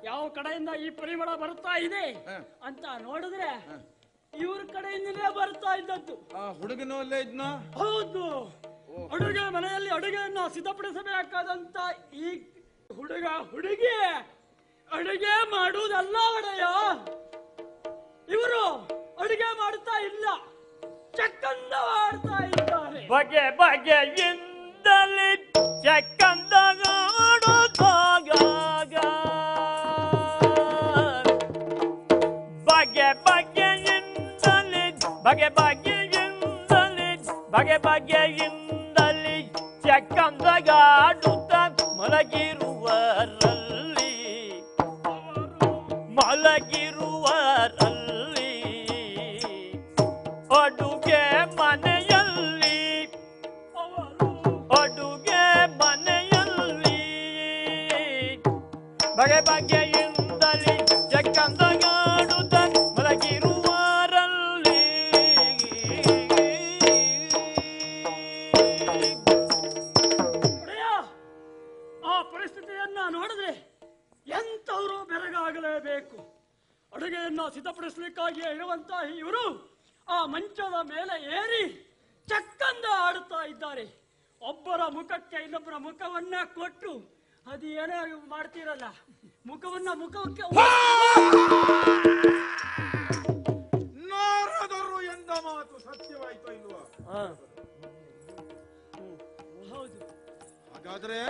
ಯಾವ ಕಡೆಯಿಂದ ಈ ಪರಿಮಳ ಬರ್ತಾ ಇದೆ ಅಂತ ನೋಡಿದ್ರೆ ಇವ್ರ ಕಡೆಯಿಂದಲೇ ಬರ್ತಾ ಇದ್ದದ್ದು. ಹುಡುಗನೂ ಅಲ್ಲೇ ಇದ್ನ? ಹೌದು, ಅಡುಗೆ ಮನೆಯಲ್ಲಿ ಅಡುಗೆಯನ್ನ ಸಿದ್ಧಪಡಿಸಬೇಕಾದಂತ ಈ ಹುಡುಗ ಹುಡುಗಿ ಅಡುಗೆ ಮಾಡುವುದಲ್ಲ ಒಡೆಯ. ಇವರು ಅಡುಗೆ ಮಾಡ್ತಾ ಇಲ್ಲ, ಚಕ್ಕಂದ ಮಾಡ್ತಾ ಇದ್ದಾರೆ. ಬಗೆ ಬಗೆಯಿಂದಲೇ ಚಕ್ಕಂದಗಾಡುತ್ತಾಗ ಬಗೆ ಬಗೆಯಿಂದಲೇ ಬಗೆ ಬಗೆಯಿಂದಲೇ ಬಗೆ ಬಗೆಯಿಂದಲೇ ಚಕ್ಕಂದಗಾಡುತ್ತ ಮಲಗಿರುವರಲ್ಲಿ ಮಲಗಿರುವರಲ್ಲಿ ಅಡುಗೆ ಮನೆಯಲ್ಲಿ ಅಡುಗೆ ಮನೆಯಲ್ಲಿ ಬಗೆ ಬಗೆಯಿಂದಲೇ ಚಕ್ಕಂದಗಾಡುತ್ತ ಮಲಗಿರುವರಲ್ಲಿ. ಆ ಪರಿಸ್ಥಿತಿಯನ್ನ ನೋಡಿದ್ರೆ ಎಂತವರು ಬೆರಗಾಗಲೇಬೇಕು. ಅಡುಗೆಯನ್ನ ಸಿದ್ಧಪಡಿಸಲಿಕ್ಕಾಗಿಯೇ ಇರುವಂತಹ ಇವರು ಆ ಮಂಚದ ಮೇಲೆ ಏರಿ ಚಕ್ಕಂದ ಆಡುತ್ತಾ ಇದ್ದಾರೆ. ಒಬ್ಬರ ಮುಖಕ್ಕೆ ಇನ್ನೊಬ್ಬರ ಮುಖವನ್ನ ಕೊಟ್ಟು ಅದು ಏನೇ ಮಾಡ್ತೀರಲ್ಲ, ಮುಖಕ್ಕೆ ನಾರದರು ಎಂದ ಮಾತು ಸತ್ಯವಾಯ್ತು ಇಲ್ವಾ? ಹೌದು. ಹಾಗಾದ್ರೆ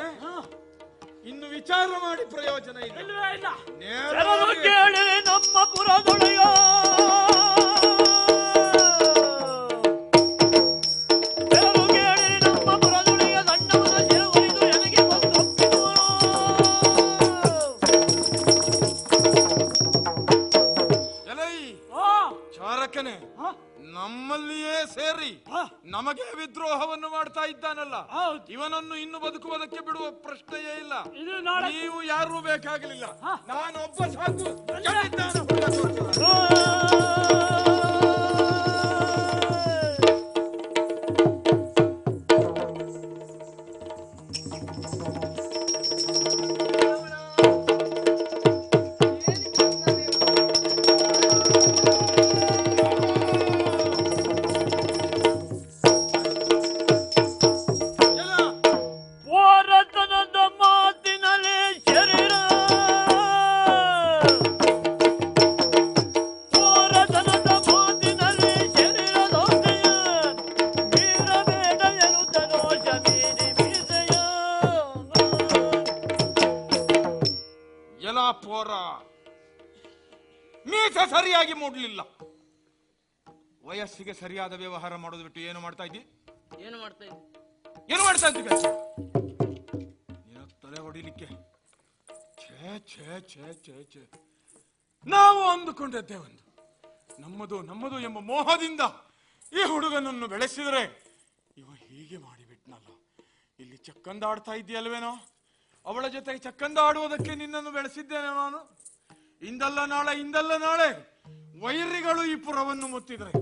ಇನ್ನು ವಿಚಾರ ಮಾಡಿ ಪ್ರಯೋಜನ ಇಲ್ಲ. ಇಲ್ವೇ ಇಲ್ಲ. ಜನರು ಕೇಳಿ ನಮ್ಮ ಪುರದೊಡೆಯ ಜನರು ಕೇಳಿ ನಮ್ಮ ಪುರದೊಡೆಯ ಸಣ್ಣವನ ಶಿರವರಿದು ನನಗೆ ಬಂದು ಎಲೈ ಚಾರಕನೇ, ನಮ್ಮಲ್ಲಿಯೇ ಸೇರಿ ನಮಗೆ ವಿದ್ರೋಹವನ್ನು ಮಾಡ್ತಾ ಇದ್ದಾನಲ್ಲ, ಇವನನ್ನು ಇನ್ನು ಬದುಕುವುದಕ್ಕೆ ಬಿಡುವ ಪ್ರಶ್ನೆಯೇ ಇಲ್ಲ. ನೀವು ಯಾರೂ ಬೇಕಾಗಲಿಲ್ಲ, ನಾನೊಬ್ಬ ಸಾಕು. ಓರತನದ ಮಾತಿನಲ್ಲಿ ಶರೀರ ಓರತನ ಮೀಸೆ ಸರಿಯಾಗಿ ಮೂಡಲಿಲ್ಲ. ವಯಸ್ಸಿಗೆ ಸರಿಯಾದ ವ್ಯವಹಾರ ಮಾಡೋದು ಬಿಟ್ಟು ಏನು ಮಾಡ್ತಾ ಇದ್ದಿ? ಏನು ಮಾಡ್ತಾ ಇದ್ದೆ? ಏನು ಮಾಡ್ತಾ ಇದ್ದಿ? ನೀನು ತಲೆ ಹೊಡಿಲಿಕ್ಕೆ ಛೇ ಛೇ ಛೇ ಛೇ ಛೇ. ನಾವು ಅಂದುಕೊಂಡದ್ದೇ ಒಂದು, ನಮ್ಮದು ನಮ್ಮದು ಎಂಬ ಮೋಹದಿಂದ ಈ ಹುಡುಗನನ್ನು ಬೆಳೆಸಿದರೆ ಇವ ಹೀಗೆ ಮಾಡಿಬಿಟ್ನಲ್ಲ. ಇಲ್ಲಿ ಚಕ್ಕಂದಾಡ್ತಾ ಇದೆಯಲ್ವೇನೋ, ಅವಳ ಜೊತೆಗೆ ಚಕ್ಕಂದಾಡುವುದಕ್ಕೆ ನಿನ್ನನ್ನು ಬೆಳೆಸಿದ್ದೇನೆ ನಾನು. ಇಂದಲ್ಲ ನಾಳೆ ವೈರಿಗಳು ಈ ಪುರವನ್ನು ಮುತ್ತಿದರೆ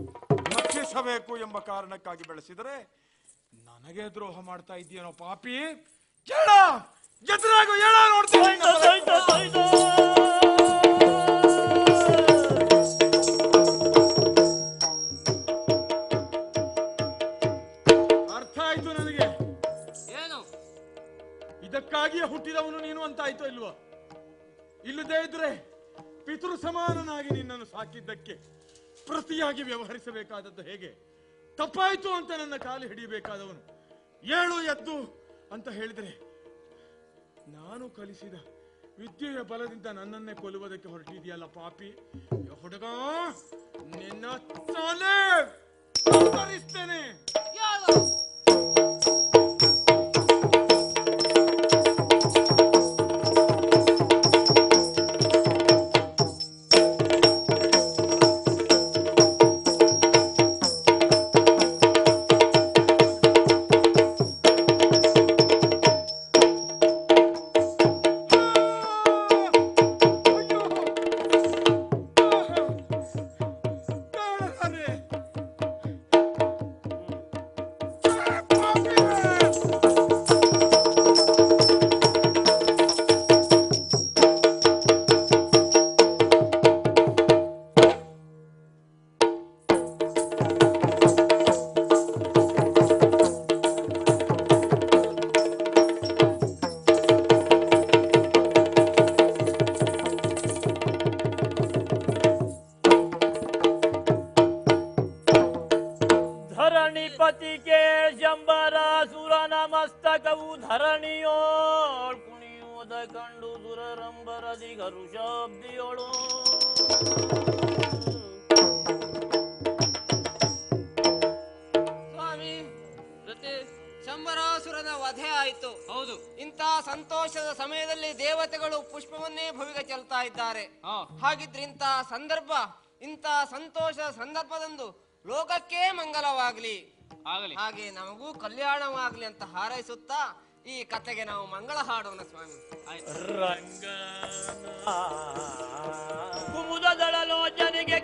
ರಕ್ಷಿಸಬೇಕು ಎಂಬ ಕಾರಣಕ್ಕಾಗಿ ಬೆಳೆಸಿದರೆ ನನಗೆ ದ್ರೋಹ ಮಾಡ್ತಾ ಇದೆಯೇನೋ ಪಾಪಿ. ಕೇಳ ಎದುರಾಗು, ಹೇಳ ನೋಡ್ತೀನಿ. ಅರ್ಥ ಆಯ್ತು ನನಗೆ. ಏನು? ಇದಕ್ಕಾಗಿಯೇ ಹುಟ್ಟಿದವನು ನೀನು ಅಂತ ಆಯ್ತು ಇಲ್ವಾ? ಇಲ್ಲದೇ ಇದ್ರೆ ಪಿತೃ ಸಮಾನನಾಗಿ ನಿನ್ನನ್ನು ಸಾಕಿದ್ದಕ್ಕೆ ಪ್ರತಿಯಾಗಿ ವ್ಯವಹರಿಸಬೇಕಾದದ್ದು ಹೇಗೆ? ತಪ್ಪಾಯ್ತು ಅಂತ ನನ್ನ ಕಾಲು ಹಿಡಿಯಬೇಕಾದವನು ಏಳು ಎದ್ದು ಅಂತ ಹೇಳಿದರೆ ನಾನು ಕಲಿಸಿದ ವಿದ್ಯೆಯ ಬಲದಿಂದ ನನ್ನನ್ನೇ ಕೊಲ್ಲುವುದಕ್ಕೆ ಹೊರಟಿದೆಯಲ್ಲ ಪಾಪಿ. ಹುಡುಗ, ನಿನ್ನ ತಲೆ ಕತ್ತರಿಸ್ತೇನೆ. ಧರಣಿಪತಿಗೆ ಶಂಬರಾಸುರನ ಮಸ್ತಕವು ಧರಣಿಯೋಳ್ ಕುಣಿಯುವುದ ಕಂಡು ದುರರಂಬರದಿ ಗರುಷಾಬ್ದಿಯೋಳು. ಸ್ವಾಮಿ, ಶಂಬರಾಸುರನ ವಧೆ ಆಯಿತು. ಹೌದು. ಇಂಥ ಸಂತೋಷದ ಸಮಯದಲ್ಲಿ ದೇವತೆಗಳು ಪುಷ್ಪವನ್ನೇ ಭುವಿಗೆ ಚೆಲ್ತಾ ಇದ್ದಾರೆ. ಹಾಗಿದ್ರೆ ಇಂಥ ಸಂದರ್ಭ, ಇಂಥ ಸಂತೋಷದ ಸಂದರ್ಭದಂದು ಲೋಕಕ್ಕೆ ಮಂಗಲವಾಗ್ಲಿ, ಹಾಗೆ ನಮಗೂ ಕಲ್ಯಾಣವಾಗ್ಲಿ ಅಂತ ಹಾರೈಸುತ್ತಾ ಈ ಕಥೆಗೆ ನಾವು ಮಂಗಳ ಹಾಡೋಣ ಸ್ವಾಮಿ. ರಂಗ ಕುಮುದದಳ ಲೋಚನೆಗೆ